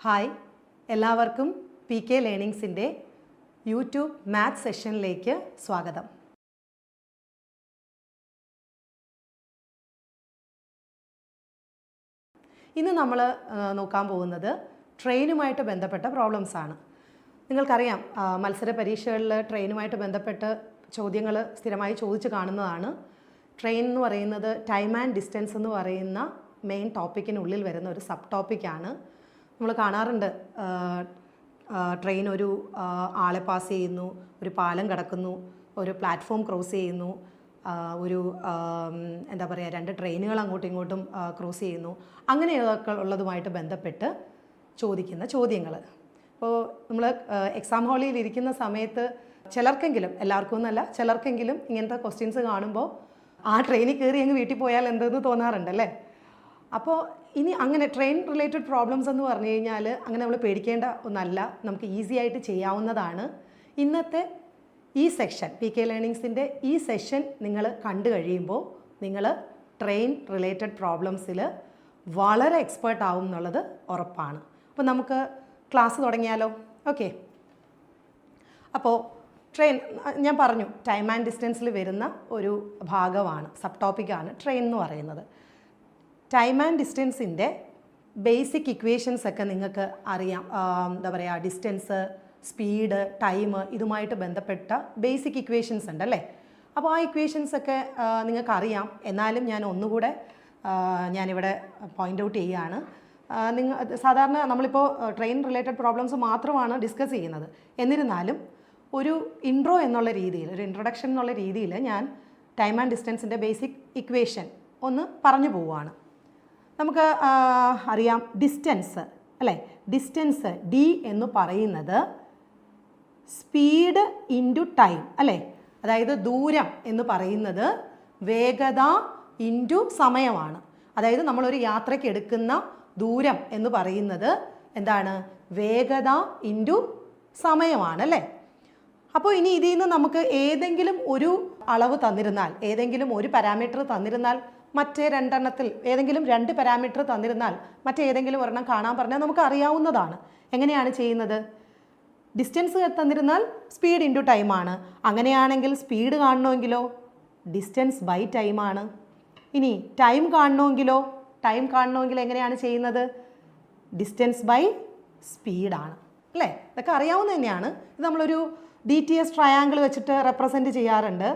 Hi, എല്ലാവർക്കും P K ലേണിങ്സിൻ്റെ YouTube maths സെഷനിലേക്ക് സ്വാഗതം. ഇന്ന് നമ്മൾ നോക്കാൻ പോകുന്നത് ട്രെയിനുമായിട്ട് ബന്ധപ്പെട്ട പ്രോബ്ലംസ് ആണ്. നിങ്ങൾക്കറിയാം, മത്സര പരീക്ഷകളിൽ ട്രെയിനുമായിട്ട് ബന്ധപ്പെട്ട് ചോദ്യങ്ങൾ സ്ഥിരമായി ചോദിച്ച് കാണുന്നതാണ്. ട്രെയിൻ എന്ന് പറയുന്നത് ടൈം ആൻഡ് ഡിസ്റ്റൻസ് എന്ന് പറയുന്ന മെയിൻ ടോപ്പിക്കിനുള്ളിൽ വരുന്ന ഒരു സബ് ടോപ്പിക്കാണ്. നമ്മൾ കാണാറുണ്ട്, ട്രെയിൻ ഒരു ആളെ പാസ് ചെയ്യുന്നു, ഒരു പാലം കടക്കുന്നു, ഒരു പ്ലാറ്റ്ഫോം ക്രോസ് ചെയ്യുന്നു, ഒരു എന്താ പറയുക, രണ്ട് ട്രെയിനുകൾ അങ്ങോട്ടും ഇങ്ങോട്ടും ക്രോസ് ചെയ്യുന്നു, അങ്ങനെയൊക്കെ ഉള്ളതുമായിട്ട് ബന്ധപ്പെട്ട് ചോദിക്കുന്ന ചോദ്യങ്ങൾ. അപ്പോൾ നമ്മൾ എക്സാം ഹാളിൽ ഇരിക്കുന്ന സമയത്ത് ചിലർക്കെങ്കിലും, എല്ലാവർക്കും ഒന്നല്ല, ചിലർക്കെങ്കിലും ഇങ്ങനത്തെ ക്വസ്റ്റ്യൻസ് കാണുമ്പോൾ ആ ട്രെയിനിൽ കയറി അങ്ങ് വീട്ടിൽ പോയാൽ എന്തെന്ന് തോന്നാറുണ്ടല്ലേ. അപ്പോൾ ഇനി അങ്ങനെ ട്രെയിൻ റിലേറ്റഡ് പ്രോബ്ലംസ് എന്ന് പറഞ്ഞു കഴിഞ്ഞാൽ അങ്ങനെ നമ്മൾ പേടിക്കേണ്ട ഒന്നല്ല, നമുക്ക് ഈസി ആയിട്ട് ചെയ്യാവുന്നതാണ്. ഇന്നത്തെ ഈ സെഷൻ, പി കെ ലേണിങ്സിൻ്റെ ഈ സെഷൻ നിങ്ങൾ കണ്ടു കഴിയുമ്പോൾ നിങ്ങൾ ട്രെയിൻ റിലേറ്റഡ് പ്രോബ്ലംസിൽ വളരെ എക്സ്പേർട്ട് ആവും എന്നുള്ളത് ഉറപ്പാണ്. അപ്പോൾ നമുക്ക് ക്ലാസ് തുടങ്ങിയാലോ? ഓക്കെ. അപ്പോൾ ട്രെയിൻ ഞാൻ പറഞ്ഞു, ടൈം ആൻഡ് ഡിസ്റ്റൻസിൽ വരുന്ന ഒരു ഭാഗമാണ്, സബ് ടോപ്പിക്കാണ് ട്രെയിൻ എന്ന് പറയുന്നത്. ടൈം ആൻഡ് ഡിസ്റ്റൻസിൻ്റെ ബേസിക് ഇക്വേഷൻസ് ഒക്കെ നിങ്ങൾക്ക് അറിയാം. എന്താ പറയുക, ഡിസ്റ്റൻസ്, സ്പീഡ്, ടൈം, ഇതുമായിട്ട് ബന്ധപ്പെട്ട ബേസിക് ഇക്വേഷൻസ് ഉണ്ട് അല്ലേ. അപ്പോൾ ആ ഇക്വേഷൻസ് ഒക്കെ നിങ്ങൾക്കറിയാം. എന്നാലും ഞാൻ ഒന്നുകൂടെ ഞാനിവിടെ പോയിൻ്റ് ഔട്ട് ചെയ്യുകയാണ്. സാധാരണ നമ്മളിപ്പോൾ ട്രെയിൻ റിലേറ്റഡ് പ്രോബ്ലംസ് മാത്രമാണ് ഡിസ്കസ് ചെയ്യുന്നത്. എന്നിരുന്നാലും ഒരു ഇൻട്രോ എന്നുള്ള രീതിയിൽ, ഒരു ഇൻട്രൊഡക്ഷൻ എന്നുള്ള രീതിയിൽ ഞാൻ ടൈം ആൻഡ് ഡിസ്റ്റൻസിൻ്റെ ബേസിക് ഇക്വേഷൻ ഒന്ന് പറഞ്ഞു പോവുകയാണ്. നമുക്ക് അറിയാം, ഡിസ്റ്റൻസ് അല്ലേ, ഡിസ്റ്റൻസ് ഡി എന്ന് പറയുന്നത് സ്പീഡ് ഇൻറ്റു ടൈം അല്ലേ. അതായത് ദൂരം എന്ന് പറയുന്നത് വേഗത ഇൻറ്റു സമയമാണ്. അതായത് നമ്മളൊരു യാത്രയ്ക്ക് എടുക്കുന്ന ദൂരം എന്ന് പറയുന്നത് എന്താണ്? വേഗത ഇൻറ്റു സമയമാണ് അല്ലേ. അപ്പോൾ ഇനി ഇതിൽ നിന്ന് നമുക്ക് ഏതെങ്കിലും ഒരു അളവ് തന്നിരുന്നാൽ, ഏതെങ്കിലും ഒരു പാരാമീറ്റർ തന്നിരുന്നാൽ, മറ്റേ രണ്ടെണ്ണത്തിൽ ഏതെങ്കിലും രണ്ട് പാരാമീറ്റർ തന്നിരുന്നാൽ മറ്റേതെങ്കിലും ഒരെണ്ണം കാണാൻ പറഞ്ഞാൽ നമുക്ക് അറിയാവുന്നതാണ്. എങ്ങനെയാണ് ചെയ്യുന്നത്? ഡിസ്റ്റൻസ് തന്നിരുന്നാൽ സ്പീഡ് ഇൻറ്റു ടൈമാണ്. അങ്ങനെയാണെങ്കിൽ സ്പീഡ് കാണണമെങ്കിലോ ഡിസ്റ്റൻസ് ബൈ ടൈമാണ്. ഇനി ടൈം കാണണമെങ്കിൽ എങ്ങനെയാണ് ചെയ്യുന്നത്? ഡിസ്റ്റൻസ് ബൈ സ്പീഡാണ് അല്ലേ. ഇതൊക്കെ അറിയാവുന്ന തന്നെയാണ്. ഇത് നമ്മളൊരു DTS ട്രയാങ്കിൾ വെച്ചിട്ട് റെപ്രസെൻറ്റ് ചെയ്യാറുണ്ട്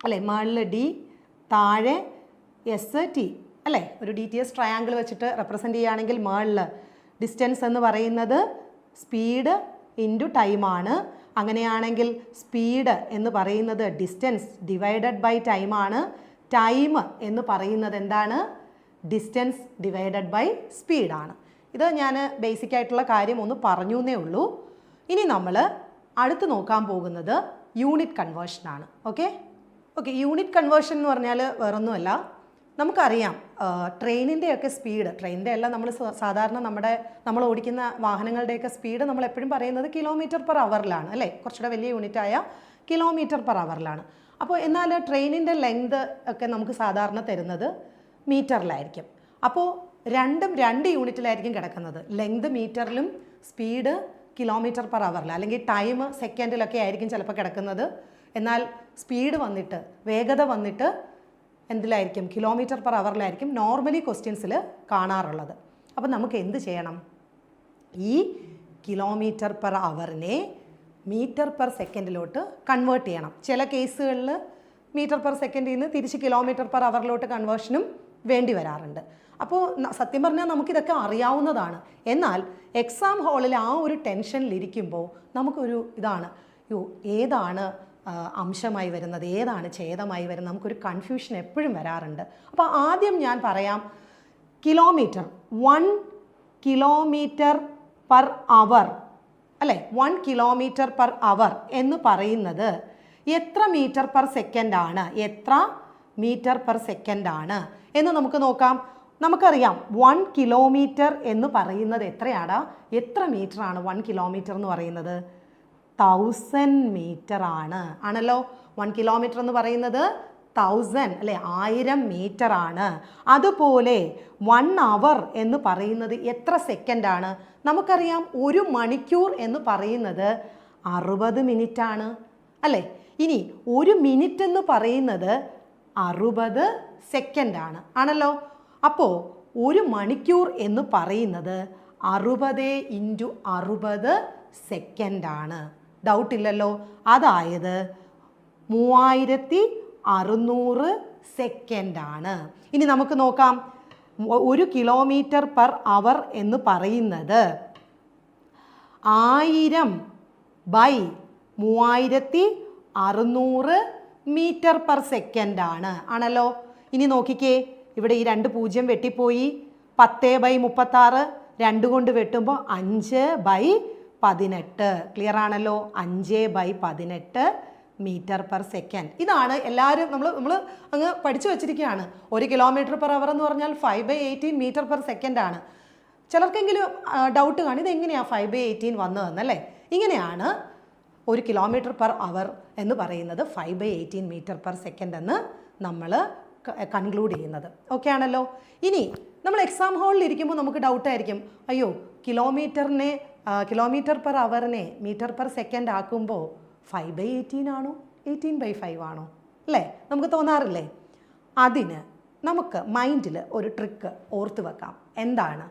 അല്ലേ. മുകളിൽ ഡി, താഴെ ST അല്ലേ. ഒരു DTS ട്രയാങ്കിൾ വെച്ചിട്ട് റെപ്രസെൻറ്റ് ചെയ്യുകയാണെങ്കിൽ മുകളിൽ ഡിസ്റ്റൻസ് എന്ന് പറയുന്നത് സ്പീഡ് ഇൻറ്റു ടൈമാണ്. അങ്ങനെയാണെങ്കിൽ സ്പീഡ് എന്ന് പറയുന്നത് ഡിസ്റ്റൻസ് ഡിവൈഡഡ് ബൈ ടൈമാണ്. ടൈം എന്ന് പറയുന്നത് എന്താണ്? ഡിസ്റ്റൻസ് ഡിവൈഡഡ് ബൈ സ്പീഡാണ്. ഇത് ഞാൻ ബേസിക് ആയിട്ടുള്ള കാര്യം ഒന്ന് പറഞ്ഞു എന്നേ ഉള്ളൂ. ഇനി നമ്മൾ അടുത്ത് നോക്കാൻ പോകുന്നത് യൂണിറ്റ് കൺവേർഷനാണ്. ഓക്കെ. യൂണിറ്റ് കൺവേർഷൻ എന്ന് പറഞ്ഞാൽ വേറൊന്നുമല്ല, നമുക്കറിയാം ട്രെയിനിൻ്റെയൊക്കെ സ്പീഡ്, ട്രെയിനിൻ്റെ അല്ല, നമ്മൾ സാധാരണ നമ്മൾ ഓടിക്കുന്ന വാഹനങ്ങളുടെയൊക്കെ സ്പീഡ് നമ്മൾ എപ്പോഴും പറയുന്നത് km/h അല്ലേ. കുറച്ചുകൂടെ വലിയ യൂണിറ്റായ km/h. അപ്പോൾ എന്നാൽ ട്രെയിനിൻ്റെ ലെങ്ത് ഒക്കെ നമുക്ക് സാധാരണ തരുന്നത് മീറ്ററിലായിരിക്കും. അപ്പോൾ രണ്ടും രണ്ട് യൂണിറ്റിലായിരിക്കും കിടക്കുന്നത്. ലെങ്ത് മീറ്ററിലും സ്പീഡ് km/h അല്ലെങ്കിൽ ടൈം സെക്കൻഡിലൊക്കെ ആയിരിക്കും ചിലപ്പോൾ കിടക്കുന്നത്. എന്നാൽ സ്പീഡ് വന്നിട്ട്, വേഗത വന്നിട്ട് എന്തിലായിരിക്കും? km/h നോർമലി ക്വസ്റ്റ്യൻസിൽ കാണാറുള്ളത്. അപ്പം നമുക്ക് എന്ത് ചെയ്യണം? ഈ km/h മീറ്റർ/സെക്കൻഡിലോട്ട് കൺവേർട്ട് ചെയ്യണം. ചില കേസുകളിൽ മീറ്റർ/സെക്കൻഡിൽ നിന്ന് തിരിച്ച് km/h കൺവേർഷനും വേണ്ടി വരാറുണ്ട്. അപ്പോൾ സത്യം പറഞ്ഞാൽ നമുക്കിതൊക്കെ അറിയാവുന്നതാണ്. എന്നാൽ എക്സാം ഹാളിൽ ആ ഒരു ടെൻഷനിലിരിക്കുമ്പോൾ നമുക്കൊരു ഇതാണ്, ഏതാണ് അംശമായി വരുന്നത്, ഏതാണ് ഛേദമായി വരുന്നത്, നമുക്കൊരു കൺഫ്യൂഷൻ എപ്പോഴും വരാറുണ്ട്. അപ്പോൾ ആദ്യം ഞാൻ പറയാം, കിലോമീറ്റർ, 1 km/h അല്ലേ, 1 km/h എന്ന് പറയുന്നത് എത്ര മീറ്റർ/സെക്കൻഡ് ആണ്, എത്ര മീറ്റർ/സെക്കൻഡ് ആണ് എന്ന് നമുക്ക് നോക്കാം. നമുക്കറിയാം 1 കിലോമീറ്റർ എന്ന് പറയുന്നത് എത്രയാണ്, എത്ര മീറ്ററാണ് 1 കിലോമീറ്റർ എന്ന് പറയുന്നത്? 1000 മീറ്റർ ആണല്ലോ. 1 കിലോമീറ്റർ എന്ന് പറയുന്നത് 1000 അല്ലെ 1000 മീറ്റർ ആണ്. അതുപോലെ 1 അവർ എന്ന് പറയുന്നത് എത്ര സെക്കൻഡ് ആണ്? നമുക്കറിയാം 1 മണിക്കൂർ എന്ന് പറയുന്നത് 60 മിനിറ്റ് ആണ് അല്ലേ. ഇനി 1 മിനിറ്റ് എന്ന് പറയുന്നത് 60 സെക്കൻഡ് ആണ് ആണല്ലോ. അപ്പോൾ 1 മണിക്കൂർ എന്ന് പറയുന്നത് 60 × 60 സെക്കൻഡ് ആണ്. ഡൗട്ട് ഇല്ലല്ലോ. അതായത് 3600 സെക്കൻഡ് ആണ്. ഇനി നമുക്ക് നോക്കാം. 1 കിലോമീറ്റർ പെർ അവർ എന്ന് പറയുന്നത് 1000/3600 മീറ്റർ പെർ സെക്കൻഡ് ആണ് ആണല്ലോ. ഇനി നോക്കിക്കേ, ഇവിടെ ഈ 2 0 വെട്ടിപ്പോയി. 10/36 2 കൊണ്ട് വെട്ടുമ്പോൾ 5/18. ക്ലിയർ ആണല്ലോ. 5/18 മീറ്റർ പെർ സെക്കൻഡ്. ഇതാണ് എല്ലാവരും നമ്മൾ അങ്ങ് പഠിച്ചു വച്ചിരിക്കുകയാണ്. 1 കിലോമീറ്റർ പെർ അവർ എന്ന് പറഞ്ഞാൽ 5/18 മീറ്റർ പെർ സെക്കൻഡ് ആണ്. ചിലർക്കെങ്കിലും ഡൗട്ട് കാണും, ഇതെങ്ങനെയാണ് 5/18 വന്നതെന്നല്ലേ. ഇങ്ങനെയാണ് 1 കിലോമീറ്റർ പെർ അവർ എന്ന് പറയുന്നത് 5/18 മീറ്റർ പെർ സെക്കൻഡ് എന്ന് നമ്മൾ കൺക്ലൂഡ് ചെയ്യുന്നത്. ഓക്കെ ആണല്ലോ. ഇനി നമ്മൾ എക്സാം ഹാളിൽ ഇരിക്കുമ്പോൾ നമുക്ക് ഡൗട്ടായിരിക്കും, അയ്യോ കിലോമീറ്റർ പെർ അവറിനെ മീറ്റർ പെർ സെക്കൻഡ് ആക്കുമ്പോൾ 5/18 ആണോ 18/5 ആണോ അല്ലേ, നമുക്ക് തോന്നാറില്ലേ. അതിന് നമുക്ക് മൈൻഡിൽ ഒരു ട്രിക്ക് ഓർത്ത് വെക്കാം. എന്താണ്?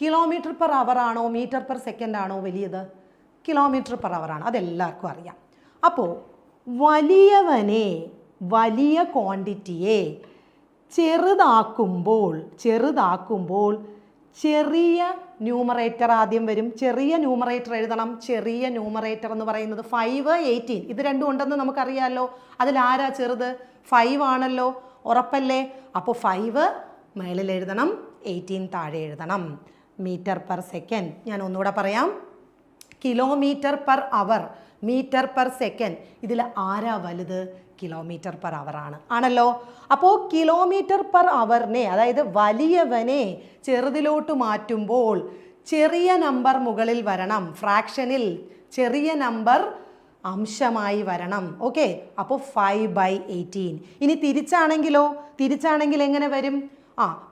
കിലോമീറ്റർ പെർ അവർ ആണോ മീറ്റർ പെർ സെക്കൻഡ് ആണോ വലിയത്? കിലോമീറ്റർ പെർ അവർ ആണ്, അതെല്ലാവർക്കും അറിയാം. അപ്പോൾ വലിയ ക്വാണ്ടിറ്റിയെ ചെറുതാക്കുമ്പോൾ ചെറിയ ന്യൂമറേറ്റർ ആദ്യം വരും. ചെറിയ ന്യൂമറേറ്റർ എഴുതണം. ചെറിയ ന്യൂമറേറ്റർ എന്ന് പറയുന്നത് 5/18. ഇത് രണ്ടും ഉണ്ടെന്ന് നമുക്കറിയാമല്ലോ. അതിലാരാ ചെറുത്? 5 ആണല്ലോ. ഉറപ്പല്ലേ? അപ്പോൾ 5 മേളിൽ എഴുതണം, 18 താഴെ എഴുതണം. മീറ്റർ പെർ സെക്കൻഡ് ഞാൻ ഒന്നുകൂടെ പറയാം. Kilometre per hour, metre per second, ഇതിൽ ആരാ വലുത്? കിലോമീറ്റർ പെർ അവർ ആണ് ആണല്ലോ. അപ്പോൾ കിലോമീറ്റർ പെർ അവറിനെ, അതായത് വലിയവനെ ചെറുതിലോട്ട് മാറ്റുമ്പോൾ ചെറിയ നമ്പർ മുകളിൽ വരണം. ഫ്രാക്ഷനിൽ ചെറിയ നമ്പർ അംശമായി വരണം. ഓക്കെ, അപ്പോൾ 5/18. ഇനി തിരിച്ചാണെങ്കിൽ എങ്ങനെ വരും?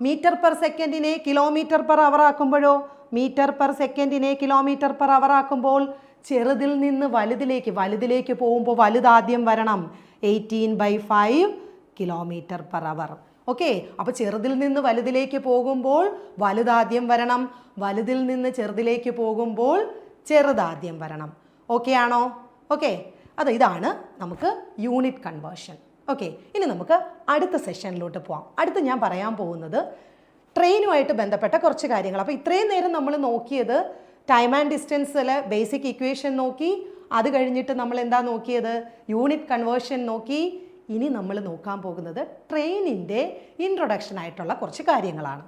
മീറ്റർ പെർ സെക്കൻഡിനെ കിലോമീറ്റർ പെർ അവർ ആക്കുമ്പോഴോ, മീറ്റർ പെർ സെക്കൻഡിനെ കിലോമീറ്റർ പെർ അവർ ആക്കുമ്പോൾ ചെറുതിൽ നിന്ന് വലുതിലേക്ക് പോകുമ്പോൾ വലുതാദ്യം വരണം. 18/5 കിലോമീറ്റർ പെർ അവർ. ഓക്കെ, അപ്പോൾ ചെറുതിൽ നിന്ന് വലുതിലേക്ക് പോകുമ്പോൾ വലുതാദ്യം വരണം. വലുതിൽ നിന്ന് ചെറുതിലേക്ക് പോകുമ്പോൾ ചെറുതാദ്യം വരണം. ഓക്കെ ആണോ? ഓക്കെ, ഇതാണ് നമുക്ക് യൂണിറ്റ് കൺവേർഷൻ. ഓക്കെ, ഇനി നമുക്ക് അടുത്ത സെഷനിലോട്ട് പോവാം. അടുത്ത് ഞാൻ പറയാൻ പോകുന്നത് ട്രെയിനുമായിട്ട് ബന്ധപ്പെട്ട കുറച്ച് കാര്യങ്ങൾ. അപ്പോൾ ഇത്രയും നേരം നമ്മൾ നോക്കിയത് ടൈം ആൻഡ് ഡിസ്റ്റൻസിൽ ബേസിക് ഇക്വേഷൻ നോക്കി. അത് കഴിഞ്ഞിട്ട് നമ്മൾ എന്താ നോക്കിയത്? യൂണിറ്റ് കൺവേർഷൻ നോക്കി. ഇനി നമ്മൾ നോക്കാൻ പോകുന്നത് ട്രെയിനിൻ്റെ ഇൻട്രൊഡക്ഷൻ ആയിട്ടുള്ള കുറച്ച് കാര്യങ്ങളാണ്.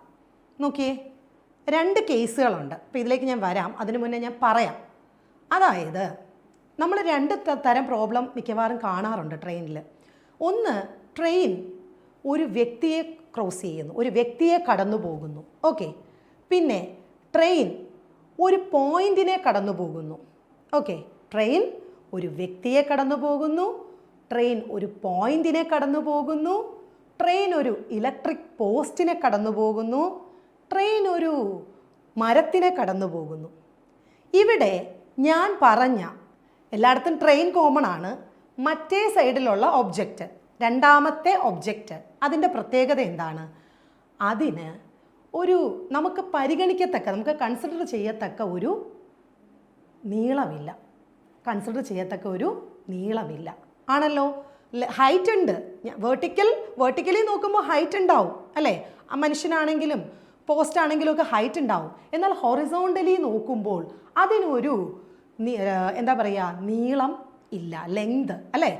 നോക്കിയേ, 2 കേസുകളുണ്ട്. അപ്പോൾ ഇതിലേക്ക് ഞാൻ വരാം. അതിനു മുന്നേ ഞാൻ പറയാം. അതായത് നമ്മൾ 2 തരം പ്രോബ്ലം മിക്കവാറും കാണാറുണ്ട് ട്രെയിനിൽ. ഒന്ന്, ട്രെയിൻ ഒരു വ്യക്തിയെ ക്രോസ് ചെയ്യുന്നു, ഒരു വ്യക്തിയെ കടന്നു പോകുന്നു. ഓക്കെ, പിന്നെ ട്രെയിൻ ഒരു പോയിന്റിനെ കടന്നു പോകുന്നു. ഓക്കെ, ട്രെയിൻ ഒരു വ്യക്തിയെ കടന്നു പോകുന്നു, ട്രെയിൻ ഒരു പോയിന്റിനെ കടന്നു പോകുന്നു, ട്രെയിൻ ഒരു ഇലക്ട്രിക് പോസ്റ്റിനെ കടന്നു പോകുന്നു, ട്രെയിൻ ഒരു മരത്തിനെ കടന്നു പോകുന്നു. ഇവിടെ ഞാൻ പറഞ്ഞ എല്ലായിടത്തും ട്രെയിൻ കോമൺ ആണ്. മറ്റേ സൈഡിലുള്ള ഒബ്ജക്റ്റ്, രണ്ടാമത്തെ ഒബ്ജക്റ്റ്, അതിൻ്റെ പ്രത്യേകത എന്താണ്? അതിന് ഒരു നമുക്ക് പരിഗണിക്കത്തക്ക, നമുക്ക് കൺസിഡർ ചെയ്യത്തക്ക ഒരു നീളമില്ല. ആണല്ലോ. ഹൈറ്റ് ഉണ്ട്. വേർട്ടിക്കലി നോക്കുമ്പോൾ ഹൈറ്റ് ഉണ്ടാവും അല്ലേ. ആ മനുഷ്യനാണെങ്കിലും പോസ്റ്റ് ആണെങ്കിലും ഒക്കെ ഹൈറ്റ് ഉണ്ടാവും. എന്നാൽ ഹൊറിസോണ്ടലി നോക്കുമ്പോൾ അതിനൊരു എന്താ പറയുക, നീളം ഇല്ല, ലെങ്ത് അല്ലേ.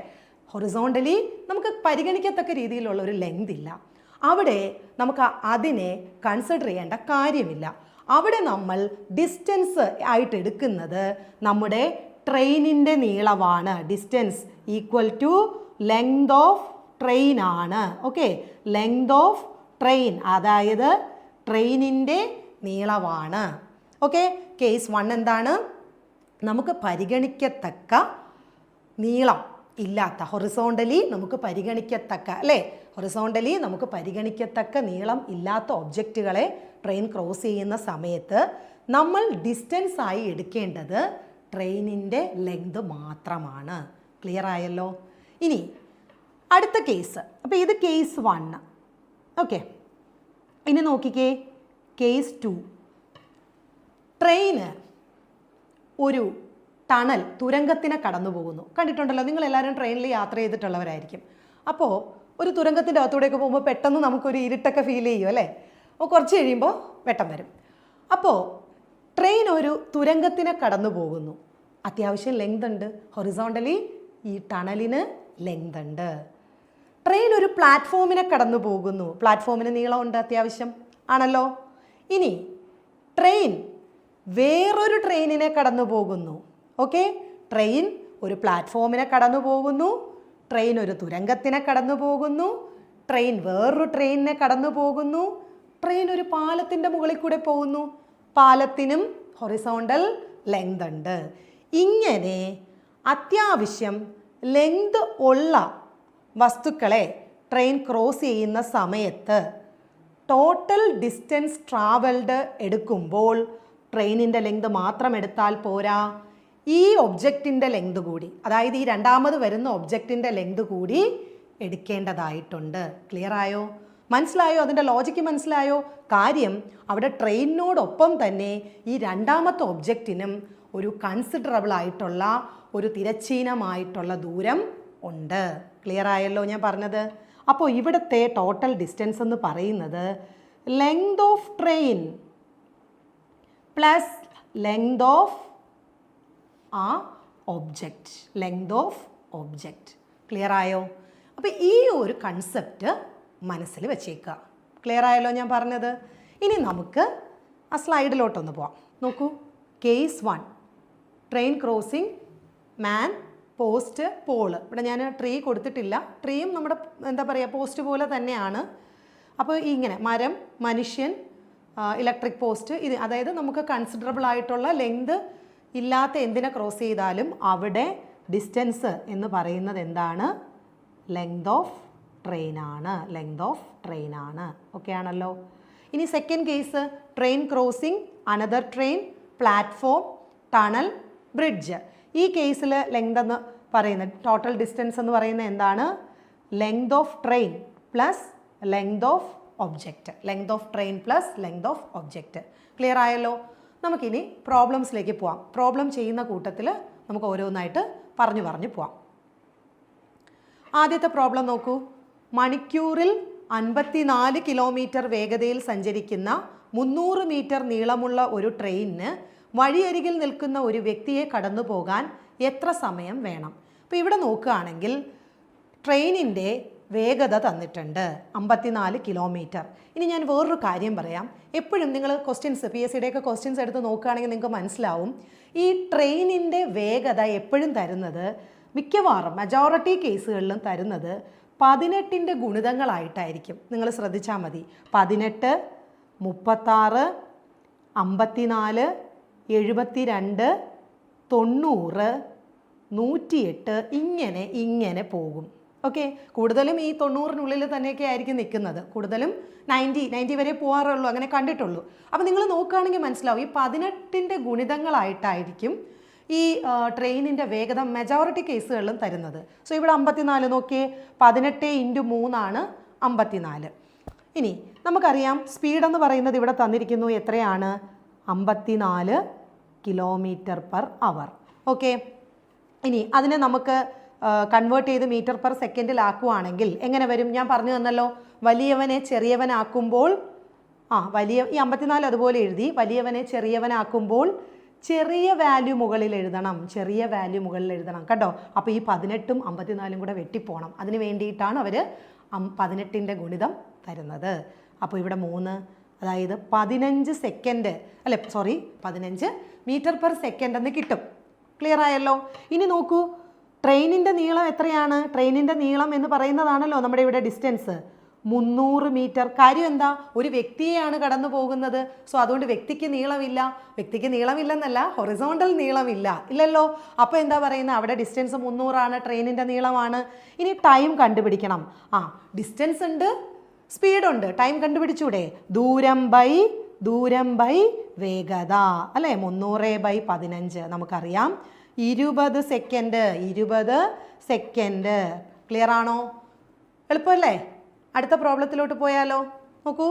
ഹൊറിസോണ്ടലി നമുക്ക് പരിഗണിക്കത്തക്ക രീതിയിലുള്ള ഒരു ലെങ്ത് ഇല്ല. അവിടെ നമുക്ക് അതിനെ കൺസിഡർ ചെയ്യേണ്ട കാര്യമില്ല. അവിടെ നമ്മൾ ഡിസ്റ്റൻസ് ആയിട്ട് എടുക്കുന്നത് നമ്മുടെ ട്രെയിനിൻ്റെ നീളമാണ്. Distance equal to length of train ആണ്. ഓക്കെ, ലെങ്ത് ഓഫ് ട്രെയിൻ അതായത് ട്രെയിനിൻ്റെ നീളമാണ്. ഓക്കെ, കേസ് 1 എന്താണ്? നമുക്ക് പരിഗണിക്കത്തക്ക നീളം ഇല്ലാത്ത, ഹൊറിസോണ്ടലി നമുക്ക് പരിഗണിക്കത്തക്ക, അല്ലേ, ഹൊറിസോണ്ടലി നമുക്ക് പരിഗണിക്കത്തക്ക നീളം ഇല്ലാത്ത ഒബ്ജക്റ്റുകളെ ട്രെയിൻ ക്രോസ് ചെയ്യുന്ന സമയത്ത് നമ്മൾ ഡിസ്റ്റൻസ് ആയി എടുക്കേണ്ടത് ട്രെയിനിൻ്റെ ലെങ്ത് മാത്രമാണ്. ക്ലിയർ ആയല്ലോ? ഇനി അടുത്ത കേസ്, അപ്പോൾ ഇത് കേസ് 1. ഓക്കെ, ഇനി നോക്കിക്കേ കേസ് 2. ട്രെയിന് ഒരു ടണൽ, തുരങ്കത്തിനെ കടന്നു പോകുന്നു. കണ്ടിട്ടുണ്ടല്ലോ, നിങ്ങളെല്ലാവരും ട്രെയിനിൽ യാത്ര ചെയ്തിട്ടുള്ളവരായിരിക്കും. അപ്പോൾ ഒരു തുരങ്കത്തിൻ്റെ അകത്തൂടെയൊക്കെ പോകുമ്പോൾ പെട്ടെന്ന് നമുക്കൊരു ഇരുട്ടൊക്കെ ഫീൽ ചെയ്യും, അല്ലേ? അപ്പോൾ കുറച്ച് കഴിയുമ്പോൾ വെട്ടം വരും. അപ്പോൾ ട്രെയിൻ ഒരു തുരങ്കത്തിനെ കടന്നു പോകുന്നു. അത്യാവശ്യം ലെങ്ത് ഉണ്ട്, ഹൊറിസോണ്ടലി ഈ ടണലിന് ലെങ്ത് ഉണ്ട്. ട്രെയിൻ ഒരു പ്ലാറ്റ്ഫോമിനെ കടന്നു പോകുന്നു. പ്ലാറ്റ്ഫോമിന് നീളമുണ്ട് അത്യാവശ്യം, ആണല്ലോ. ഇനി ട്രെയിൻ വേറൊരു ട്രെയിനിനെ കടന്നു പോകുന്നു. ഓക്കെ, ട്രെയിൻ ഒരു പ്ലാറ്റ്ഫോമിനെ കടന്നു പോകുന്നു, ട്രെയിൻ ഒരു തുരങ്കത്തിനെ കടന്നു പോകുന്നു, ട്രെയിൻ വേറൊരു ട്രെയിനിനെ കടന്നു പോകുന്നു, ട്രെയിൻ ഒരു പാലത്തിൻ്റെ മുകളിൽ കൂടെ പോകുന്നു. പാലത്തിനും ഹൊറിസോണ്ടൽ ലെങ്ത് ഉണ്ട്. ഇങ്ങനെ അത്യാവശ്യം ലെങ്ത് ഉള്ള വസ്തുക്കളെ ട്രെയിൻ ക്രോസ് ചെയ്യുന്ന സമയത്ത് ടോട്ടൽ ഡിസ്റ്റൻസ് ട്രാവൽഡ് എടുക്കുമ്പോൾ ട്രെയിനിൻ്റെ ലെങ്ത് മാത്രം എടുത്താൽ പോരാ, ഈ ഒബ്ജക്റ്റിൻ്റെ ലെങ്ത് കൂടി, അതായത് ഈ രണ്ടാമത് വരുന്ന ഒബ്ജക്റ്റിൻ്റെ ലെങ്ത് കൂടി എടുക്കേണ്ടതായിട്ടുണ്ട്. ക്ലിയർ ആയോ? മനസ്സിലായോ? അതിൻ്റെ ലോജിക്ക് മനസ്സിലായോ? കാര്യം അവിടെ ട്രെയിനിനോടൊപ്പം തന്നെ ഈ രണ്ടാമത്തെ ഒബ്ജക്റ്റിനും ഒരു കൺസിഡറബിൾ ആയിട്ടുള്ള ഒരു തിരശ്ചീനമായിട്ടുള്ള ദൂരം ഉണ്ട്. ക്ലിയർ ആയല്ലോ ഞാൻ പറഞ്ഞത്? അപ്പോൾ ഇവിടുത്തെ ടോട്ടൽ ഡിസ്റ്റൻസ് എന്ന് പറയുന്നത് length of train plus length of ആ object, length of object. Clear ആയോ? അപ്പോൾ ഈ ഒരു കൺസെപ്റ്റ് മനസ്സിൽ വെച്ചേക്കുക. ക്ലിയർ ആയല്ലോ ഞാൻ പറഞ്ഞത്? ഇനി നമുക്ക് ആ സ്ലൈഡിലോട്ടൊന്ന് പോവാം. നോക്കൂ, കേസ് 1, ട്രെയിൻ ക്രോസിംഗ് മാൻ, പോസ്റ്റ്, പോള്. ഇവിടെ ഞാൻ ട്രീ കൊടുത്തിട്ടില്ല. ട്രീയും നമ്മുടെ എന്താ പറയുക പോസ്റ്റ് പോലെ തന്നെയാണ്. അപ്പോൾ ഇങ്ങനെ മരം, മനുഷ്യൻ, ഇലക്ട്രിക് പോസ്റ്റ്, ഇത് അതായത് നമുക്ക് കൺസിഡറബിൾ ആയിട്ടുള്ള ലെങ്ത് ഇല്ലാത്ത എന്തിനെ ക്രോസ് ചെയ്താലും അവിടെ ഡിസ്റ്റൻസ് എന്ന് പറയുന്നത് എന്താണ്? ലെങ്ത് ഓഫ് ട്രെയിൻ ആണ്. ലെങ്ത് ഓഫ് ട്രെയിൻ ആണ്. ഓക്കെ ആണല്ലോ? ഇനി second case, train crossing another train, platform, tunnel, bridge. ഈ കേസിൽ ലെങ്ത് എന്ന് പറയുന്നത്, ടോട്ടൽ ഡിസ്റ്റൻസ് എന്ന് പറയുന്നത് എന്താണ്? Length of train plus length of object. Length of train plus length of object. Clear ആയല്ലോ? നമുക്കിനി പ്രോബ്ലംസിലേക്ക് പോവാം. പ്രോബ്ലം ചെയ്യുന്ന കൂട്ടത്തിൽ നമുക്ക് ഓരോന്നായിട്ട് പറഞ്ഞു പോവാം. ആദ്യത്തെ പ്രോബ്ലം നോക്കൂ. മണിക്കൂറിൽ 54 കിലോമീറ്റർ വേഗതയിൽ സഞ്ചരിക്കുന്ന 300 മീറ്റർ നീളമുള്ള ഒരു ട്രെയിനിന് വഴിയരികിൽ നിൽക്കുന്ന ഒരു വ്യക്തിയെ കടന്നു പോകാൻ എത്ര സമയം വേണം? അപ്പോൾ ഇവിടെ നോക്കുകയാണെങ്കിൽ ട്രെയിനിൻ്റെ വേഗത തന്നിട്ടുണ്ട് 54 കിലോമീറ്റർ. ഇനി ഞാൻ വേറൊരു കാര്യം പറയാം. എപ്പോഴും നിങ്ങൾ ക്വസ്റ്റ്യൻസ്, PSCയുടെയൊക്കെ ക്വസ്റ്റ്യൻസ് എടുത്ത് നോക്കുകയാണെങ്കിൽ നിങ്ങൾക്ക് മനസ്സിലാവും, ഈ ട്രെയിനിൻ്റെ വേഗത എപ്പോഴും തരുന്നത്, മിക്കവാറും മജോറിറ്റി കേസുകളിലും തരുന്നത് 18ൻ്റെ ഗുണിതങ്ങളായിട്ടായിരിക്കും. നിങ്ങൾ ശ്രദ്ധിച്ചാൽ മതി. 18, 36, 54, 72, 90, 108 ഇങ്ങനെ പോകും. ഓക്കെ, കൂടുതലും ഈ 90-നുള്ളിൽ തന്നെയൊക്കെ ആയിരിക്കും നിൽക്കുന്നത്. കൂടുതലും 90 വരെ പോകാറുള്ളൂ, അങ്ങനെ കണ്ടിട്ടുള്ളൂ. അപ്പോൾ നിങ്ങൾ നോക്കുകയാണെങ്കിൽ മനസ്സിലാവും, ഈ 18ൻ്റെ ഗുണിതങ്ങളായിട്ടായിരിക്കും ഈ ട്രെയിനിൻ്റെ വേഗത മെജോറിറ്റി കേസുകളിലും തരുന്നത്. സോ ഇവിടെ 54 നോക്കിയേ, 18 × 3 ആണ് 54. ഇനി നമുക്കറിയാം സ്പീഡെന്ന് പറയുന്നത് ഇവിടെ തന്നിരിക്കുന്നു എത്രയാണ്? 54 km/h. ഓക്കെ, ഇനി അതിനെ നമുക്ക് കൺവേർട്ട് ചെയ്ത് മീറ്റർ പെർ സെക്കൻഡിലാക്കുവാണെങ്കിൽ എങ്ങനെ വരും? ഞാൻ പറഞ്ഞു തന്നല്ലോ, വലിയവനെ ചെറിയവനാക്കുമ്പോൾ ഈ 54 അതുപോലെ എഴുതി, വലിയവനെ ചെറിയവനാക്കുമ്പോൾ ചെറിയ വാല്യൂ മുകളിൽ എഴുതണം, കേട്ടോ. അപ്പോൾ ഈ 18ഉം 54ഉം കൂടെ വെട്ടിപ്പോണം. അതിന് വേണ്ടിയിട്ടാണ് അവർ 18ൻ്റെ ഗുണിതം തരുന്നത്. അപ്പോൾ ഇവിടെ 3, അതായത് 15 മീറ്റർ പെർ സെക്കൻഡ് എന്ന് കിട്ടും. ക്ലിയർ ആയല്ലോ? ഇനി നോക്കൂ, ട്രെയിനിൻ്റെ നീളം എത്രയാണ്? ട്രെയിനിൻ്റെ നീളം എന്ന് പറയുന്നതാണല്ലോ നമ്മുടെ ഇവിടെ ഡിസ്റ്റൻസ്. 300 മീറ്റർ. കാര്യം എന്താ? ഒരു വ്യക്തിയെയാണ് കടന്നു പോകുന്നത്. സോ അതുകൊണ്ട് വ്യക്തിക്ക് നീളമില്ല. വ്യക്തിക്ക് നീളമില്ലെന്നല്ല, ഹൊറിസോണ്ടൽ നീളമില്ല, ഇല്ലല്ലോ. അപ്പോൾ എന്താ പറയുന്നത്? അവിടെ ഡിസ്റ്റൻസ് 300 ട്രെയിനിൻ്റെ നീളമാണ്. ഇനി ടൈം കണ്ടുപിടിക്കണം. ഡിസ്റ്റൻസ് ഉണ്ട്, സ്പീഡുണ്ട്, ടൈം കണ്ടുപിടിച്ചൂടെ? ദൂരം ബൈ വേഗത അല്ലേ? 300/15 നമുക്കറിയാം. 20 സെക്കൻഡ്. ക്ലിയർ ആണോ? എളുപ്പമല്ലേ? അടുത്ത പ്രോബ്ലത്തിലോട്ട് പോയാലോ? നോക്കൂ.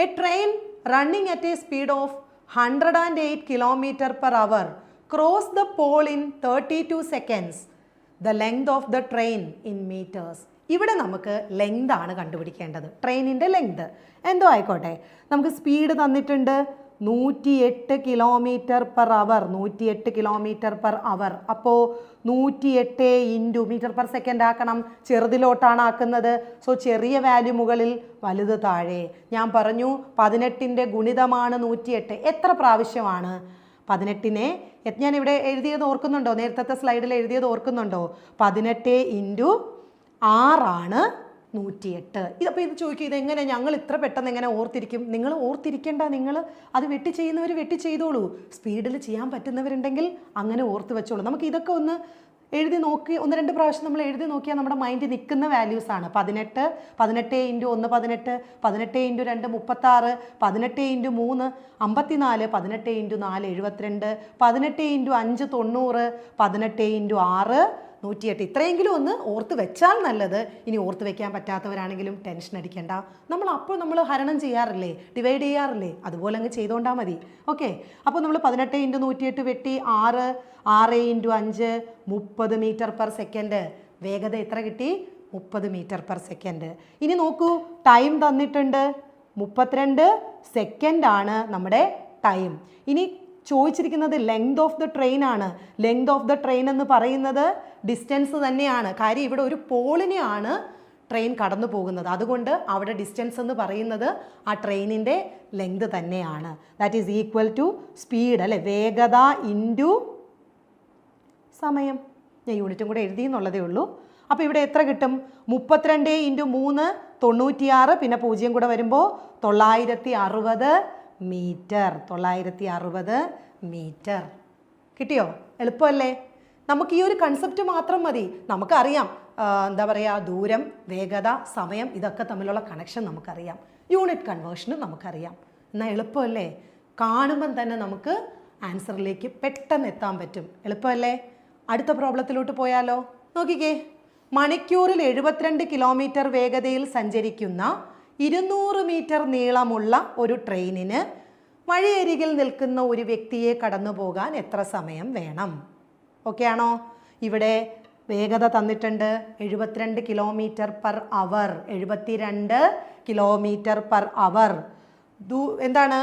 A train running at a speed of 108 km/h cross the pole in 32 seconds. The length of the train in metres. ഇവിടെ നമുക്ക് ലെങ്ത് ആണ് കണ്ടുപിടിക്കേണ്ടത്, ട്രെയിനിൻ്റെ ലെങ്ത്. എന്തോ ആയിക്കോട്ടെ, നമുക്ക് സ്പീഡ് തന്നിട്ടുണ്ട് 108 km/h. 108 km/h. അപ്പോൾ 108 ഇൻറ്റു മീറ്റർ/സെക്കൻഡ് ആക്കണം. ചെറുതിലോട്ടാണ് ആക്കുന്നത്. സോ ചെറിയ വാല്യൂ മുകളിൽ, വലുത് താഴെ. ഞാൻ പറഞ്ഞു 18ൻ്റെ ഗുണിതമാണ് 108. എത്ര പ്രാവശ്യമാണ് 18നെ? ഞാനിവിടെ എഴുതിയത് ഓർക്കുന്നുണ്ടോ? നേരത്തെ സ്ലൈഡിൽ എഴുതിയത് ഓർക്കുന്നുണ്ടോ? 18 ഇൻറ്റു 6 108. അപ്പോൾ ഇത് ചോദിക്കും, ഇതെങ്ങനെ ഞങ്ങൾ ഇത്ര പെട്ടെന്ന് എങ്ങനെ ഓർത്തിരിക്കും? നിങ്ങൾ ഓർത്തിരിക്കേണ്ട, നിങ്ങൾ അത് വെട്ടി ചെയ്യുന്നവർ വെട്ടി ചെയ്തോളൂ. സ്പീഡിൽ ചെയ്യാൻ പറ്റുന്നവരുണ്ടെങ്കിൽ അങ്ങനെ ഓർത്ത് വെച്ചോളൂ. നമുക്ക് ഇതൊക്കെ ഒന്ന് എഴുതി നോക്കി, 1-2 പ്രാവശ്യം നമ്മൾ എഴുതി നോക്കിയാൽ നമ്മുടെ മൈൻഡിൽ നിൽക്കുന്ന വാല്യൂസാണ്. 18 into 1 18, 18 into 2 36, 18 into 3 54, 18 into 4 72, 18 into 5 90, 18 into 6 108. ഇത്രയെങ്കിലും ഒന്ന് ഓർത്ത് വെച്ചാൽ നല്ലത്. ഇനി ഓർത്ത് വെക്കാൻ പറ്റാത്തവരാണെങ്കിലും ടെൻഷൻ അടിക്കേണ്ട. നമ്മൾ ഹരണം ചെയ്യാറില്ലേ, ഡിവൈഡ് ചെയ്യാറില്ലേ, അതുപോലെ അങ്ങ് ചെയ്തുകൊണ്ടാൽ മതി. ഓക്കെ. അപ്പോൾ നമ്മൾ 18 ഇൻറ്റു 108 വെട്ടി 6 ഇൻറ്റു 5 30 മീറ്റർ/സെക്കൻഡ്. വേഗത എത്ര കിട്ടി? 30 മീറ്റർ/സെക്കൻഡ്. ഇനി നോക്കൂ, ടൈം തന്നിട്ടുണ്ട് 32 സെക്കൻഡാണ് നമ്മുടെ ടൈം. ഇനി ചോദിച്ചിരിക്കുന്നത് ലെങ്ത് ഓഫ് ദ ട്രെയിൻ ആണ്. ലെങ്ത് ഓഫ് ദ ട്രെയിൻ എന്ന് പറയുന്നത് ഡിസ്റ്റൻസ് തന്നെയാണ്. കാര്യം ഇവിടെ ഒരു പോളിനെയാണ് ട്രെയിൻ കടന്നു പോകുന്നത്. അതുകൊണ്ട് അവിടെ ഡിസ്റ്റൻസ് എന്ന് പറയുന്നത് ആ ട്രെയിനിൻ്റെ ലെങ്ത് തന്നെയാണ്. That is equal to speed അല്ലേ? വേഗത ഇൻറ്റു സമയം. ഞാൻ യൂണിറ്റും കൂടെ എഴുതി എന്നുള്ളതേ ഉള്ളൂ. അപ്പോൾ ഇവിടെ എത്ര കിട്ടും? 32 ഇൻറ്റു 3 96, പിന്നെ 0 കൂടെ വരുമ്പോൾ 960 മീറ്റർ. 960 മീറ്റർ. കിട്ടിയോ? എളുപ്പമല്ലേ? നമുക്ക് ഈ ഒരു കൺസെപ്റ്റ് മാത്രം മതി. നമുക്കറിയാം എന്താ പറയുക, ദൂരം, വേഗത, സമയം, ഇതൊക്കെ തമ്മിലുള്ള കണക്ഷൻ നമുക്കറിയാം. യൂണിറ്റ് കൺവേർഷനും നമുക്കറിയാം. എന്നാൽ എളുപ്പമല്ലേ? കാണുമ്പം തന്നെ നമുക്ക് ആൻസറിലേക്ക് പെട്ടെന്ന് എത്താൻ പറ്റും. എളുപ്പമല്ലേ? അടുത്ത പ്രോബ്ലത്തിലോട്ട് പോയാലോ? നോക്കിക്കേ. മണിക്കൂറിൽ 72 കിലോമീറ്റർ വേഗതയിൽ സഞ്ചരിക്കുന്ന 200 മീറ്റർ നീളമുള്ള ഒരു ട്രെയിനിന് വഴിയരികിൽ നിൽക്കുന്ന ഒരു വ്യക്തിയെ കടന്നു പോകാൻ എത്ര സമയം വേണം? ഓക്കെ ആണോ? ഇവിടെ വേഗത തന്നിട്ടുണ്ട് 72 km/h. 72 km/h. എന്താണ്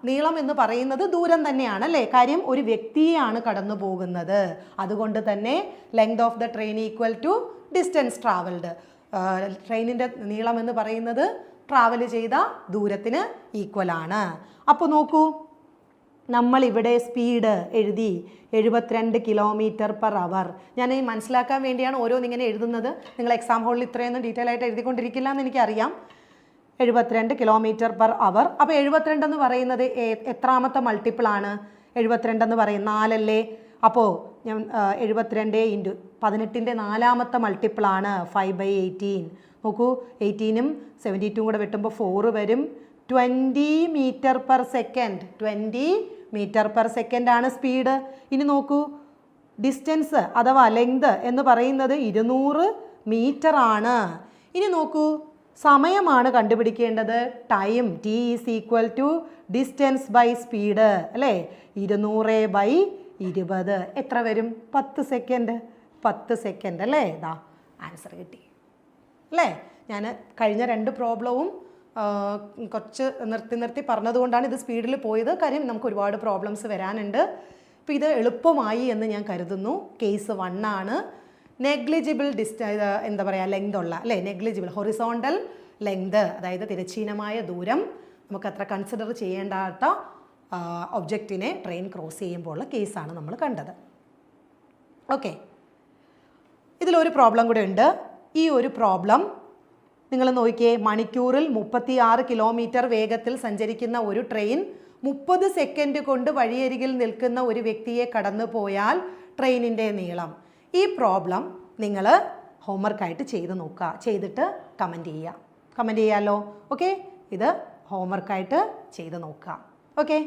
നീളം എന്ന് പറയുന്നത് ദൂരം തന്നെയാണ് അല്ലേ? കാര്യം ഒരു വ്യക്തിയെയാണ് കടന്നു പോകുന്നത്. അതുകൊണ്ട് തന്നെ length of the train equal to distance travelled. ട്രെയിനിൻ്റെ നീളം എന്ന് പറയുന്നത് ട്രാവൽ ചെയ്ത ദൂരത്തിന് ഈക്വലാണ്. അപ്പോൾ നോക്കൂ, നമ്മളിവിടെ സ്പീഡ് എഴുതി 72 km/h. ഞാൻ ഈ മനസ്സിലാക്കാൻ വേണ്ടിയാണ് ഓരോന്നിങ്ങനെ എഴുതുന്നത്. നിങ്ങൾ എക്സാം ഹോളിൽ ഇത്രയൊന്നും ഡീറ്റെയിൽ ആയിട്ട് എഴുതിക്കൊണ്ടിരിക്കില്ല എന്ന് എനിക്കറിയാം. 72 km/h. അപ്പോൾ 72 എന്ന് പറയുന്നത് എത്രാമത്തെ മൾട്ടിപ്പിളാണ്? 72 എന്ന് പറയും 4 അല്ലേ? അപ്പോൾ ഞാൻ 72 ഇൻറ്റു 18ൻ്റെ 4ാമത്തെ മൾട്ടിപ്പിളാണ് 5/18. നോക്കൂ, 18ഉം 72ഉം കൂടെ വെട്ടുമ്പോൾ 4 വരും. 20 മീറ്റർ/സെക്കൻഡ്. 20 മീറ്റർ/സെക്കൻഡ് ആണ് സ്പീഡ്. ഇനി നോക്കൂ, ഡിസ്റ്റൻസ് അഥവാ ലെങ്ത് എന്ന് പറയുന്നത് 200 മീറ്റർ ആണ്. ഇനി നോക്കൂ, സമയമാണ് കണ്ടുപിടിക്കേണ്ടത്. Time T is equal to distance by speed അല്ലേ? 200/20 എത്ര വരും? 10 സെക്കൻഡ്. 10 സെക്കൻഡ് അല്ലേ? ഇതാ ആൻസർ കിട്ടി അല്ലേ? ഞാൻ കഴിഞ്ഞ 2 പ്രോബ്ലവും കുറച്ച് നിർത്തി പറഞ്ഞതുകൊണ്ടാണ് ഇത് സ്പീഡിൽ പോയത്. കാര്യം നമുക്ക് ഒരുപാട് പ്രോബ്ലംസ് വരാനുണ്ട്. അപ്പോൾ ഇത് എളുപ്പമായി എന്ന് ഞാൻ കരുതുന്നു. കേസ് 1 ആണ്. നെഗ്ലിജിബിൾ എന്താ പറയുക, ലെങ്ത് ഉള്ള അല്ലേ? നെഗ്ലിജിബിൾ ഹൊറിസോണ്ടൽ ലെങ്ത്, അതായത് തിരശ്ചീനമായ ദൂരം, നമുക്കത്ര കൺസിഡർ ചെയ്യേണ്ടാത്ത ഒബ്ജക്റ്റിനെ ട്രെയിൻ ക്രോസ് ചെയ്യുമ്പോൾ ഉള്ള കേസാണ് നമ്മൾ കണ്ടത്. ഓക്കെ, ഇതിലൊരു പ്രോബ്ലം കൂടെ ഉണ്ട്. ഈ ഒരു പ്രോബ്ലം നിങ്ങൾ നോക്കിയേ, മണിക്കൂറിൽ 36 കിലോമീറ്റർ വേഗത്തിൽ സഞ്ചരിക്കുന്ന ഒരു ട്രെയിൻ 30 സെക്കൻഡ് കൊണ്ട് വഴിയരികിൽ നിൽക്കുന്ന ഒരു വ്യക്തിയെ കടന്നു പോയാൽ ട്രെയിനിൻ്റെ നീളം. ഈ പ്രോബ്ലം നിങ്ങൾ ഹോംവർക്കായിട്ട് ചെയ്ത് നോക്കുക, ചെയ്തിട്ട് കമൻറ്റ് ചെയ്യാമല്ലോ. ഓക്കെ, ഇത് ഹോംവർക്കായിട്ട് ചെയ്ത് നോക്കുക. ഓക്കെ,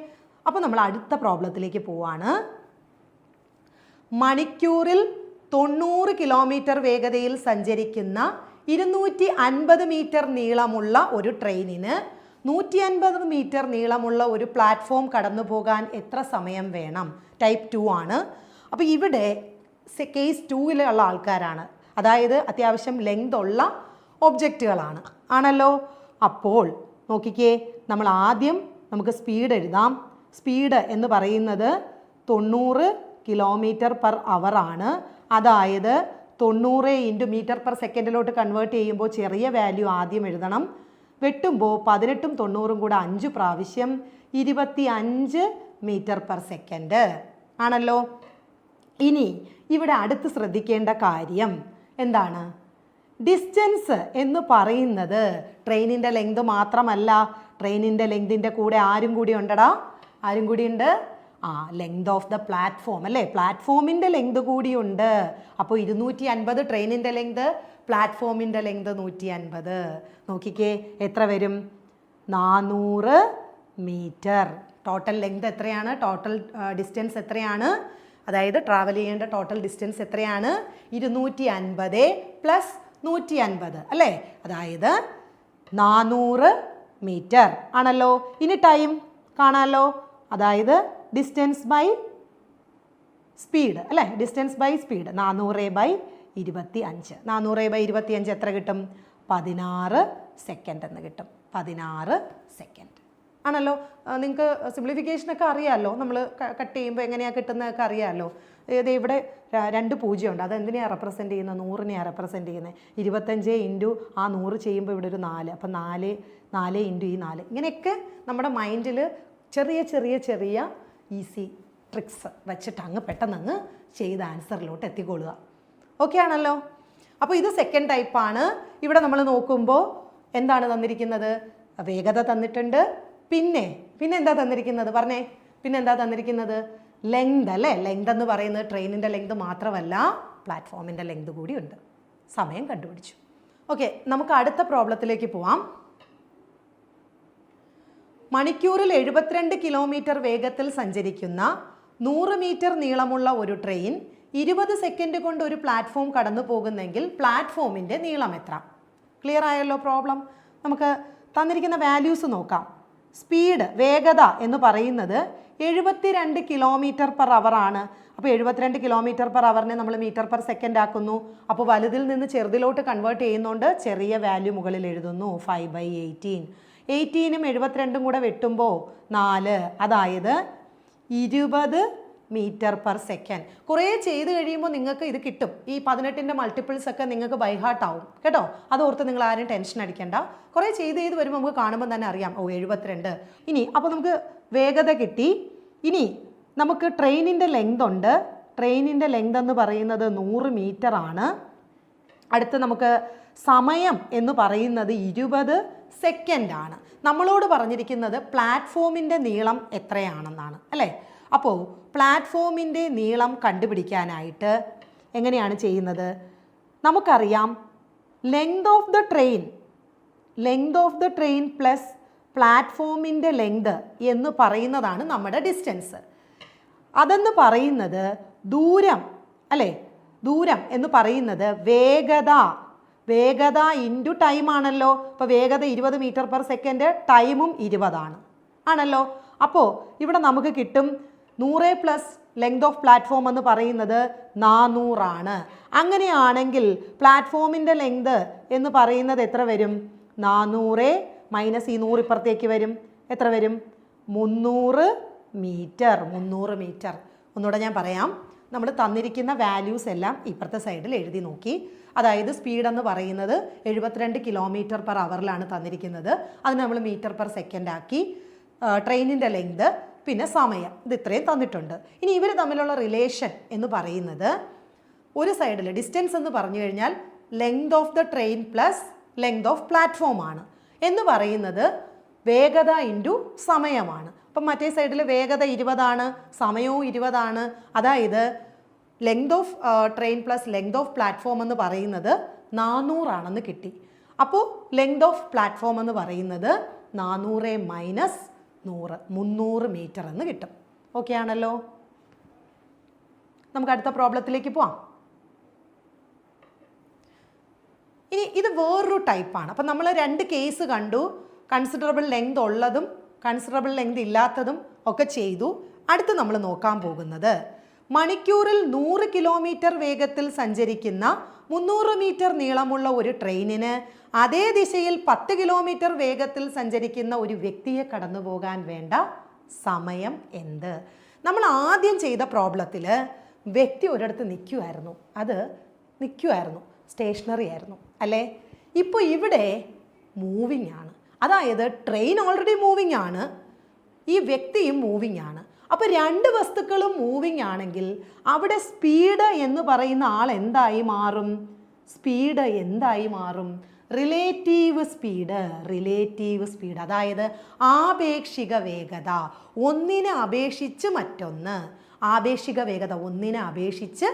അപ്പോൾ നമ്മൾ അടുത്ത പ്രോബ്ലത്തിലേക്ക് പോവാണ്. മണിക്കൂറിൽ 90 കിലോമീറ്റർ വേഗതയിൽ സഞ്ചരിക്കുന്ന 250 മീറ്റർ നീളമുള്ള ഒരു ട്രെയിനിന് 150 മീറ്റർ നീളമുള്ള ഒരു പ്ലാറ്റ്ഫോം കടന്നു പോകാൻ എത്ര സമയം വേണം? ടൈപ്പ് 2 ആണ്. അപ്പോൾ ഇവിടെ കേസ് 2-ലുള്ള ആൾക്കാരാണ്, അതായത് അത്യാവശ്യം ലെങ്ത് ഉള്ള ഒബ്ജക്റ്റുകളാണ് ആണല്ലോ. അപ്പോൾ നോക്കിക്കേ, നമ്മൾ ആദ്യം നമുക്ക് സ്പീഡ് എഴുതാം. സ്പീഡ് എന്ന് പറയുന്നത് 90 കിലോമീറ്റർ പെർ അവർ ആണ്. അതായത് 90 ഇൻറ്റു മീറ്റർ പെർ സെക്കൻഡിലോട്ട് കൺവേർട്ട് ചെയ്യുമ്പോൾ ചെറിയ വാല്യൂ ആദ്യം എഴുതണം. വെട്ടുമ്പോൾ 18ഉം 90ഉം കൂടെ 5 പ്രാവശ്യം 25 മീറ്റർ പെർ സെക്കൻഡ് ആണല്ലോ. ഇനി ഇവിടെ അടുത്ത് ശ്രദ്ധിക്കേണ്ട കാര്യം എന്താണ്? ഡിസ്റ്റൻസ് എന്ന് പറയുന്നത് ട്രെയിനിൻ്റെ ലെങ്ത് മാത്രമല്ല, ട്രെയിനിൻ്റെ ലെങ്തിൻ്റെ കൂടെ ആരും കൂടി ഉണ്ടടാ. ആരും കൂടി ഉണ്ട്? ലെങ്ത് ഓഫ് ദ പ്ലാറ്റ്ഫോം അല്ലേ, പ്ലാറ്റ്ഫോമിൻ്റെ ലെങ്ത് കൂടിയുണ്ട്. അപ്പോൾ 250 ട്രെയിനിൻ്റെ ലെങ്ത്, പ്ലാറ്റ്ഫോമിൻ്റെ ലെങ്ത് 150. നോക്കിക്കേ എത്ര വരും? 400 മീറ്റർ. ടോട്ടൽ ലെങ്ത് എത്രയാണ്? ടോട്ടൽ ഡിസ്റ്റൻസ് എത്രയാണ്? അതായത് ട്രാവൽ ചെയ്യേണ്ട ടോട്ടൽ ഡിസ്റ്റൻസ് എത്രയാണ്? 250 പ്ലസ് 150 അല്ലേ, അതായത് 400 മീറ്റർ ആണല്ലോ. ഇനി ടൈം കാണാമല്ലോ, അതായത് ഡിസ്റ്റൻസ് ബൈ സ്പീഡ് അല്ലേ, ഡിസ്റ്റൻസ് ബൈ സ്പീഡ് 400/25. 400/25 എത്ര കിട്ടും? 16 സെക്കൻഡ് എന്ന് കിട്ടും. 16 സെക്കൻഡ് ആണല്ലോ. നിങ്ങൾക്ക് സിംപ്ലിഫിക്കേഷനൊക്കെ അറിയാമല്ലോ, നമ്മൾ കട്ട് ചെയ്യുമ്പോൾ എങ്ങനെയാണ് കിട്ടുന്നതൊക്കെ അറിയാമല്ലോ. ഇത് ഇവിടെ 2 0 ഉണ്ട്, അതെന്തിനെയാണ് റെപ്രസെൻറ്റ് ചെയ്യുന്നത്? 100നെയാണ് റെപ്രസെൻറ്റ് ചെയ്യുന്നത്. 25 ഇൻറ്റു ആ 100 ചെയ്യുമ്പോൾ ഇവിടെ ഒരു 4, അപ്പം 4 ഇൻറ്റു ഈ 4. ഇങ്ങനെയൊക്കെ നമ്മുടെ മൈൻഡിൽ ചെറിയ ഈസി ട്രിക്സ് വെച്ചിട്ട് അങ്ങ് പെട്ടെന്ന് ചെയ്ത് ആൻസറിലോട്ട് എത്തിക്കൊള്ളുക. ഓക്കെ ആണല്ലോ. അപ്പോൾ ഇത് സെക്കൻഡ് ടൈപ്പാണ്. ഇവിടെ നമ്മൾ നോക്കുമ്പോൾ എന്താണ് തന്നിരിക്കുന്നത്? വേഗത തന്നിട്ടുണ്ട്. പിന്നെ എന്താ തന്നിരിക്കുന്നത്? പറഞ്ഞേ, പിന്നെ എന്താ തന്നിരിക്കുന്നത്? ലെങ്ത് അല്ലേ. ലെങ്ത് എന്ന് പറയുന്നത് ട്രെയിനിൻ്റെ ലെങ്ത് മാത്രമല്ല, പ്ലാറ്റ്ഫോമിൻ്റെ ലെങ്ത് കൂടി ഉണ്ട്. സമയം കണ്ടുപിടിച്ചു. ഓക്കെ, നമുക്ക് അടുത്ത പ്രോബ്ലത്തിലേക്ക് പോവാം. മണിക്കൂറിൽ 72 കിലോമീറ്റർ വേഗത്തിൽ സഞ്ചരിക്കുന്ന 100 മീറ്റർ നീളമുള്ള ഒരു ട്രെയിൻ 20 സെക്കൻഡ് കൊണ്ട് ഒരു പ്ലാറ്റ്ഫോം കടന്നു പോകുന്നെങ്കിൽ പ്ലാറ്റ്ഫോമിൻ്റെ നീളം എത്ര? ക്ലിയർ ആയല്ലോ പ്രോബ്ലം. നമുക്ക് തന്നിരിക്കുന്ന വാല്യൂസ് നോക്കാം. സ്പീഡ്, വേഗത എന്ന് പറയുന്നത് 72 കിലോമീറ്റർ പെർ അവർ ആണ്. അപ്പോൾ 72 കിലോമീറ്റർ പെർ അവറിനെ നമ്മൾ മീറ്റർ പെർ സെക്കൻഡ് ആക്കുന്നു. അപ്പോൾ വലുതിൽ നിന്ന് ചെറുതിലോട്ട് കൺവേർട്ട് ചെയ്യുന്നതുകൊണ്ട് ചെറിയ വാല്യൂ മുകളിൽ എഴുതുന്നു. 5/18. 18ഉം 72ഉം കൂടെ വെട്ടുമ്പോൾ 4, അതായത് 20 മീറ്റർ പെർ സെക്കൻഡ്. കുറേ ചെയ്ത് കഴിയുമ്പോൾ നിങ്ങൾക്ക് ഇത് കിട്ടും. ഈ 18ൻ്റെ മൾട്ടിപ്പിൾസ് ഒക്കെ നിങ്ങൾക്ക് ബൈഹാർട്ടാവും കേട്ടോ. അതോർത്ത് നിങ്ങൾ ആരും ടെൻഷൻ അടിക്കേണ്ട. കുറേ ചെയ്ത് വരുമ്പോൾ നമുക്ക് കാണുമ്പോൾ തന്നെ അറിയാം, 72. ഇനി അപ്പോൾ നമുക്ക് വേഗത കിട്ടി. ഇനി നമുക്ക് ട്രെയിനിൻ്റെ ലെങ്ത് ഉണ്ട്. ട്രെയിനിൻ്റെ ലെങ്ത് എന്ന് പറയുന്നത് 100 മീറ്റർ ആണ്. അടുത്ത് നമുക്ക് സമയം എന്ന് പറയുന്നത് 20 സെക്കൻഡ് ആണ്. നമ്മളോട് പറഞ്ഞിരിക്കുന്നത് പ്ലാറ്റ്ഫോമിൻ്റെ നീളം എത്രയാണെന്നാണ് അല്ലേ. അപ്പോൾ പ്ലാറ്റ്ഫോമിൻ്റെ നീളം കണ്ടുപിടിക്കാനായിട്ട് എങ്ങനെയാണ് ചെയ്യുന്നത്? നമുക്കറിയാം length of the train plus പ്ലാറ്റ്ഫോമിൻ്റെ ലെങ്ത് എന്ന് പറയുന്നതാണ് നമ്മുടെ ഡിസ്റ്റൻസ്. അതെന്ന് പറയുന്നത് ദൂരം അല്ലേ. ദൂരം എന്ന് പറയുന്നത് വേഗത ഇൻറ്റു ടൈം ആണല്ലോ. അപ്പോൾ വേഗത 20 മീറ്റർ പെർ സെക്കൻഡ്, ടൈമും 20 ആണല്ലോ. അപ്പോൾ ഇവിടെ നമുക്ക് കിട്ടും 100 പ്ലസ് ലെങ്ത് ഓഫ് പ്ലാറ്റ്ഫോം എന്ന് പറയുന്നത് 400 ആണ്. അങ്ങനെയാണെങ്കിൽ പ്ലാറ്റ്ഫോമിൻ്റെ ലെങ്ത് എന്ന് പറയുന്നത് എത്ര വരും? 400 മൈനസ് ഈ 100 ഇപ്പുറത്തേക്ക് വരും. എത്ര വരും? 300 മീറ്റർ. ഒന്നുകൂടെ ഞാൻ പറയാം. നമ്മൾ തന്നിരിക്കുന്ന വാല്യൂസ് എല്ലാം ഇപ്പുറത്തെ സൈഡിൽ എഴുതി നോക്കി. അതായത് സ്പീഡ് എന്ന് പറയുന്നത് 72 കിലോമീറ്റർ പെർ അവറിലാണ് തന്നിരിക്കുന്നത്. അതിന് നമ്മൾ മീറ്റർ പെർ സെക്കൻഡ് ആക്കി. ട്രെയിനിൻ്റെ ലെങ്ത്, പിന്നെ സമയം, ഇത് ഇത്രയും തന്നിട്ടുണ്ട്. ഇനി ഇവർ തമ്മിലുള്ള റിലേഷൻ എന്ന് പറയുന്നത് ഒരു സൈഡിൽ ഡിസ്റ്റൻസ് എന്ന് പറഞ്ഞു കഴിഞ്ഞാൽ length of the train plus length of platform ആണ്. എന്ന് പറയുന്നത് വേഗത ഇൻറ്റു സമയമാണ്. അപ്പം മറ്റേ സൈഡിൽ വേഗത 20 സമയവും 20. അതായത് length of train plus length of platform എന്ന് പറയുന്നത് 400 കിട്ടി. അപ്പോൾ ലെങ്ത് ഓഫ് പ്ലാറ്റ്ഫോം എന്ന് പറയുന്നത് 400 മൈനസ് 100 300 മീറ്റർ എന്ന് കിട്ടും. ഓക്കെ ആണല്ലോ. നമുക്ക് അടുത്ത പ്രോബ്ലത്തിലേക്ക് പോവാം. ഇനി ഇത് വേറൊരു ടൈപ്പാണ്. അപ്പം നമ്മൾ 2 കേസ് കണ്ടു. കൺസിഡറബിൾ ലെങ്ത് ഉള്ളതും കൺസിഡറബിൾ ലെങ്ത് ഇല്ലാത്തതും ഒക്കെ ചെയ്തു. അടുത്ത് നമ്മൾ നോക്കാൻ പോകുന്നത് മണിക്കൂറിൽ 100 കിലോമീറ്റർ വേഗത്തിൽ സഞ്ചരിക്കുന്ന 300 മീറ്റർ നീളമുള്ള ഒരു ട്രെയിനിന് അതേ ദിശയിൽ 10 കിലോമീറ്റർ വേഗത്തിൽ സഞ്ചരിക്കുന്ന ഒരു വ്യക്തിയെ കടന്നു പോകാൻ വേണ്ട സമയം എന്ത്? നമ്മൾ ആദ്യം ചെയ്ത പ്രോബ്ലത്തിൽ വ്യക്തി ഒരിടത്ത് നിൽക്കുമായിരുന്നു, സ്റ്റേഷനറി ആയിരുന്നു അല്ലേ? ഇപ്പോൾ ഇവിടെ മൂവിങ് ആണ്. അതായത് ട്രെയിൻ ഓൾറെഡി മൂവിങ് ആണ്, ഈ വ്യക്തിയും മൂവിങ് ആണ്. അപ്പോൾ 2 വസ്തുക്കളും മൂവിങ് ആണെങ്കിൽ അവിടെ സ്പീഡ് എന്ന് പറയുന്ന ആൾ എന്തായി മാറും? Relative speed. അതായത് ആപേക്ഷിക വേഗത. ഒന്നിനെ അപേക്ഷിച്ച് മറ്റൊന്ന്. ആപേക്ഷിക വേഗത ഒന്നിനെ അപേക്ഷിച്ച്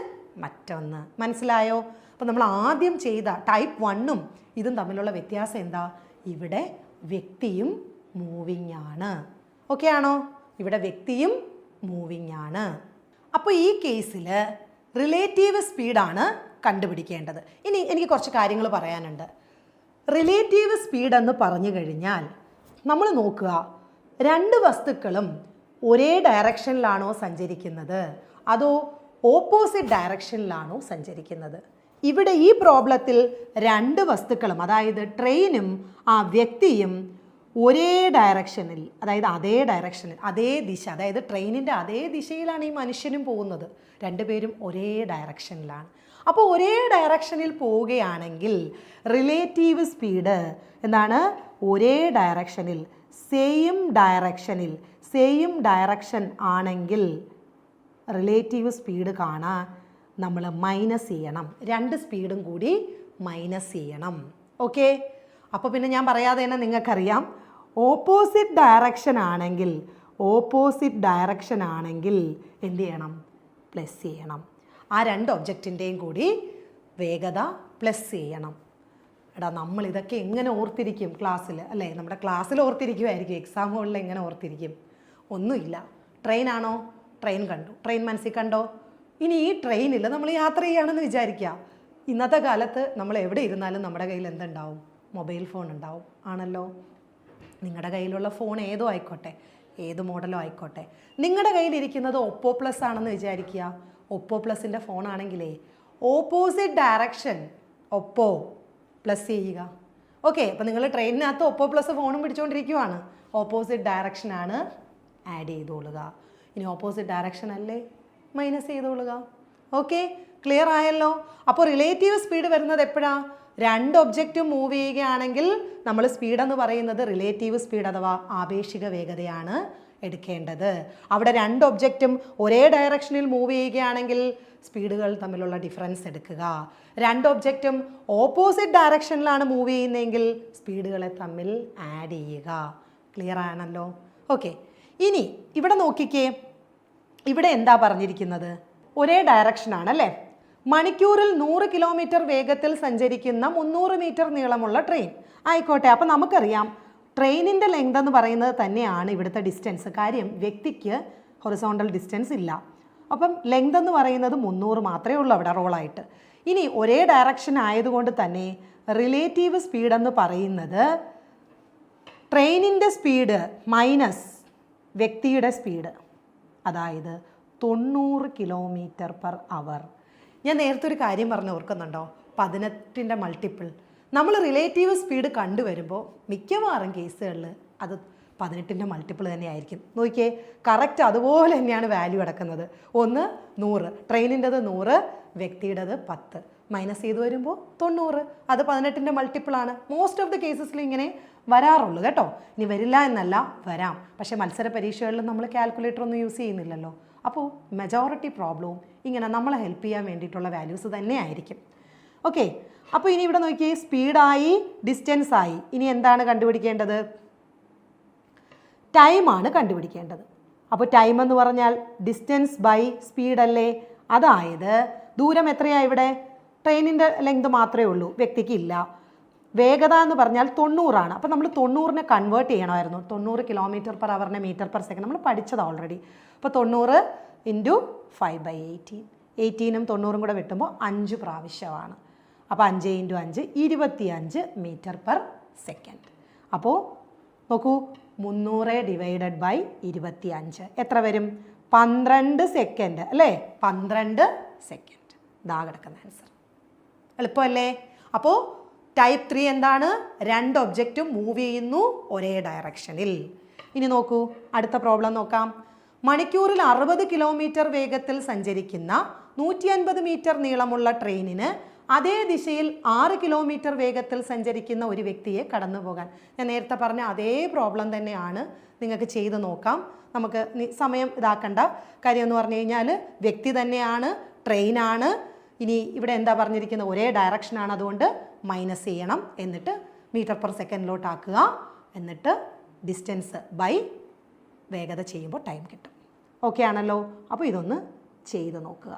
മറ്റൊന്ന്. മനസ്സിലായോ? അപ്പോൾ നമ്മൾ ആദ്യം ചെയ്ത ടൈപ്പ് 1ഉം ഇതും തമ്മിലുള്ള വ്യത്യാസം എന്താ? ഇവിടെ വ്യക്തിയും മൂവിങ് ആണ്. ഓക്കെ ആണോ? ഇവിടെ വ്യക്തിയും മൂവിങ് ആണ്. അപ്പോൾ ഈ കേസിൽ റിലേറ്റീവ് സ്പീഡാണ് കണ്ടുപിടിക്കേണ്ടത്. ഇനി എനിക്ക് കുറച്ച് കാര്യങ്ങൾ പറയാനുണ്ട്. റിലേറ്റീവ് സ്പീഡ് എന്ന് പറഞ്ഞു കഴിഞ്ഞാൽ നമ്മൾ നോക്കുക, 2 വസ്തുക്കളും ഒരേ ഡയറക്ഷനിലാണോ സഞ്ചരിക്കുന്നത് അതോ ഓപ്പോസിറ്റ് ഡയറക്ഷനിലാണോ സഞ്ചരിക്കുന്നത്? ഇവിടെ ഈ പ്രോബ്ലത്തിൽ 2 വസ്തുക്കളും, അതായത് ട്രെയിനും ആ വ്യക്തിയും ഒരേ ഡയറക്ഷനിൽ, അതായത് അതേ ദിശ, അതായത് ട്രെയിനിൻ്റെ അതേ ദിശയിലാണ് ഈ മനുഷ്യനും പോകുന്നത്. 2 പേരും ഒരേ ഡയറക്ഷനിലാണ്. അപ്പോൾ ഒരേ ഡയറക്ഷനിൽ പോവുകയാണെങ്കിൽ റിലേറ്റീവ് സ്പീഡ് എന്താണ്? ഒരേ ഡയറക്ഷനിൽ, സെയിം ഡയറക്ഷൻ ആണെങ്കിൽ റിലേറ്റീവ് സ്പീഡ് കാണാൻ നമ്മൾ മൈനസ് ചെയ്യണം. 2 സ്പീഡും കൂടി മൈനസ് ചെയ്യണം. ഓക്കെ. അപ്പോൾ പിന്നെ ഞാൻ പറയാതെ തന്നെ നിങ്ങൾക്കറിയാം, ഓപ്പോസിറ്റ് ഡയറക്ഷൻ ആണെങ്കിൽ എന്ത് ചെയ്യണം? പ്ലസ് ചെയ്യണം. ആ 2 ഒബ്ജക്റ്റിൻ്റെയും കൂടി വേഗത പ്ലസ് ചെയ്യണം. എടാ, നമ്മൾ ഇതൊക്കെ എങ്ങനെ ഓർത്തിരിക്കും ക്ലാസ്സിൽ അല്ലേ? നമ്മുടെ ക്ലാസ്സിൽ ഓർത്തിരിക്കുമായിരിക്കും, എക്സാം ഹോളിൽ എങ്ങനെ ഓർത്തിരിക്കും? ഒന്നുമില്ല. ട്രെയിനാണോ? ട്രെയിൻ കണ്ടു, ട്രെയിൻ മനസ്സിൽ കണ്ടോ? ഇനി ഈ ട്രെയിനിൽ നമ്മൾ യാത്ര ചെയ്യുകയാണെന്ന് വിചാരിക്കുക. ഇന്നത്തെ കാലത്ത് നമ്മൾ എവിടെ ഇരുന്നാലും നമ്മുടെ കയ്യിൽ എന്തുണ്ടാവും? മൊബൈൽ ഫോൺ ഉണ്ടാവും. ആണല്ലോ. നിങ്ങളുടെ കയ്യിലുള്ള ഫോൺ ഏതോ ആയിക്കോട്ടെ, ഏത് മോഡലോ ആയിക്കോട്ടെ, നിങ്ങളുടെ കയ്യിലിരിക്കുന്നത് ഒപ്പോ പ്ലസ് ആണെന്ന് വിചാരിക്കുക. ഒപ്പോ പ്ലസിൻ്റെ ഫോണാണെങ്കിലേ ഓപ്പോസിറ്റ് ഡയറക്ഷൻ ഒപ്പോ പ്ലസ് ചെയ്യുക. ഓക്കെ. അപ്പോൾ നിങ്ങൾ ട്രെയിനിനകത്ത് ഒപ്പോ പ്ലസ് ഫോണും പിടിച്ചുകൊണ്ടിരിക്കുവാണ്. Opposite ഡയറക്ഷനാണ് add ചെയ്തോളുക. ഇനി ഓപ്പോസിറ്റ് ഡയറക്ഷൻ അല്ലേ, മൈനസ് ചെയ്തോളുക. ഓക്കെ, ക്ലിയർ ആയല്ലോ? അപ്പോൾ റിലേറ്റീവ് സ്പീഡ് വരുന്നത് എപ്പോഴാണ്? 2 ഒബ്ജക്റ്റും മൂവ് ചെയ്യുകയാണെങ്കിൽ നമ്മൾ സ്പീഡെന്ന് പറയുന്നത് റിലേറ്റീവ് സ്പീഡ് അഥവാ ആപേക്ഷിക വേഗതയാണ് എടുക്കേണ്ടത്. അവിടെ 2 ഒബ്ജക്റ്റും ഒരേ ഡയറക്ഷനിൽ മൂവ് ചെയ്യുകയാണെങ്കിൽ സ്പീഡുകൾ തമ്മിലുള്ള ഡിഫറൻസ് എടുക്കുക. 2 ഒബ്ജക്റ്റും ഓപ്പോസിറ്റ് ഡയറക്ഷനിലാണ് മൂവ് ചെയ്യുന്നതെങ്കിൽ സ്പീഡുകളെ തമ്മിൽ ആഡ് ചെയ്യുക. ക്ലിയർ ആണല്ലോ? ഓക്കെ. ഇനി ഇവിടെ നോക്കിക്കേ, ഇവിടെ എന്താ പറഞ്ഞിരിക്കുന്നത്? ഒരേ ഡയറക്ഷനാണല്ലേ. മണിക്കൂറിൽ 100 കിലോമീറ്റർ വേഗത്തിൽ സഞ്ചരിക്കുന്ന 300 മീറ്റർ നീളമുള്ള ട്രെയിൻ ആയിക്കോട്ടെ. അപ്പം നമുക്കറിയാം ട്രെയിനിൻ്റെ ലെങ്ത് എന്ന് പറയുന്നത് തന്നെയാണ് ഇവിടുത്തെ ഡിസ്റ്റൻസ്. കാര്യം വ്യക്തിക്ക് ഹൊറിസോണ്ടൽ ഡിസ്റ്റൻസ് ഇല്ല. അപ്പം ലെങ്ത് എന്ന് പറയുന്നത് 300 മാത്രമേ ഉള്ളൂ അവിടെ റോളായിട്ട്. ഇനി ഒരേ ഡയറക്ഷൻ ആയതുകൊണ്ട് തന്നെ റിലേറ്റീവ് സ്പീഡ് എന്ന് പറയുന്നത് ട്രെയിനിൻ്റെ സ്പീഡ് മൈനസ് വ്യക്തിയുടെ സ്പീഡ്, അതായത് 90 km/h. ഞാൻ നേരത്തെ ഒരു കാര്യം പറഞ്ഞ് ഓർക്കുന്നുണ്ടോ? 18ൻ്റെ മൾട്ടിപ്പിൾ. നമ്മൾ റിലേറ്റീവ് സ്പീഡ് കണ്ടുവരുമ്പോൾ മിക്കവാറും കേസുകളിൽ അത് 18ൻ്റെ മൾട്ടിപ്പിൾ തന്നെയായിരിക്കും. നോക്കിയേ, കറക്റ്റ് അതുപോലെ തന്നെയാണ് വാല്യൂ കിടക്കുന്നത്. ഒന്ന് 100, ട്രെയിനിൻ്റെത് 100, വ്യക്തിയുടേത് 10. മൈനസ് ചെയ്ത് വരുമ്പോൾ 90. അത് 18ൻ്റെ മൾട്ടിപ്പിളാണ്. മോസ്റ്റ് ഓഫ് ദി കേസസിൽ ഇങ്ങനെ വരാറുള്ളൂ കേട്ടോ. ഇനി വരില്ല എന്നല്ല, വരാം. പക്ഷേ മത്സര പരീക്ഷകളിൽ നമ്മൾ കാൽക്കുലേറ്റർ ഒന്നും യൂസ് ചെയ്യുന്നില്ലല്ലോ. അപ്പോൾ മെജോറിറ്റി പ്രോബ്ലവും ഇങ്ങനെ നമ്മളെ ഹെൽപ്പ് ചെയ്യാൻ വേണ്ടിയിട്ടുള്ള വാല്യൂസ് തന്നെ ആയിരിക്കും. ഓക്കെ. അപ്പോൾ ഇനി ഇവിടെ നോക്കിയേ, സ്പീഡായി, ഡിസ്റ്റൻസ് ആയി. ഇനി എന്താണ് കണ്ടുപിടിക്കേണ്ടത്? ടൈമാണ് കണ്ടുപിടിക്കേണ്ടത്. അപ്പോൾ ടൈം എന്ന് പറഞ്ഞാൽ ഡിസ്റ്റൻസ് ബൈ സ്പീഡ് അല്ലേ? അതായത് ദൂരം എത്രയാണ് ഇവിടെ? ട്രെയിനിൻ്റെ ലെങ്ത് മാത്രമേ ഉള്ളൂ, വ്യക്തിക്ക് ഇല്ല. വേഗത എന്ന് പറഞ്ഞാൽ 90 അപ്പോൾ നമ്മൾ 90നെ കൺവേർട്ട് ചെയ്യണമായിരുന്നു. 90 km/h മീറ്റർ/സെക്കൻഡ് നമ്മൾ പഠിച്ചത് ഓൾറെഡി. അപ്പോൾ 90 × 5/18. 18ഉം 90ഉം കൂടെ വെട്ടുമ്പോൾ 5 പ്രാവശ്യമാണ്. അപ്പോൾ 5 × 5 25 മീറ്റർ/സെക്കൻഡ്. അപ്പോൾ നോക്കൂ, 300 / 25 എത്ര വരും? 12 സെക്കൻഡ് അല്ലേ? 12 സെക്കൻഡ്. ഇതാ കിടക്കുന്ന ആൻസർ. എളുപ്പമല്ലേ? അപ്പോൾ ടൈപ്പ് 3 എന്താണ്? 2 ഒബ്ജക്റ്റും മൂവ് ചെയ്യുന്നു ഒരേ ഡയറക്ഷനിൽ. ഇനി നോക്കൂ, അടുത്ത പ്രോബ്ലം നോക്കാം. മണിക്കൂറിൽ 60 കിലോമീറ്റർ വേഗത്തിൽ സഞ്ചരിക്കുന്ന 150 മീറ്റർ നീളമുള്ള ട്രെയിനിന് അതേ ദിശയിൽ 6 കിലോമീറ്റർ വേഗത്തിൽ സഞ്ചരിക്കുന്ന ഒരു വ്യക്തിയെ കടന്നു പോകാൻ. ഞാൻ നേരത്തെ പറഞ്ഞ അതേ പ്രോബ്ലം തന്നെയാണ്, നിങ്ങൾക്ക് ചെയ്ത് നോക്കാം. നമുക്ക് സമയം ഇതാക്കണ്ട. കാര്യം എന്ന് പറഞ്ഞു കഴിഞ്ഞാൽ വ്യക്തി തന്നെയാണ്, ട്രെയിനാണ്. ഇനി ഇവിടെ എന്താ പറഞ്ഞിരിക്കുന്നത്? ഒരേ ഡയറക്ഷനാണ്, അതുകൊണ്ട് മൈനസ് ചെയ്യണം. എന്നിട്ട് മീറ്റർ/സെക്കൻഡിലോട്ട് ആക്കുക. എന്നിട്ട് ഡിസ്റ്റൻസ് ബൈ വേഗത ചെയ്യുമ്പോൾ ടൈം കിട്ടും. ഓക്കെ ആണല്ലോ? അപ്പോൾ ഇതൊന്ന് ചെയ്ത് നോക്കുക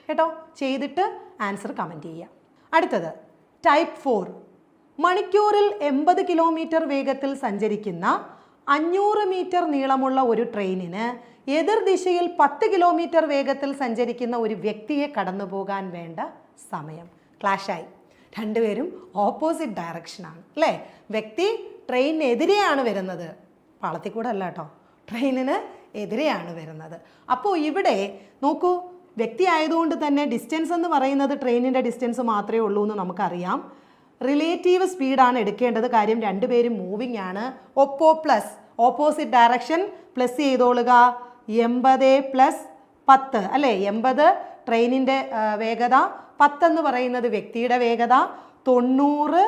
കേട്ടോ. ചെയ്തിട്ട് ആൻസർ കമൻറ്റ് ചെയ്യുക. അടുത്തത് ടൈപ്പ് 4. മണിക്കൂറിൽ 80 കിലോമീറ്റർ വേഗത്തിൽ സഞ്ചരിക്കുന്ന 500 മീറ്റർ നീളമുള്ള ഒരു ട്രെയിനിന് എതിർ ദിശയിൽ 10 കിലോമീറ്റർ വേഗത്തിൽ സഞ്ചരിക്കുന്ന ഒരു വ്യക്തിയെ കടന്നു പോകാൻ വേണ്ട സമയം. ക്ലാഷായി. രണ്ടുപേരും ഓപ്പോസിറ്റ് ഡയറക്ഷനാണ് അല്ലേ? വ്യക്തി ട്രെയിനിനെതിരെയാണ് വരുന്നത്, പാളത്തിൽ കൂടെ അല്ല കേട്ടോ, ട്രെയിനിന് എതിരെയാണ് വരുന്നത്. അപ്പോൾ ഇവിടെ നോക്കൂ, വ്യക്തി ആയതുകൊണ്ട് തന്നെ ഡിസ്റ്റൻസ് എന്ന് പറയുന്നത് ട്രെയിനിൻ്റെ ഡിസ്റ്റൻസ് മാത്രമേ ഉള്ളൂ എന്ന് നമുക്കറിയാം. റിലേറ്റീവ് സ്പീഡാണ് എടുക്കേണ്ടത്. കാര്യം രണ്ടുപേരും മൂവിങ് ആണ്. Opposite direction plus ചെയ്തോളുക. 80 + 10 അല്ലേ? 80 ട്രെയിനിൻ്റെ വേഗത, 10 എന്ന് പറയുന്നത് വ്യക്തിയുടെ വേഗത. 90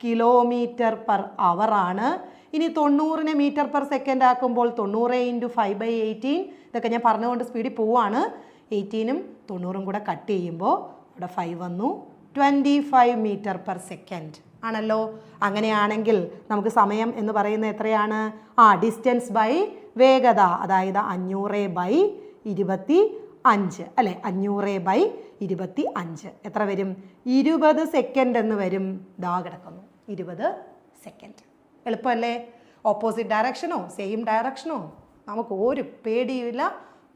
km/h ആണ്. ഇനി 90നെ മീറ്റർ/സെക്കൻഡ് ആക്കുമ്പോൾ 90 × 5/18. ഇതൊക്കെ ഞാൻ പറഞ്ഞുകൊണ്ട് സ്പീഡിൽ പോവാണ്. 18ഉം 90ഉം കൂടെ കട്ട് ചെയ്യുമ്പോൾ ഇവിടെ 5 വന്നു. 25 മീറ്റർ/സെക്കൻഡ് ആണല്ലോ. അങ്ങനെയാണെങ്കിൽ നമുക്ക് സമയം എന്ന് പറയുന്നത് എത്രയാണ്? ഡിസ്റ്റൻസ് ബൈ വേഗത, അതായത് 500/25 അല്ലേ? 500/25 എത്ര വരും? 20 സെക്കൻഡ് എന്ന് വരും. ദാ കിടക്കുന്നു 20 സെക്കൻഡ്. എളുപ്പമല്ലേ? ഓപ്പോസിറ്റ് ഡയറക്ഷനോ സെയിം ഡയറക്ഷനോ നമുക്ക് ഒരു പേടിയുമില്ല.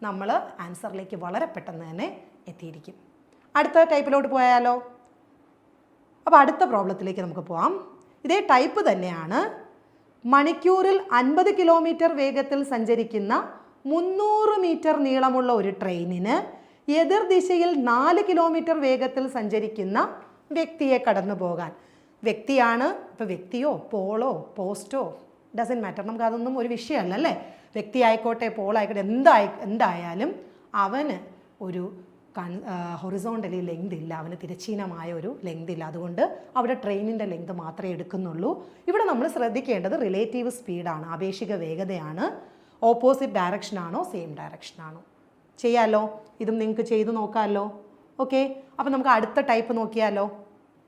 നമ്മൾ ആൻസറിലേക്ക് വളരെ പെട്ടെന്ന് തന്നെ എത്തിയിരിക്കും. അടുത്ത ടൈപ്പിലോട്ട് പോയാലോ? അപ്പോൾ അടുത്ത പ്രോബ്ലത്തിലേക്ക് നമുക്ക് പോവാം. ഇതേ ടൈപ്പ് തന്നെയാണ്. മണിക്കൂറിൽ 50 കിലോമീറ്റർ വേഗത്തിൽ സഞ്ചരിക്കുന്ന 300 മീറ്റർ നീളമുള്ള ഒരു ട്രെയിനിന് എതിർ ദിശയിൽ 4 കിലോമീറ്റർ വേഗത്തിൽ സഞ്ചരിക്കുന്ന വ്യക്തിയെ കടന്നു പോകാൻ. വ്യക്തിയാണ്. ഇപ്പോൾ വ്യക്തിയോ പോളോ പോസ്റ്റോ ഡസൻ മാറ്റർ, നമുക്ക് അതൊന്നും ഒരു വിഷയമല്ല അല്ലേ? വ്യക്തി ആയിക്കോട്ടെ പോളായിക്കോട്ടെ എന്തായാലും അവന് ഒരു ഹൊറിസോണ്ടലി ലെങ്ത് ഇല്ല, അവന് തിരശ്ചീനമായ ഒരു ലെങ്ത് ഇല്ല. അതുകൊണ്ട് അവിടെ ട്രെയിനിൻ്റെ ലെങ്ത് മാത്രമേ എടുക്കുന്നുള്ളൂ. ഇവിടെ നമ്മൾ ശ്രദ്ധിക്കേണ്ടത് റിലേറ്റീവ് സ്പീഡാണ്, ആപേക്ഷിക വേഗതയാണ്. ഓപ്പോസിറ്റ് ഡയറക്ഷനാണോ സെയിം ഡയറക്ഷനാണോ? ചെയ്യാമല്ലോ. ഇതും നിങ്ങൾക്ക് ചെയ്ത് നോക്കാമല്ലോ. ഓക്കെ, അപ്പോൾ നമുക്ക് അടുത്ത ടൈപ്പ് നോക്കിയാലോ?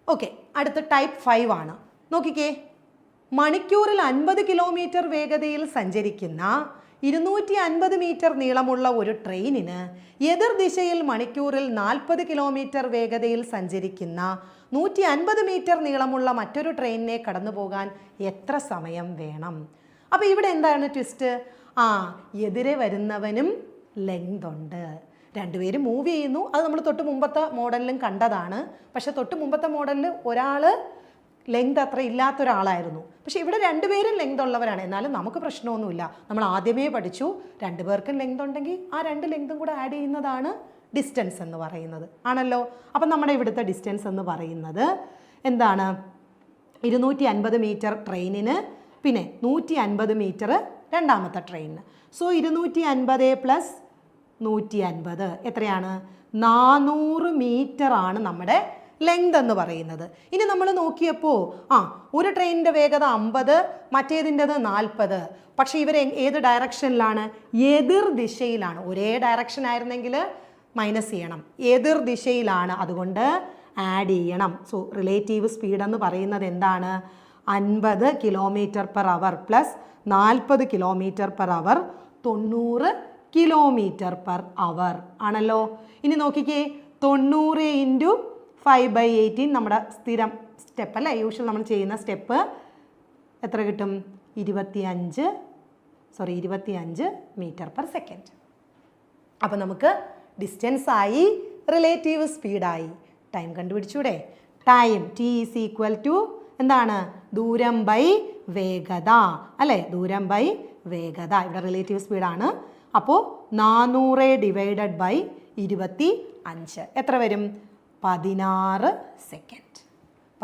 ഓക്കെ, അടുത്ത ടൈപ്പ് 5 ആണ്. നോക്കിക്കേ, മണിക്കൂറിൽ 50 കിലോമീറ്റർ വേഗതയിൽ സഞ്ചരിക്കുന്ന 250 മീറ്റർ നീളമുള്ള ഒരു ട്രെയിനിന് എതിർ ദിശയിൽ മണിക്കൂറിൽ 40 കിലോമീറ്റർ വേഗതയിൽ സഞ്ചരിക്കുന്ന 150 മീറ്റർ നീളമുള്ള മറ്റൊരു ട്രെയിനിനെ കടന്നു പോകാൻ എത്ര സമയം വേണം? അപ്പോൾ ഇവിടെ എന്താണ് ട്വിസ്റ്റ്? എതിരെ വരുന്നവനും ലെങ്ത് ഉണ്ട്. രണ്ടുപേരും മൂവ് ചെയ്യുന്നു. അത് നമ്മൾ തൊട്ട് മുമ്പത്തെ മോഡലിലും കണ്ടതാണ്. പക്ഷെ തൊട്ട് മുമ്പത്തെ മോഡലിൽ ഒരാൾ ലെങ്ത് അത്ര ഇല്ലാത്ത ഒരാളായിരുന്നു. പക്ഷെ ഇവിടെ രണ്ടുപേരും ലെങ്ത് ഉള്ളവരാണ്. എന്നാലും നമുക്ക് പ്രശ്നമൊന്നുമില്ല. നമ്മൾ ആദ്യമേ പഠിച്ചു, രണ്ടുപേർക്കും ലെങ്ത് ഉണ്ടെങ്കിൽ ആ 2 ലെങ്തും കൂടെ ആഡ് ചെയ്യുന്നതാണ് ഡിസ്റ്റൻസ് എന്ന് പറയുന്നത്. ആണല്ലോ. അപ്പം നമ്മുടെ ഇവിടുത്തെ ഡിസ്റ്റൻസ് എന്ന് പറയുന്നത് എന്താണ്? 250 മീറ്റർ ട്രെയിനിന്, പിന്നെ 150 മീറ്റർ രണ്ടാമത്തെ ട്രെയിനിന്. സോ 250 + 150 എത്രയാണ്? 400 മീറ്റർ ആണ് നമ്മുടെ ലെങ്ത് എന്ന് പറയുന്നത്. ഇനി നമ്മൾ നോക്കിയപ്പോൾ ഒരു ട്രെയിനിൻ്റെ വേഗത 50, മറ്റേതിൻ്റെത് 40. പക്ഷേ ഇവർ ഏത് ഡയറക്ഷനിലാണ്? എതിർ ദിശയിലാണ്. ഒരേ ഡയറക്ഷൻ ആയിരുന്നെങ്കിൽ മൈനസ് ചെയ്യണം. എതിർ ദിശയിലാണ്. അതുകൊണ്ട് ആഡ് ചെയ്യണം. സോ റിലേറ്റീവ് സ്പീഡ് എന്ന് പറയുന്നത് എന്താണ്? 50 km/h പ്ലസ് 40 km/h 90 km/h ആണല്ലോ. ഇനി നോക്കിക്കേ, 90 × 5/18 നമ്മുടെ സ്ഥിരം സ്റ്റെപ്പ് അല്ലേ, യൂഷ്വൽ നമ്മൾ ചെയ്യുന്ന സ്റ്റെപ്പ്. എത്ര കിട്ടും? 25 m/s. അപ്പോൾ നമുക്ക് ഡിസ്റ്റൻസ് ആയി, റിലേറ്റീവ് സ്പീഡായി. ടൈം കണ്ടുപിടിച്ചൂടെ? ടൈം T = എന്താണ്? ദൂരം ബൈ വേഗത അല്ലേ, ദൂരം ബൈ വേഗത. ഇവിടെ റിലേറ്റീവ് സ്പീഡാണ്. അപ്പോൾ 400 / 25 എത്ര വരും? 16 സെക്കൻഡ്.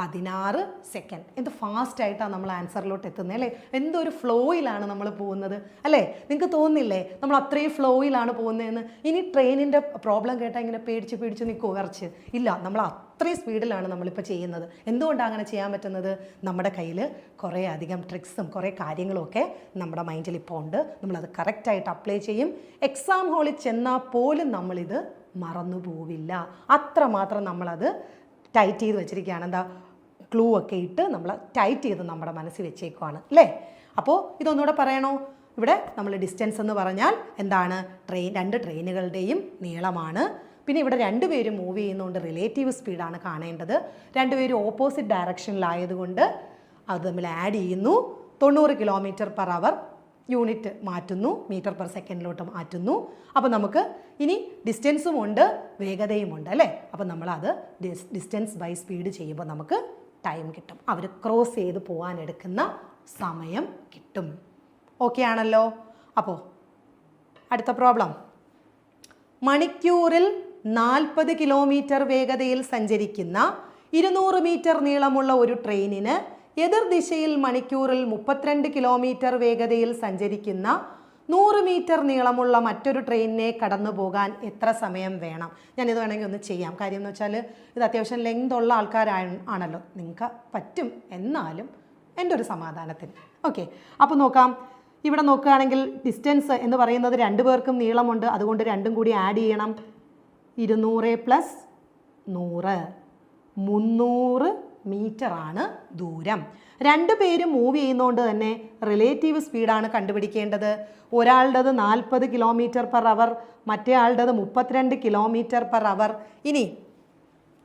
16 സെക്കൻഡ്. എന്ത് ഫാസ്റ്റായിട്ടാണ് നമ്മൾ ആൻസറിലോട്ട് എത്തുന്നത് അല്ലേ? എന്തൊരു ഫ്ലോയിലാണ് നമ്മൾ പോകുന്നത് അല്ലേ? നിങ്ങൾക്ക് തോന്നുന്നില്ലേ നമ്മൾ അത്രയും ഫ്ലോയിലാണ് പോകുന്നതെന്ന്? ഇനി ട്രെയിനിൻ്റെ പ്രോബ്ലം കേട്ടാൽ ഇങ്ങനെ പേടിച്ച് നിൽക്കുമോ വിറച്ച്? ഇല്ല, നമ്മൾ അത്രയും സ്പീഡിലാണ് നമ്മളിപ്പോൾ ചെയ്യുന്നത്. എന്തുകൊണ്ടാണ് അങ്ങനെ ചെയ്യാൻ പറ്റുന്നത്? നമ്മുടെ കയ്യിൽ കുറേ അധികം ട്രിക്സും കുറേ കാര്യങ്ങളും ഒക്കെ നമ്മുടെ മൈൻഡിൽ ഇപ്പോൾ ഉണ്ട്. നമ്മളത് കറക്റ്റായിട്ട് അപ്ലൈ ചെയ്യും. എക്സാം ഹാളിൽ ചെന്നാൽ പോലും നമ്മളിത് മറന്നു പോവില്ല. അത്രമാത്രം നമ്മളത് ടൈറ്റ് ചെയ്ത് വെച്ചിരിക്കുകയാണ്. എന്താ, ക്ലൂ ഒക്കെ ഇട്ട് നമ്മൾ ടൈറ്റ് ചെയ്ത് നമ്മുടെ മനസ്സിൽ വെച്ചേക്കുവാണ് അല്ലേ? അപ്പോൾ ഇതൊന്നുകൂടെ പറയണോ? ഇവിടെ നമ്മൾ ഡിസ്റ്റൻസ് എന്ന് പറഞ്ഞാൽ എന്താണ്? രണ്ട് ട്രെയിനുകളുടെയും നീളമാണ്. പിന്നെ ഇവിടെ രണ്ടുപേരും മൂവ് ചെയ്യുന്നതുകൊണ്ട് റിലേറ്റീവ് സ്പീഡാണ് കാണേണ്ടത്. രണ്ടുപേരും ഓപ്പോസിറ്റ് ഡയറക്ഷനിലായതുകൊണ്ട് അത് തമ്മിൽ ആഡ് ചെയ്യുന്നു. 90 km/h യൂണിറ്റ് മാറ്റുന്നു, m/s മാറ്റുന്നു. അപ്പോൾ നമുക്ക് ഇനി ഡിസ്റ്റൻസും ഉണ്ട്, വേഗതയും ഉണ്ട് അല്ലേ? അപ്പോൾ നമ്മളത് ഡിസ്റ്റൻസ് ബൈ സ്പീഡ് ചെയ്യുമ്പോൾ നമുക്ക് ടൈം കിട്ടും. അവർ ക്രോസ് ചെയ്ത് പോകാൻ എടുക്കുന്ന സമയം കിട്ടും. ഓക്കെ ആണല്ലോ? അപ്പോൾ അടുത്ത പ്രോബ്ലം. മണിക്കൂറിൽ 40 km വേഗതയിൽ സഞ്ചരിക്കുന്ന 200 മീറ്റർ നീളമുള്ള ഒരു ട്രെയിനിന് എതിർദിശയിൽ മണിക്കൂറിൽ 32 km വേഗതയിൽ സഞ്ചരിക്കുന്ന 100 മീറ്റർ നീളമുള്ള മറ്റൊരു ട്രെയിനിനെ കടന്നു പോകാൻ എത്ര സമയം വേണം? ഞാനിത് വേണമെങ്കിൽ ഒന്ന് ചെയ്യാം. കാര്യം എന്ന് വെച്ചാൽ ഇത് അത്യാവശ്യം ലെങ്ത് ഉള്ള ആൾക്കാരാണല്ലോ, നിങ്ങൾക്ക് പറ്റും. എന്നാലും എൻ്റെ ഒരു സമാധാനത്തിന്. ഓക്കെ, അപ്പോൾ നോക്കാം. ഇവിടെ നോക്കുകയാണെങ്കിൽ ഡിസ്റ്റൻസ് എന്ന് പറയുന്നത് രണ്ടു പേർക്കും നീളമുണ്ട്, അതുകൊണ്ട് രണ്ടും കൂടി ആഡ് ചെയ്യണം. 200 + 100 300 മീറ്ററാണ് ദൂരം. രണ്ട് പേര് മൂവ് ചെയ്യുന്നതുകൊണ്ട് തന്നെ റിലേറ്റീവ് സ്പീഡാണ് കണ്ടുപിടിക്കേണ്ടത്. ഒരാളുടേത് 40 km/h, മറ്റേ ആളുടേത് 32 km/h. ഇനി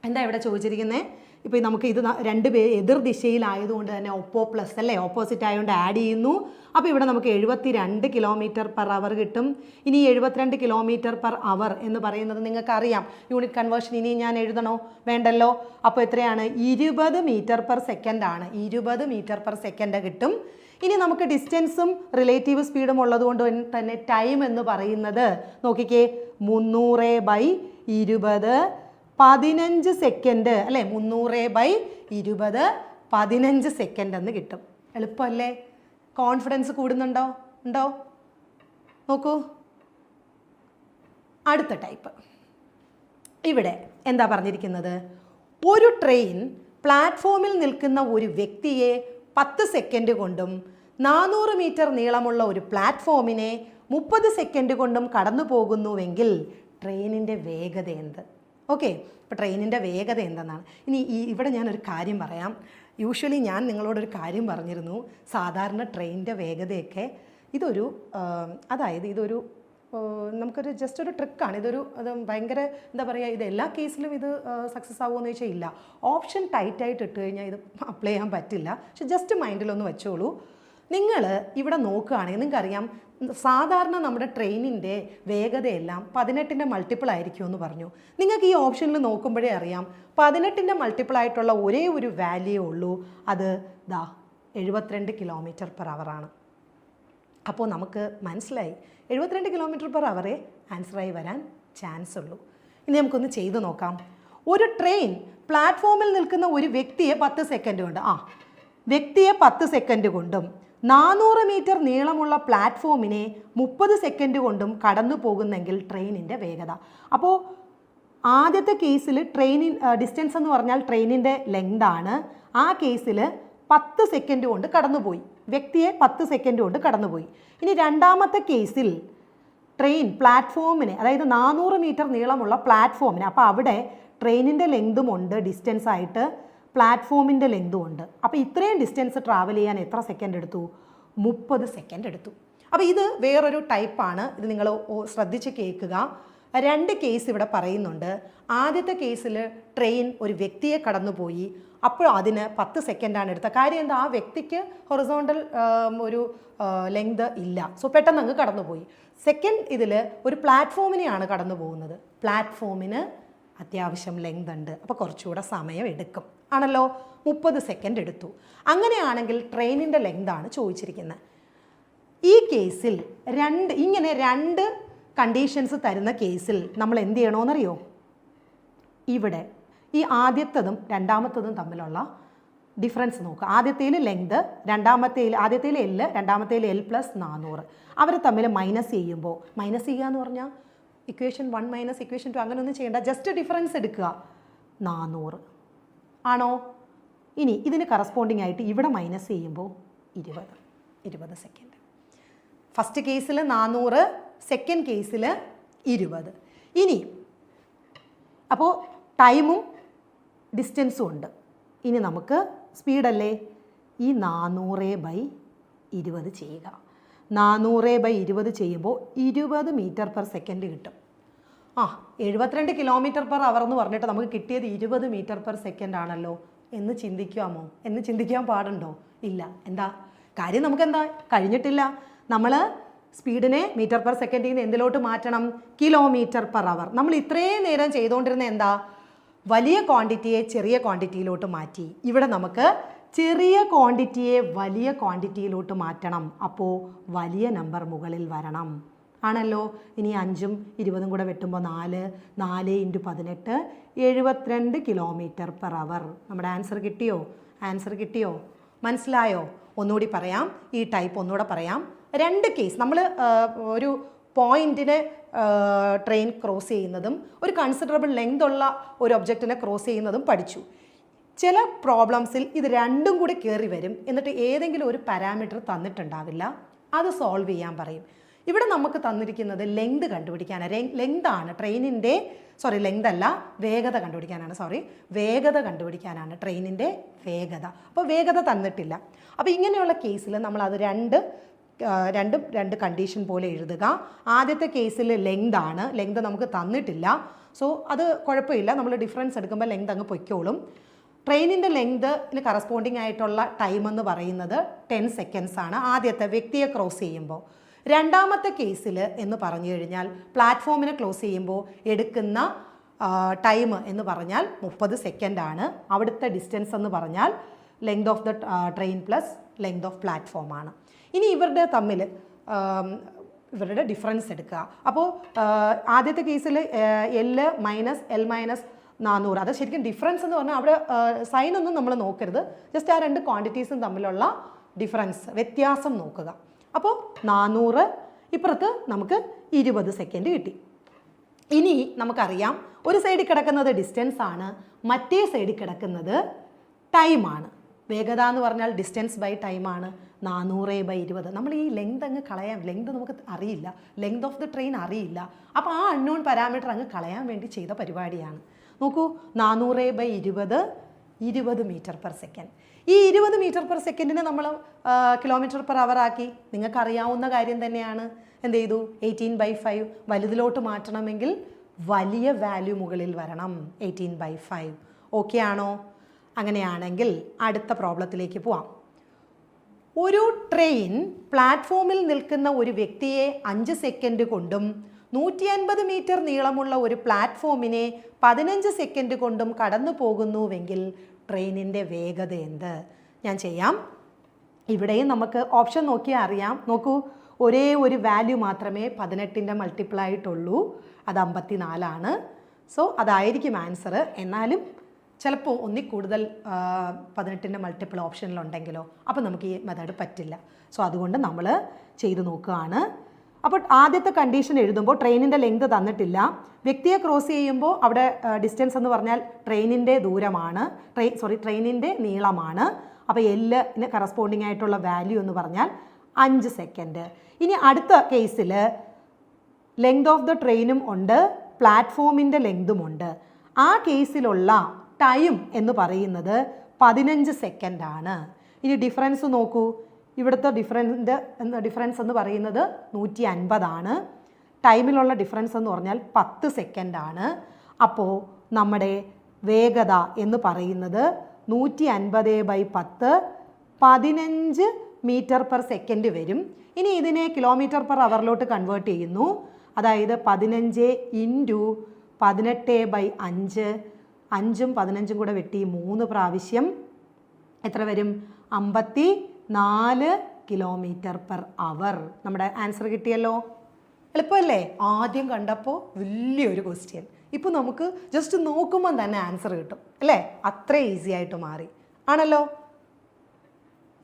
എന്താ ഇവിടെ ചോദിച്ചിരിക്കുന്നത്? ഇപ്പോൾ നമുക്ക് ഇത് രണ്ട് പേര് എതിർ ദിശയിലായതുകൊണ്ട് തന്നെ പ്ലസ് അല്ലേ, ഓപ്പോസിറ്റ് ആയതുകൊണ്ട് ആഡ് ചെയ്യുന്നു. അപ്പോൾ ഇവിടെ നമുക്ക് 72 km/h കിട്ടും. ഇനി 72 km/h എന്ന് പറയുന്നത് നിങ്ങൾക്കറിയാം. യൂണിറ്റ് കൺവേർഷൻ ഇനി ഞാൻ എഴുതണോ? വേണ്ടല്ലോ. അപ്പോൾ എത്രയാണ്? 20 m/s ആണ്. 20 m/s കിട്ടും. ഇനി നമുക്ക് ഡിസ്റ്റൻസും റിലേറ്റീവ് സ്പീഡും ഉള്ളതുകൊണ്ട് തന്നെ ടൈം എന്ന് പറയുന്നത് നോക്കിക്കേ, 300/20 15 സെക്കൻഡ് അല്ലേ? 300/20 15 സെക്കൻഡ് എന്ന് കിട്ടും. എളുപ്പമല്ലേ? കോൺഫിഡൻസ് കൂടുന്നുണ്ടോ? ഉണ്ടോ? നോക്കൂ, അടുത്ത ടൈപ്പ്. ഇവിടെ എന്താ പറഞ്ഞിരിക്കുന്നത്? ഒരു ട്രെയിൻ പ്ലാറ്റ്ഫോമിൽ നിൽക്കുന്ന ഒരു വ്യക്തിയെ 10 സെക്കൻഡ് കൊണ്ടും 400 മീറ്റർ നീളമുള്ള ഒരു പ്ലാറ്റ്ഫോമിനെ 30 സെക്കൻഡ് കൊണ്ടും കടന്നു പോകുന്നുവെങ്കിൽ ട്രെയിനിൻ്റെ വേഗത എന്ത്? ഓക്കെ, ഇപ്പോൾ ട്രെയിനിൻ്റെ വേഗത എന്തെന്നാണ്. ഇനി ഇവിടെ ഞാനൊരു കാര്യം പറയാം. യൂഷ്വലി ഞാൻ നിങ്ങളോടൊരു കാര്യം പറഞ്ഞിരുന്നു. സാധാരണ ട്രെയിനിൻ്റെ വേഗതയൊക്കെ ഇതൊരു ഇതൊരു നമുക്കൊരു ജസ്റ്റ് ഒരു ട്രിക്കാണ്. അത് ഭയങ്കര എന്താ പറയുക, ഇത് എല്ലാ കേസിലും ഇത് സക്സസ് ആവുമെന്ന് ചോദിച്ചാൽ ഇല്ല. ഓപ്ഷൻ ടൈറ്റായിട്ട് ഇട്ട് കഴിഞ്ഞാൽ ഇത് അപ്ലൈ ചെയ്യാൻ പറ്റില്ല. പക്ഷെ ജസ്റ്റ് മൈൻഡിലൊന്ന് വെച്ചോളൂ. നിങ്ങൾ ഇവിടെ നോക്കുകയാണെങ്കിൽ നിങ്ങൾക്കറിയാം, സാധാരണ നമ്മുടെ ട്രെയിനിൻ്റെ വേഗതയെല്ലാം 18ൻ്റെ മൾട്ടിപ്പിൾ ആയിരിക്കും എന്ന് പറഞ്ഞു. നിങ്ങൾക്ക് ഈ ഓപ്ഷനിൽ നോക്കുമ്പോഴേ അറിയാം 18ൻ്റെ മൾട്ടിപ്പിൾ ആയിട്ടുള്ള ഒരേ ഒരു വാല്യൂ ഉള്ളൂ. അത് 72 km/h ആണ്. അപ്പോൾ നമുക്ക് മനസ്സിലായി 72 km/h ആൻസറായി വരാൻ ചാൻസ് ഉള്ളൂ. ഇനി നമുക്കൊന്ന് ചെയ്ത് നോക്കാം. ഒരു ട്രെയിൻ പ്ലാറ്റ്ഫോമിൽ നിൽക്കുന്ന ഒരു വ്യക്തിയെ 10 സെക്കൻഡ് കൊണ്ട് വ്യക്തിയെ 10 സെക്കൻഡ് കൊണ്ടും 400 മീറ്റർ നീളമുള്ള പ്ലാറ്റ്ഫോമിനെ 30 സെക്കൻഡ് കൊണ്ടും കടന്നു പോകുന്നെങ്കിൽ ട്രെയിനിൻ്റെ വേഗത. അപ്പോൾ ആദ്യത്തെ കേസിൽ ഡിസ്റ്റൻസ് എന്ന് പറഞ്ഞാൽ ട്രെയിനിൻ്റെ ലെങ്താണ്. ആ കേസിൽ 10 സെക്കൻഡ് കൊണ്ട് കടന്നുപോയി, വ്യക്തിയെ 10 സെക്കൻഡ് കൊണ്ട് കടന്നുപോയി. ഇനി രണ്ടാമത്തെ കേസിൽ ട്രെയിൻ പ്ലാറ്റ്ഫോമിനെ, അതായത് 400 മീറ്റർ നീളമുള്ള പ്ലാറ്റ്ഫോമിനെ, അപ്പോൾ അവിടെ ട്രെയിനിൻ്റെ ലെങ്തും ഉണ്ട് ഡിസ്റ്റൻസ് ആയിട്ട്, പ്ലാറ്റ്ഫോമിൻ്റെ ലെങ്തും ഉണ്ട്. അപ്പോൾ ഇത്രയും ഡിസ്റ്റൻസ് ട്രാവൽ ചെയ്യാൻ എത്ര സെക്കൻഡ് എടുത്തു? 30 സെക്കൻഡ് എടുത്തു. അപ്പോൾ ഇത് വേറൊരു ടൈപ്പാണ്. ഇത് നിങ്ങൾ ശ്രദ്ധിച്ച് കേൾക്കുക. 2 കേസ് ഇവിടെ പറയുന്നുണ്ട്. ആദ്യത്തെ കേസിൽ ട്രെയിൻ ഒരു വ്യക്തിയെ കടന്നുപോയി, അപ്പോൾ അതിന് 10 സെക്കൻഡാണ് എടുത്തത്. കാര്യം എന്താ? ആ വ്യക്തിക്ക് ഹൊറിസോണ്ടൽ ഒരു ലെങ്ത് ഇല്ല, സോ പെട്ടെന്ന് അങ്ങ് കടന്നുപോയി. സെക്കൻഡ് ഇതിൽ ഒരു പ്ലാറ്റ്ഫോമിനെയാണ് കടന്നു പോകുന്നത്. പ്ലാറ്റ്ഫോമിന് അത്യാവശ്യം ലെങ്ത് ഉണ്ട്, അപ്പോൾ കുറച്ചുകൂടെ സമയം എടുക്കും ആണല്ലോ. 30 സെക്കൻഡ് എടുത്തു. അങ്ങനെയാണെങ്കിൽ ട്രെയിനിൻ്റെ ലെങ്താണ് ചോദിച്ചിരിക്കുന്നത്. ഈ കേസിൽ ഇങ്ങനെ 2 കണ്ടീഷൻസ് തരുന്ന കേസിൽ നമ്മൾ എന്ത് ചെയ്യണമെന്നറിയോ? ഇവിടെ ഈ ആദ്യത്തതും രണ്ടാമത്തതും തമ്മിലുള്ള ഡിഫറൻസ് നോക്കുക. ആദ്യത്തേൽ ലെങ്ത്, ആദ്യത്തേൽ L, രണ്ടാമത്തേൽ L + 400. അവർ തമ്മിൽ മൈനസ് ചെയ്യുമ്പോൾ, മൈനസ് ചെയ്യുക എന്ന് പറഞ്ഞാൽ ഇക്വേഷൻ 1 മൈനസ് ഇക്വേഷൻ 2 അങ്ങനെ ഒന്നും ചെയ്യേണ്ട, ജസ്റ്റ് ഡിഫറൻസ് എടുക്കുക. 400 ആണോ? ഇനി ഇതിന് കറസ്പോണ്ടിങ് ആയിട്ട് ഇവിടെ മൈനസ് ചെയ്യുമ്പോൾ 20 സെക്കൻഡ്. ഫസ്റ്റ് കേസിൽ 400, സെക്കൻഡ് കേസിൽ 20. ഇനി അപ്പോൾ ടൈമും ഡിസ്റ്റൻസും ഉണ്ട്. ഇനി നമുക്ക് സ്പീഡല്ലേ, ഈ 400/20 ചെയ്യുക. 400/20 ചെയ്യുമ്പോൾ 20 മീറ്റർ/സെക്കൻഡ് കിട്ടും. 72 km/h എന്ന് പറഞ്ഞിട്ട് നമുക്ക് കിട്ടിയത് 20 മീറ്റർ/സെക്കൻഡ് ആണല്ലോ എന്ന് ചിന്തിക്കാമോ? എന്ന് ചിന്തിക്കാൻ പാടുണ്ടോ? ഇല്ല. എന്താ കാര്യം? നമുക്കെന്താ കഴിഞ്ഞിട്ടില്ല. നമ്മൾ സ്പീഡിനെ മീറ്റർ/സെക്കൻഡിൽ നിന്ന് എന്തിലോട്ട് മാറ്റണം? km/h. നമ്മൾ ഇത്രയും നേരം ചെയ്തുകൊണ്ടിരുന്ന എന്താ? വലിയ ക്വാണ്ടിറ്റിയെ ചെറിയ ക്വാണ്ടിറ്റിയിലോട്ട് മാറ്റി. ഇവിടെ നമുക്ക് ചെറിയ ക്വാണ്ടിറ്റിയെ വലിയ ക്വാണ്ടിറ്റിയിലോട്ട് മാറ്റണം. അപ്പോൾ വലിയ നമ്പർ മുകളിൽ വരണം ആണല്ലോ. ഇനി 5ഉം 20ഉം കൂടെ വെട്ടുമ്പോൾ 4 × 18 72 km/h. നമ്മുടെ ആൻസർ കിട്ടിയോ? മനസ്സിലായോ? ഒന്നുകൂടി പറയാം, ഈ ടൈപ്പ് ഒന്നുകൂടെ പറയാം. 2 കേസ് നമ്മൾ ഒരു പോയിന്റിനെ ട്രെയിൻ ക്രോസ് ചെയ്യുന്നതും ഒരു കൺസിഡറബിൾ ലെങ്ത് ഉള്ള ഒരു ഒബ്ജക്റ്റിനെ ക്രോസ് ചെയ്യുന്നതും പഠിച്ചു. ചില പ്രോബ്ലംസിൽ ഇത് രണ്ടും കൂടി കയറി വരും. എന്നിട്ട് ഏതെങ്കിലും ഒരു പാരാമീറ്റർ തന്നിട്ടുണ്ടാവില്ല, അത് സോൾവ് ചെയ്യാൻ പറയും. ഇവിടെ നമുക്ക് തന്നിരിക്കുന്നത് ലെങ്ത് കണ്ടുപിടിക്കാനാണ്. ലെങ്താണ് ട്രെയിനിൻ്റെ ലെങ്ത് അല്ല, വേഗത കണ്ടുപിടിക്കാനാണ്. വേഗത കണ്ടുപിടിക്കാനാണ്, ട്രെയിനിൻ്റെ വേഗത. അപ്പോൾ വേഗത തന്നിട്ടില്ല. അപ്പോൾ ഇങ്ങനെയുള്ള കേസിൽ നമ്മൾ അത് രണ്ട് കണ്ടീഷൻ പോലെ എഴുതുക. ആദ്യത്തെ കേസിൽ ലെങ്താണ്, ലെങ്ത് നമുക്ക് തന്നിട്ടില്ല, സോ അത് കുഴപ്പമില്ല, നമ്മൾ ഡിഫറൻസ് എടുക്കുമ്പോൾ ലെങ്ത് അങ്ങ് പൊയ്ക്കോളും. ട്രെയിനിൻ്റെ ലെങ്തിന് കറസ്പോണ്ടിങ് ആയിട്ടുള്ള ടൈം എന്ന് പറയുന്നത് 10 സെക്കൻഡ്സ് ആണ് ആദ്യത്തെ വ്യക്തിയെ ക്രോസ് ചെയ്യുമ്പോൾ. രണ്ടാമത്തെ കേസിൽ എന്ന് പറഞ്ഞു കഴിഞ്ഞാൽ പ്ലാറ്റ്ഫോമിനെ ക്ലോസ് ചെയ്യുമ്പോൾ എടുക്കുന്ന ടൈം എന്ന് പറഞ്ഞാൽ 30 സെക്കൻഡാണ്. അവിടുത്തെ ഡിസ്റ്റൻസ് എന്ന് പറഞ്ഞാൽ length of the train plus length of platform ആണ്. ഇനി ഇവരുടെ തമ്മിൽ ഇവരുടെ ഡിഫറൻസ് എടുക്കുക. അപ്പോൾ ആദ്യത്തെ കേസിൽ L - 400, അത് ശരിക്കും ഡിഫറൻസ് എന്ന് പറഞ്ഞാൽ അവിടെ സൈനൊന്നും നമ്മൾ നോക്കരുത്, ജസ്റ്റ് ആ 2 ക്വാണ്ടിറ്റീസും തമ്മിലുള്ള ഡിഫറൻസ്, വ്യത്യാസം നോക്കുക. അപ്പോൾ 400, ഇപ്പുറത്ത് നമുക്ക് 20 സെക്കൻഡ് കിട്ടി. ഇനി നമുക്കറിയാം ഒരു സൈഡിൽ കിടക്കുന്നത് ഡിസ്റ്റൻസ് ആണ്, മറ്റേ സൈഡിൽ കിടക്കുന്നത് ടൈമാണ്. വേഗത എന്ന് പറഞ്ഞാൽ ഡിസ്റ്റൻസ് ബൈ ടൈമാണ്. 400/20. നമ്മൾ ഈ ലെങ്ത് അങ്ങ് കളയാം, ലെങ്ത് നമുക്ക് അറിയില്ല, ലെങ്ത് ഓഫ് ദ ട്രെയിൻ അറിയില്ല. അപ്പോൾ ആ അൺനോൺ പാരാമീറ്റർ അങ്ങ് കളയാൻ വേണ്ടി ചെയ്ത പരിപാടിയാണ്. നോക്കൂ, 400/20 20 മീറ്റർ/സെക്കൻഡ്. ഈ 20 മീറ്റർ/സെക്കൻഡിനെ നമ്മൾ km/h ആക്കി. നിങ്ങൾക്കറിയാവുന്ന കാര്യം തന്നെയാണ്. എന്ത് ചെയ്തു? 18/5. വലുതിലോട്ട് മാറ്റണമെങ്കിൽ വലിയ വാല്യൂ മുകളിൽ വരണം, 18/5. ഓക്കെ ആണോ? അങ്ങനെയാണെങ്കിൽ അടുത്ത പ്രോബ്ലത്തിലേക്ക് പോവാം. ഒരു ട്രെയിൻ പ്ലാറ്റ്ഫോമിൽ നിൽക്കുന്ന ഒരു വ്യക്തിയെ 5 സെക്കൻഡ് കൊണ്ടും 150 മീറ്റർ നീളമുള്ള ഒരു പ്ലാറ്റ്ഫോമിനെ 15 സെക്കൻഡ് കൊണ്ടും കടന്നു പോകുന്നുവെങ്കിൽ ട്രെയിനിൻ്റെ വേഗത എന്ത്? ഞാൻ ചെയ്യാം. ഇവിടെയും നമുക്ക് ഓപ്ഷൻ നോക്കിയാൽ അറിയാം. നോക്കൂ, ഒരേ ഒരു വാല്യൂ മാത്രമേ 18ൻ്റെ മൾട്ടിപ്പിൾ ആയിട്ടുള്ളൂ, അത് 54 ആണ്. സോ അതായിരിക്കും ആൻസർ. എന്നാലും ചിലപ്പോൾ ഒന്നിൽ കൂടുതൽ 18ൻ്റെ മൾട്ടിപ്പിൾ ഓപ്ഷനിലുണ്ടെങ്കിലോ, അപ്പോൾ നമുക്ക് ഈ മെത്തേഡ് പറ്റില്ല. സോ അതുകൊണ്ട് നമ്മൾ ചെയ്ത് നോക്കുകയാണ്. അപ്പോൾ ആദ്യത്തെ കണ്ടീഷൻ എഴുതുമ്പോൾ ട്രെയിനിൻ്റെ ലെങ്ത് തന്നിട്ടില്ല, വ്യക്തിയെ ക്രോസ് ചെയ്യുമ്പോൾ അവിടെ ഡിസ്റ്റൻസ് എന്ന് പറഞ്ഞാൽ ട്രെയിനിൻ്റെ ദൂരമാണ്, ട്രെയിനിൻ്റെ നീളമാണ്. അപ്പോൾ Lന് കറസ്പോണ്ടിങ് ആയിട്ടുള്ള വാല്യൂ എന്ന് പറഞ്ഞാൽ 5 സെക്കൻഡ്. ഇനി അടുത്ത കേസിൽ ലെങ്ത് ഓഫ് ദ ട്രെയിനും ഉണ്ട്, പ്ലാറ്റ്ഫോമിൻ്റെ ലെങ്തും ഉണ്ട്. ആ കേസിലുള്ള ടൈം എന്ന് പറയുന്നത് 15 സെക്കൻഡാണ്. ഇനി ഡിഫറൻസ് നോക്കൂ. ഇവിടുത്തെ ഡിഫറൻസ് എന്ന് പറയുന്നത് 150 ടൈമിലുള്ള ഡിഫറൻസ് എന്ന് പറഞ്ഞാൽ 10 സെക്കൻഡാണ്. അപ്പോൾ നമ്മുടെ വേഗത എന്ന് പറയുന്നത് 150/10 15 മീറ്റർ പെർ സെക്കൻഡ് വരും. ഇനി ഇതിനെ കിലോമീറ്റർ പെർ അവറിലോട്ട് കൺവേർട്ട് ചെയ്യുന്നു. അതായത് 15 × 18/5 5ഉം 15ഉം കൂടെ വെട്ടി 3 പ്രാവശ്യം എത്ര വരും? 54 കിലോമീറ്റർ പെർ അവർ. നമ്മുടെ ആൻസർ കിട്ടിയല്ലോ. എളുപ്പമല്ലേ? ആദ്യം കണ്ടപ്പോൾ വലിയൊരു ക്വസ്റ്റ്യൻ, ഇപ്പോൾ നമുക്ക് ജസ്റ്റ് നോക്കുമ്പോൾ തന്നെ ആൻസർ കിട്ടും അല്ലേ? അത്ര ഈസി ആയിട്ട് മാറി ആണല്ലോ.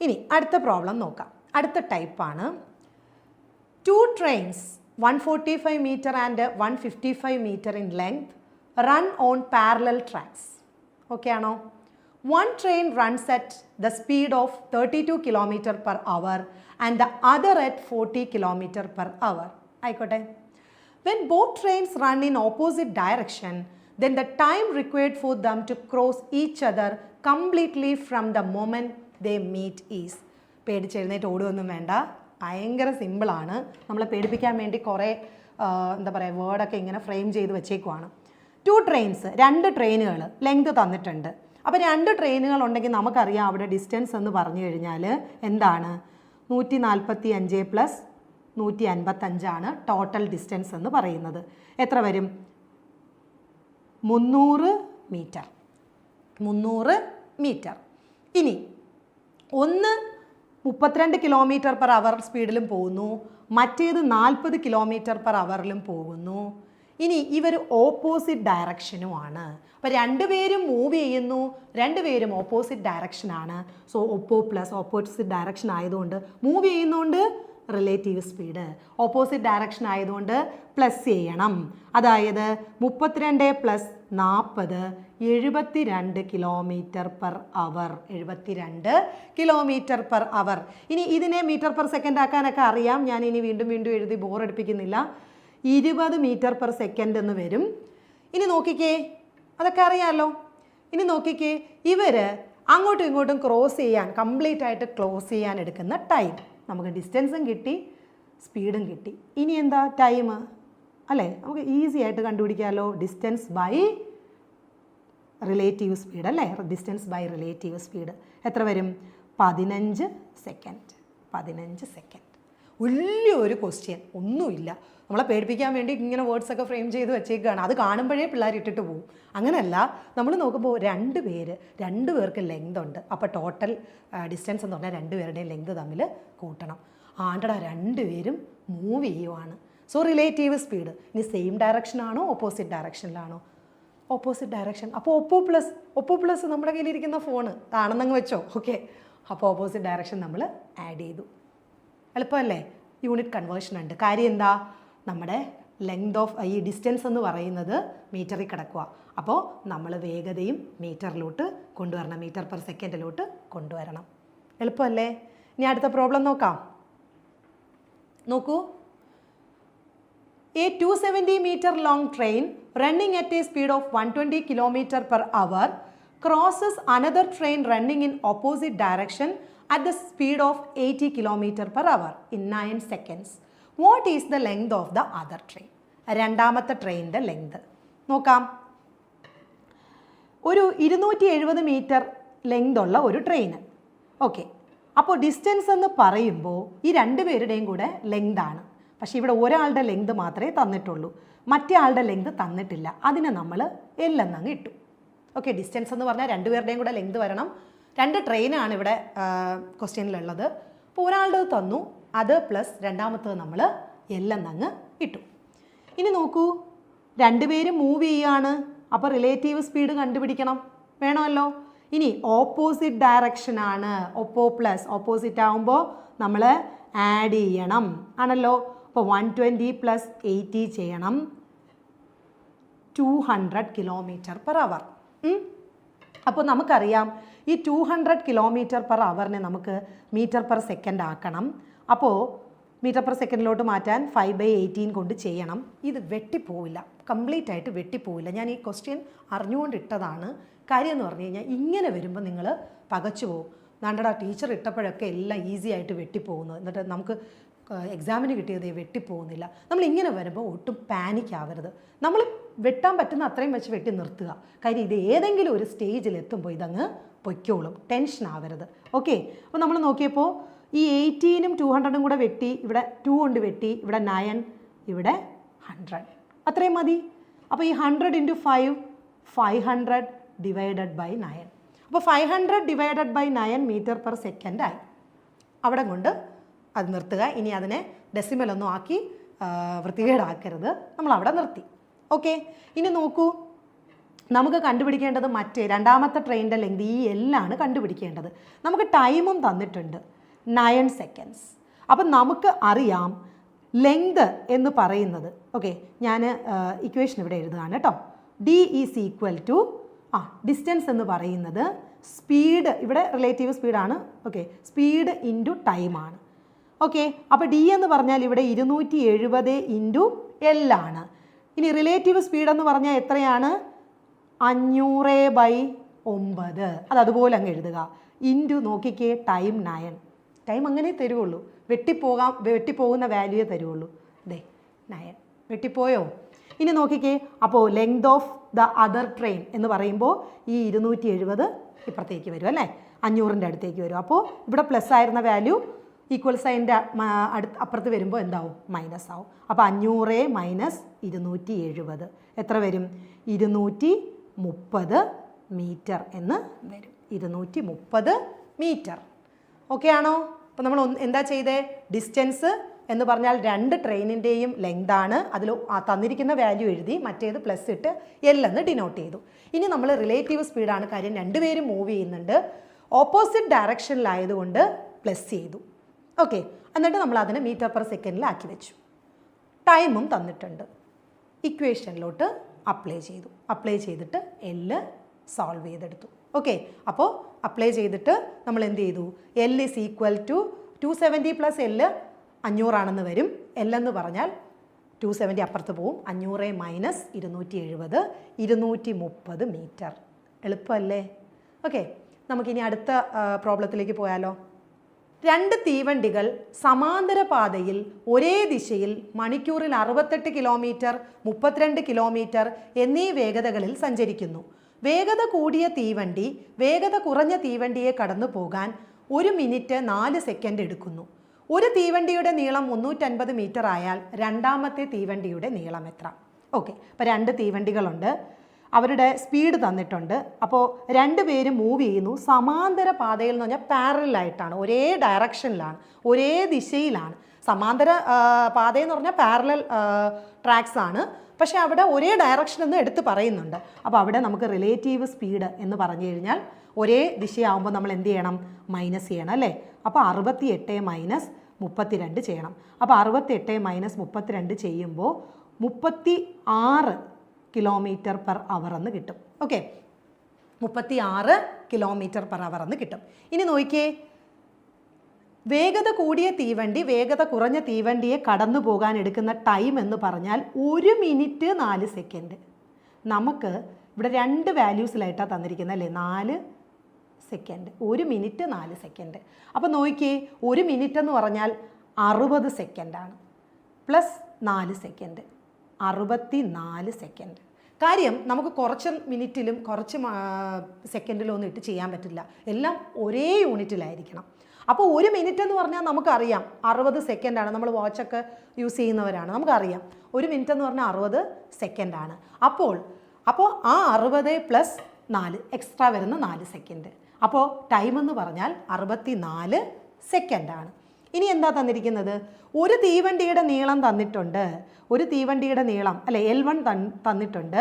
ഇനി അടുത്ത പ്രോബ്ലം നോക്കാം. അടുത്ത ടൈപ്പാണ് 2 trains 145 meter and 155 meter in length run on parallel tracks. Okay ആണോ? One train runs at the speed of 32 km/h and the other at 40 km/h. ആയിക്കോട്ടെ. When both trains run in opposite direction, then the time required for them to cross each other completely from the moment they meet is. പേടിച്ചെഴുന്നേറ്റ് ഓടുകയൊന്നും വേണ്ട, ഭയങ്കര സിമ്പിളാണ്. നമ്മളെ പേടിപ്പിക്കാൻ വേണ്ടി കുറേ എന്താ പറയുക വേർഡൊക്കെ ഇങ്ങനെ ഫ്രെയിം ചെയ്ത് വെച്ചേക്കുവാണ്. 2 trains 2 ട്രെയിനുകൾ ലെങ്ത് തന്നിട്ടുണ്ട്. അപ്പോൾ 2 ട്രെയിനുകൾ ഉണ്ടെങ്കിൽ നമുക്കറിയാം അവിടെ ഡിസ്റ്റൻസ് എന്ന് പറഞ്ഞു കഴിഞ്ഞാൽ എന്താണ്? 145 + 155 ടോട്ടൽ ഡിസ്റ്റൻസ് എന്ന് പറയുന്നത്. എത്ര വരും? 300 മീറ്റർ. 300 മീറ്റർ. ഇനി ഒന്ന് 32 km/h സ്പീഡിലും പോകുന്നു, മറ്റേത് 40 km/h പോകുന്നു. ഇനി ഇവർ ഓപ്പോസിറ്റ് ഡയറക്ഷനുമാണ്. അപ്പോൾ രണ്ടുപേരും മൂവ് ചെയ്യുന്നു, രണ്ടുപേരും ഓപ്പോസിറ്റ് ഡയറക്ഷനാണ്. സോ ഓപ്പോസിറ്റ് ഡയറക്ഷൻ ആയതുകൊണ്ട് മൂവ് ചെയ്യുന്നതുകൊണ്ട് റിലേറ്റീവ് സ്പീഡ്, ഓപ്പോസിറ്റ് ഡയറക്ഷൻ ആയതുകൊണ്ട് പ്ലസ് ചെയ്യണം. അതായത് 32 + 40 72 km/h. 72 km/h. ഇനി ഇതിനെ മീറ്റർ പെർ സെക്കൻഡ് ആക്കാനൊക്കെ അറിയാം. ഞാൻ ഇനി വീണ്ടും എഴുതി ബോറടിപ്പിക്കുന്നില്ല. 20 മീറ്റർ പെർ സെക്കൻഡ് എന്ന് വരും. ഇനി നോക്കിക്കേ, അതൊക്കെ അറിയാമല്ലോ. ഇനി നോക്കിക്കേ, ഇവർ അങ്ങോട്ടും ഇങ്ങോട്ടും ക്രോസ് ചെയ്യാൻ കംപ്ലീറ്റ് ആയിട്ട് ക്ലോസ് ചെയ്യാൻ എടുക്കുന്ന ടൈം നമുക്ക് ഡിസ്റ്റൻസും കിട്ടി, സ്പീഡും കിട്ടി. ഇനി എന്താ ടൈം അല്ലേ? നമുക്ക് ഈസി ആയിട്ട് കണ്ടുപിടിക്കാമല്ലോ. ഡിസ്റ്റൻസ് ബൈ റിലേറ്റീവ് സ്പീഡ് അല്ലേ? ഡിസ്റ്റൻസ് ബൈ റിലേറ്റീവ് സ്പീഡ് എത്ര വരും? 15 സെക്കൻഡ്. 15 സെക്കൻഡ്. വലിയൊരു ക്വസ്റ്റ്യൻ, ഒന്നുമില്ല. നമ്മളെ പേടിപ്പിക്കാൻ വേണ്ടി ഇങ്ങനെ വേർഡ്സൊക്കെ ഫ്രെയിം ചെയ്ത് വെച്ചേക്കുകയാണ്. അത് കാണുമ്പോഴേ പിള്ളേർ ഇട്ടിട്ട് പോകും. അങ്ങനെയല്ല, നമ്മൾ നോക്കുമ്പോൾ 2 പേർക്ക് ലെങ്ത് ഉണ്ട്. അപ്പോൾ ടോട്ടൽ ഡിസ്റ്റൻസ് എന്ന് പറഞ്ഞാൽ 2 പേരുടെയും ലെങ്ത് തമ്മിൽ കൂട്ടണം. ആണ്ടടാ 2 പേരും മൂവ് ചെയ്യുവാണ്. So relative speed. ഇനി സെയിം ഡയറക്ഷനാണോ ഓപ്പോസിറ്റ് ഡയറക്ഷനിലാണോ? Opposite direction. അപ്പോൾ ഒപ്പോ പ്ലസ് നമ്മുടെ കയ്യിലിരിക്കുന്ന ഫോണ് ആണെന്നങ്ങ് വെച്ചോ. ഓക്കെ, അപ്പോൾ ഓപ്പോസിറ്റ് ഡയറക്ഷൻ നമ്മൾ ആഡ് ചെയ്തു. എളുപ്പമല്ലേ? യൂണിറ്റ് കൺവേർഷൻ ഉണ്ട്. കാര്യം എന്താ? നമ്മുടെ ലെങ്ത് ഓഫ് ഈ ഡിസ്റ്റൻസ് എന്ന് പറയുന്നത് മീറ്ററിൽ കിടക്കുക. അപ്പോൾ നമ്മൾ വേഗതയും മീറ്ററിലോട്ട് കൊണ്ടുവരണം, മീറ്റർ പെർ സെക്കൻഡിലോട്ട് കൊണ്ടുവരണം. എളുപ്പമല്ലേ? ഇനി അടുത്ത പ്രോബ്ലം നോക്കാം. നോക്കൂ. A 270 meter long train running at a speed of 120 km/h crosses another train running in opposite direction at the speed of 80 km/h in 9 seconds. What is the length of the other train? രണ്ടാമത്തെ ട്രെയിനിൻ്റെ length നോക്കാം. ഒരു 270 metre length ഉള്ള ഒരു train. Okay, അപ്പോൾ distance എന്ന് പറയുമ്പോൾ ഈ 2 പേരുടെയും കൂടെ ലെങ്ത് ആണ്. പക്ഷേ ഇവിടെ ഒരാളുടെ ലെങ്ത് മാത്രമേ തന്നിട്ടുള്ളൂ, മറ്റേ ആളുടെ ലെങ്ത് തന്നിട്ടില്ല. അതിനെ നമ്മൾ L എന്നങ്ങ് ഇട്ടു. ഓക്കെ, ഡിസ്റ്റൻസ് എന്ന് പറഞ്ഞാൽ 2 പേരുടെയും കൂടെ ലെങ്ത് വരണം. 2 ട്രെയിനാണ് ഇവിടെ ക്വസ്റ്റ്യനിലുള്ളത്. അപ്പോൾ ഒരാളുടെ തന്നു, അത് പ്ലസ് രണ്ടാമത്തത് നമ്മൾ L എന്നങ്ങ് ഇട്ടു. ഇനി നോക്കൂ, 2 പേരും മൂവ് ചെയ്യുകയാണ്. അപ്പോൾ റിലേറ്റീവ് സ്പീഡ് കണ്ടുപിടിക്കണം, വേണമല്ലോ. ഇനി ഓപ്പോസിറ്റ് ഡയറക്ഷനാണ്. ഓപ്പോസിറ്റ് ആകുമ്പോൾ നമ്മൾ ആഡ് ചെയ്യണം ആണല്ലോ. അപ്പോൾ 120 + 80 ചെയ്യണം, 200 km/h. അപ്പോൾ നമുക്കറിയാം ഈ 200 km/h നമുക്ക് മീറ്റർ പെർ സെക്കൻഡ് ആക്കണം. അപ്പോൾ മീറ്റർ പെർ സെക്കൻഡിലോട്ട് മാറ്റാൻ 5/18 കൊണ്ട് ചെയ്യണം. ഇത് വെട്ടിപ്പോവില്ല, കംപ്ലീറ്റ് ആയിട്ട് വെട്ടിപ്പോവില്ല. ഞാൻ ഈ ക്വസ്റ്റ്യൻ അറിഞ്ഞുകൊണ്ടിട്ടതാണ്. കാര്യം എന്ന് പറഞ്ഞു കഴിഞ്ഞാൽ ഇങ്ങനെ വരുമ്പോൾ നിങ്ങൾ പകച്ചു പോകും. നാണ്ടടാ ടീച്ചർ ഇട്ടപ്പോഴൊക്കെ എല്ലാം ഈസി ആയിട്ട് വെട്ടിപ്പോകുന്നു, എന്നിട്ട് നമുക്ക് എക്സാമിന് കിട്ടിയത് വെട്ടിപ്പോകുന്നില്ല. നമ്മൾ ഇങ്ങനെ വരുമ്പോൾ ഒട്ടും പാനിക് ആവരുത്. നമ്മൾ വെട്ടാൻ പറ്റുന്ന അത്രയും വെച്ച് വെട്ടി നിർത്തുക. കാര്യം ഇത് ഏതെങ്കിലും ഒരു സ്റ്റേജിൽ എത്തുമ്പോൾ ഇതങ്ങ് പൊയ്ക്കോളും, ടെൻഷൻ ആവരുത്. ഓക്കെ, അപ്പോൾ നമ്മൾ നോക്കിയപ്പോൾ ഈ 18ഉം 200ഉം കൂടെ വെട്ടി, ഇവിടെ 2 കൊണ്ട് വെട്ടി, ഇവിടെ 9, ഇവിടെ 100, അത്രയും മതി. അപ്പോൾ ഈ 100 × 5 500 ഡിവൈഡഡ് ബൈ 9. അപ്പോൾ 500 divided by 9 metre per second ആയി. അവിടെ കൊണ്ട് അത് നിർത്തുക. ഇനി അതിനെ ഡെസിമലൊന്നും ആക്കി വൃത്തികേടാക്കരുത്, നമ്മൾ അവിടെ നിർത്തി. ഓക്കെ, ഇനി നോക്കൂ, നമുക്ക് കണ്ടുപിടിക്കേണ്ടത് രണ്ടാമത്തെ ട്രെയിനിൻ്റെ ലെങ്ത് ഈ എല്ലാണ് കണ്ടുപിടിക്കേണ്ടത്. നമുക്ക് ടൈമും തന്നിട്ടുണ്ട് 9 സെക്കൻഡ്സ്. അപ്പം നമുക്ക് അറിയാം ലെങ്ത് എന്ന് പറയുന്നത്, ഓക്കെ ഞാൻ ഇക്വേഷൻ ഇവിടെ എഴുതുകയാണ് കേട്ടോ. D is equal to distance എന്ന് പറയുന്നത് സ്പീഡ്, ഇവിടെ റിലേറ്റീവ് സ്പീഡാണ്, ഓക്കെ സ്പീഡ് ഇൻറ്റു ടൈമാണ്. ഓക്കെ, അപ്പോൾ ഡി എന്ന് പറഞ്ഞാൽ ഇവിടെ 270 ഇൻറ്റു എൽ ആണ്. ഇനി റിലേറ്റീവ് സ്പീഡ് എന്ന് പറഞ്ഞാൽ എത്രയാണ്? 500/9. അതുപോലെ അങ്ങ് എഴുതുക. ഇൻറ്റു നോക്കിക്കേ ടൈം 9. ടൈം അങ്ങനെ തരുള്ളൂ, വെട്ടിപ്പോകുന്ന വാല്യൂയെ തരുള്ളൂ. ദേ 9 വെട്ടിപ്പോയോ? ഇനി നോക്കിക്കേ, അപ്പോൾ length of the other train എന്ന് പറയുമ്പോൾ ഈ 270 ഇപ്പുറത്തേക്ക് വരും അല്ലേ, 500ൻ്റെ അടുത്തേക്ക് വരും. അപ്പോൾ ഇവിടെ പ്ലസ് ആയിരുന്ന വാല്യൂ ഈക്വൽ സൈൻ്റെ അപ്പുറത്ത് വരുമ്പോൾ എന്താവും? മൈനസ് ആവും. അപ്പോൾ 500 മൈനസ് 270 എത്ര വരും? 230 മീറ്റർ എന്ന് വരും. 230 മീറ്റർ. ഓക്കെ ആണോ? അപ്പോൾ നമ്മൾ എന്താ ചെയ്തേ? ഡിസ്റ്റൻസ് എന്ന് പറഞ്ഞാൽ 2 ട്രെയിനിൻ്റെയും ലെങ്താണ്. അതിൽ തന്നിരിക്കുന്ന വാല്യൂ എഴുതി, മറ്റേത് പ്ലസ് ഇട്ട് എൽ എന്ന് ഡിനോട്ട് ചെയ്തു. ഇനി നമ്മൾ റിലേറ്റീവ് സ്പീഡാണ്, കാര്യം 2 പേരും മൂവ് ചെയ്യുന്നുണ്ട്, ഓപ്പോസിറ്റ് ഡയറക്ഷനിലായതുകൊണ്ട് പ്ലസ് ചെയ്തു. ഓക്കെ, എന്നിട്ട് നമ്മൾ അതിനെ മീറ്റർ പെർ സെക്കൻഡിലാക്കി വെച്ചു. ടൈമും തന്നിട്ടുണ്ട്, ഇക്വേഷനിലോട്ട് അപ്ലൈ ചെയ്തു. അപ്ലൈ ചെയ്തിട്ട് എൽ സോൾവ് ചെയ്തെടുത്തു. ഓക്കെ, അപ്പോൾ അപ്ലൈ ചെയ്തിട്ട് നമ്മൾ എന്ത് ചെയ്തു? L is equal to 270 plus L 500 ആണെന്ന് വരും. എൽ എന്ന് പറഞ്ഞാൽ 270 അപ്പുറത്ത് പോവും. 500 മൈനസ് 270 230 മീറ്റർ. എളുപ്പമല്ലേ? ഓക്കെ, നമുക്കിനി അടുത്ത പ്രോബ്ലത്തിലേക്ക് പോയാലോ? 2 തീവണ്ടികൾ സമാന്തര പാതയിൽ ഒരേ ദിശയിൽ മണിക്കൂറിൽ 68 കിലോമീറ്റർ 32 കിലോമീറ്റർ എന്നീ വേഗതകളിൽ സഞ്ചരിക്കുന്നു. വേഗത കൂടിയ തീവണ്ടി വേഗത കുറഞ്ഞ തീവണ്ടിയെ കടന്നു പോകാൻ 1 മിനിറ്റ് 4 സെക്കൻഡ് എടുക്കുന്നു. ഒരു തീവണ്ടിയുടെ നീളം 350 മീറ്റർ ആയാൽ രണ്ടാമത്തെ തീവണ്ടിയുടെ നീളം എത്ര? ഓക്കെ, അപ്പോൾ 2 തീവണ്ടികളുണ്ട്, അവരുടെ സ്പീഡ് തന്നിട്ടുണ്ട്. അപ്പോൾ 2 പേരും മൂവ് ചെയ്യുന്നു സമാന്തര പാതയിൽ എന്ന് പറഞ്ഞാൽ പാരലായിട്ടാണ്, ഒരേ ഡയറക്ഷനിലാണ്, ഒരേ ദിശയിലാണ്. സമാന്തര പാതയെന്ന് പറഞ്ഞാൽ പാരലൽ ട്രാക്സ് ആണ്, പക്ഷേ അവിടെ ഒരേ ഡയറക്ഷൻ എന്ന് എടുത്ത് പറയുന്നുണ്ട്. അപ്പോൾ അവിടെ നമുക്ക് റിലേറ്റീവ് സ്പീഡ് എന്ന് പറഞ്ഞു കഴിഞ്ഞാൽ ഒരേ ദിശയാവുമ്പോൾ നമ്മൾ എന്ത് ചെയ്യണം? മൈനസ് ചെയ്യണം അല്ലേ? അപ്പോൾ 68 മൈനസ് 32 ചെയ്യണം. അപ്പോൾ 68 മൈനസ് 32 ചെയ്യുമ്പോൾ 36 കിലോമീറ്റർ പെർ അവർ എന്ന് കിട്ടും. ഓക്കെ, 36 കിലോമീറ്റർ പെർ അവർ എന്ന് കിട്ടും. ഇനി നോക്കിയേ, വേഗത കൂടിയ തീവണ്ടി വേഗത കുറഞ്ഞ തീവണ്ടിയെ കടന്നു പോകാൻ എടുക്കുന്ന ടൈം എന്ന് പറഞ്ഞാൽ 1 മിനിറ്റ് 4 സെക്കൻഡ്. നമുക്ക് ഇവിടെ 2 വാല്യൂസിലായിട്ടാണ് തന്നിരിക്കുന്നത് അല്ലേ? 4 സെക്കൻഡ്, 1 മിനിറ്റ് 4 സെക്കൻഡ്. അപ്പോൾ നോക്കിയേ, 1 മിനിറ്റ് എന്ന് പറഞ്ഞാൽ 60 സെക്കൻഡാണ്, പ്ലസ് 4 സെക്കൻഡ് 64 സെക്കൻഡ്. കാര്യം നമുക്ക് കുറച്ച് മിനിറ്റിലും കുറച്ച് സെക്കൻഡിലും ഒന്നും ഇട്ട് ചെയ്യാൻ പറ്റില്ല, എല്ലാം ഒരേ യൂണിറ്റിലായിരിക്കണം. അപ്പോൾ 1 മിനിറ്റ് എന്ന് പറഞ്ഞാൽ നമുക്കറിയാം 60 സെക്കൻഡാണ്. നമ്മൾ വാച്ചൊക്കെ യൂസ് ചെയ്യുന്നവരാണ്, നമുക്കറിയാം 1 മിനിറ്റ് എന്ന് പറഞ്ഞാൽ 60 സെക്കൻഡാണ്. അപ്പോൾ ആ 60 പ്ലസ് 4 എക്സ്ട്രാ വരുന്ന 4 സെക്കൻഡ്. അപ്പോൾ ടൈം എന്ന് പറഞ്ഞാൽ 64 സെക്കൻഡാണ്. ഇനി എന്താ തന്നിരിക്കുന്നത്? ഒരു തീവണ്ടിയുടെ നീളം തന്നിട്ടുണ്ട്, ഒരു തീവണ്ടിയുടെ നീളം അല്ലെ L1 തന്നിട്ടുണ്ട്.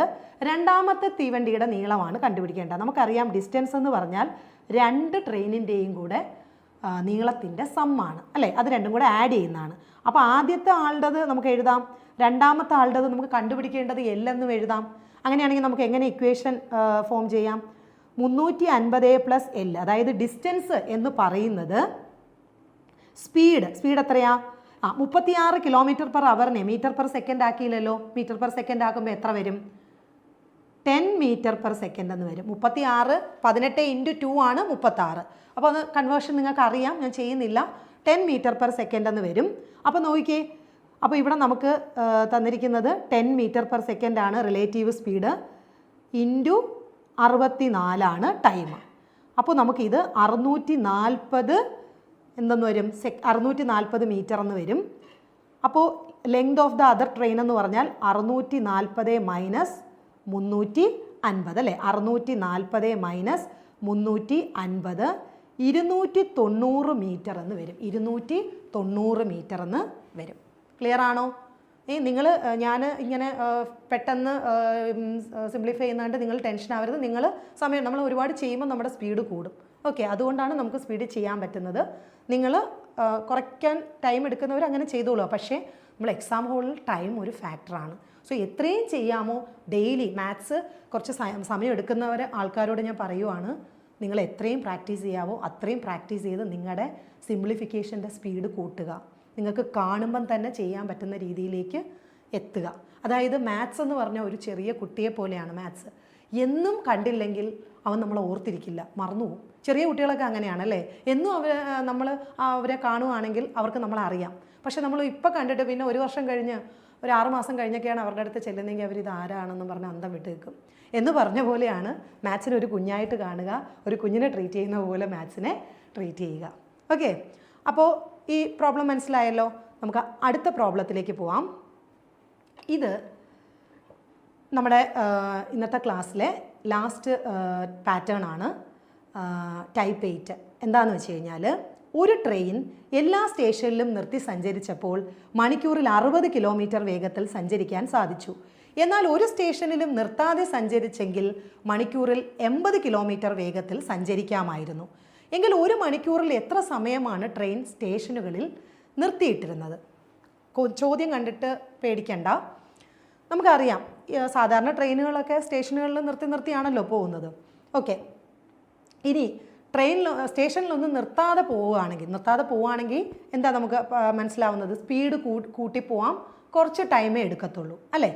രണ്ടാമത്തെ തീവണ്ടിയുടെ നീളമാണ് കണ്ടുപിടിക്കേണ്ടത്. നമുക്കറിയാം ഡിസ്റ്റൻസ് എന്ന് പറഞ്ഞാൽ 2 ട്രെയിനിൻ്റെയും കൂടെ നീളത്തിൻ്റെ സമ്മാണ് അല്ലേ? അത് രണ്ടും കൂടെ ആഡ് ചെയ്യുന്നതാണ്. അപ്പോൾ ആദ്യത്തെ ആളുടേത് നമുക്ക് എഴുതാം, രണ്ടാമത്തെ ആളുടേത് നമുക്ക് കണ്ടുപിടിക്കേണ്ടത് L എന്നും എഴുതാം. അങ്ങനെയാണെങ്കിൽ നമുക്ക് എങ്ങനെ ഇക്വേഷൻ ഫോം ചെയ്യാം? 350 പ്ലസ് L, അതായത് ഡിസ്റ്റൻസ് എന്ന് പറയുന്നത് സ്പീഡ് എത്രയാ? 36 km/h മീറ്റർ പെർ സെക്കൻഡ് ആക്കിയില്ലല്ലോ. മീറ്റർ പെർ സെക്കൻഡ് ആക്കുമ്പോൾ എത്ര വരും? 10 മീറ്റർ പെർ സെക്കൻഡ് എന്ന് വരും. 36 18 × 2 ആണ് 36. അപ്പോൾ അത് കൺവേർഷൻ നിങ്ങൾക്ക് അറിയാം, ഞാൻ ചെയ്യുന്നില്ല. 10 മീറ്റർ പെർ സെക്കൻഡ് എന്ന് വരും. അപ്പോൾ നോക്കിയേ, അപ്പോൾ ഇവിടെ നമുക്ക് തന്നിരിക്കുന്നത് 10 മീറ്റർ പെർ സെക്കൻഡ് ആണ് റിലേറ്റീവ് സ്പീഡ്, ഇൻറ്റു 64 ടൈം. അപ്പോൾ നമുക്കിത് 640 എന്തെന്ന് വരും? 640 മീറ്റർ എന്ന് വരും. അപ്പോൾ length of the other train എന്ന് പറഞ്ഞാൽ 640 മൈനസ് 350 അല്ലേ? 640 മൈനസ് 350 290 മീറ്റർ എന്ന് വരും. 290 മീറ്റർ എന്ന് വരും. ക്ലിയർ ആണോ? നിങ്ങൾ ഞാൻ ഇങ്ങനെ പെട്ടെന്ന് സിംപ്ലിഫൈ ചെയ്യുന്നതുകൊണ്ട് നിങ്ങൾ ടെൻഷൻ ആവരുത്. നിങ്ങൾ സമയം നമ്മൾ ഒരുപാട് ചെയ്യുമ്പോൾ നമ്മുടെ സ്പീഡ് കൂടും. ഓക്കെ, അതുകൊണ്ടാണ് നമുക്ക് സ്പീഡ് ചെയ്യാൻ പറ്റുന്നത്. നിങ്ങൾ കുറയ്ക്കാൻ ടൈം എടുക്കുന്നവർ അങ്ങനെ ചെയ്തോളൂ. പക്ഷേ നമ്മൾ എക്സാം ഹോളിൽ ടൈം ഒരു ഫാക്ടറാണ്. സോ എത്രയും ചെയ്യാമോ ഡെയിലി മാത്സ് കുറച്ച് സമയം എടുക്കുന്നവർ ആൾക്കാരോട് ഞാൻ പറയുവാണ്, നിങ്ങൾ എത്രയും പ്രാക്ടീസ് ചെയ്യാവോ അത്രയും പ്രാക്ടീസ് ചെയ്ത് നിങ്ങളുടെ സിംപ്ലിഫിക്കേഷൻ്റെ സ്പീഡ് കൂട്ടുക. നിങ്ങൾക്ക് കാണുമ്പം തന്നെ ചെയ്യാൻ പറ്റുന്ന രീതിയിലേക്ക് എത്തുക. അതായത് മാത്സ് എന്ന് പറഞ്ഞാൽ ഒരു ചെറിയ കുട്ടിയെ പോലെയാണ് മാത്സ്. എന്നും കണ്ടില്ലെങ്കിൽ അവൻ നമ്മളെ ഓർത്തിരിക്കില്ല, മറന്നുപോകും. ചെറിയ കുട്ടികളൊക്കെ അങ്ങനെയാണല്ലേ, എന്നും നമ്മൾ അവരെ കാണുവാണെങ്കിൽ അവർക്ക് നമ്മളെ അറിയാം. പക്ഷെ നമ്മൾ ഇപ്പോൾ കണ്ടിട്ട് പിന്നെ ഒരു വർഷം കഴിഞ്ഞ് ഒരു 6 മാസം കഴിഞ്ഞൊക്കെയാണ് അവരുടെ അടുത്ത് ചെല്ലുന്നെങ്കിൽ അവരിത് ആരാണെന്ന് പറഞ്ഞ് അന്തം വിട്ട് നിൽക്കും. എന്ന് പറഞ്ഞ പോലെയാണ് മാത്സിനെ ഒരു കുഞ്ഞായിട്ട് കാണുക, ഒരു കുഞ്ഞിനെ ട്രീറ്റ് ചെയ്യുന്ന പോലെ മാത്സിനെ ട്രീറ്റ് ചെയ്യുക. ഓക്കെ, അപ്പോൾ ഈ പ്രോബ്ലം മനസ്സിലായല്ലോ. നമുക്ക് അടുത്ത പ്രോബ്ലത്തിലേക്ക് പോവാം. ഇത് നമ്മുടെ ഇന്നത്തെ ക്ലാസ്സിലെ ലാസ്റ്റ് പാറ്റേൺ ആണ്, ടൈപ്പ് 8. എന്താണെന്ന് വെച്ച് കഴിഞ്ഞാൽ, ഒരു ട്രെയിൻ എല്ലാ സ്റ്റേഷനിലും നിർത്തി സഞ്ചരിച്ചപ്പോൾ മണിക്കൂറിൽ 60 കിലോമീറ്റർ വേഗത്തിൽ സഞ്ചരിക്കാൻ സാധിച്ചു. എന്നാൽ ഒരു സ്റ്റേഷനിലും നിർത്താതെ സഞ്ചരിച്ചെങ്കിൽ മണിക്കൂറിൽ 80 കിലോമീറ്റർ വേഗത്തിൽ സഞ്ചരിക്കാമായിരുന്നു. എങ്കിൽ ഒരു മണിക്കൂറിൽ എത്ര സമയമാണ് ട്രെയിൻ സ്റ്റേഷനുകളിൽ നിർത്തിയിട്ടിരുന്നത്? ചോദ്യം കണ്ടിട്ട് പേടിക്കണ്ട. നമുക്കറിയാം സാധാരണ ട്രെയിനുകളൊക്കെ സ്റ്റേഷനുകളിൽ നിർത്തിയാണല്ലോ പോകുന്നത്. ഓക്കെ, ഇനി സ്റ്റേഷനിലൊന്നും നിർത്താതെ പോവുകയാണെങ്കിൽ എന്താ നമുക്ക് മനസ്സിലാവുന്നത്? സ്പീഡ് കൂട്ടി പോവാം, കുറച്ച് ടൈമേ എടുക്കത്തുള്ളൂ അല്ലേ?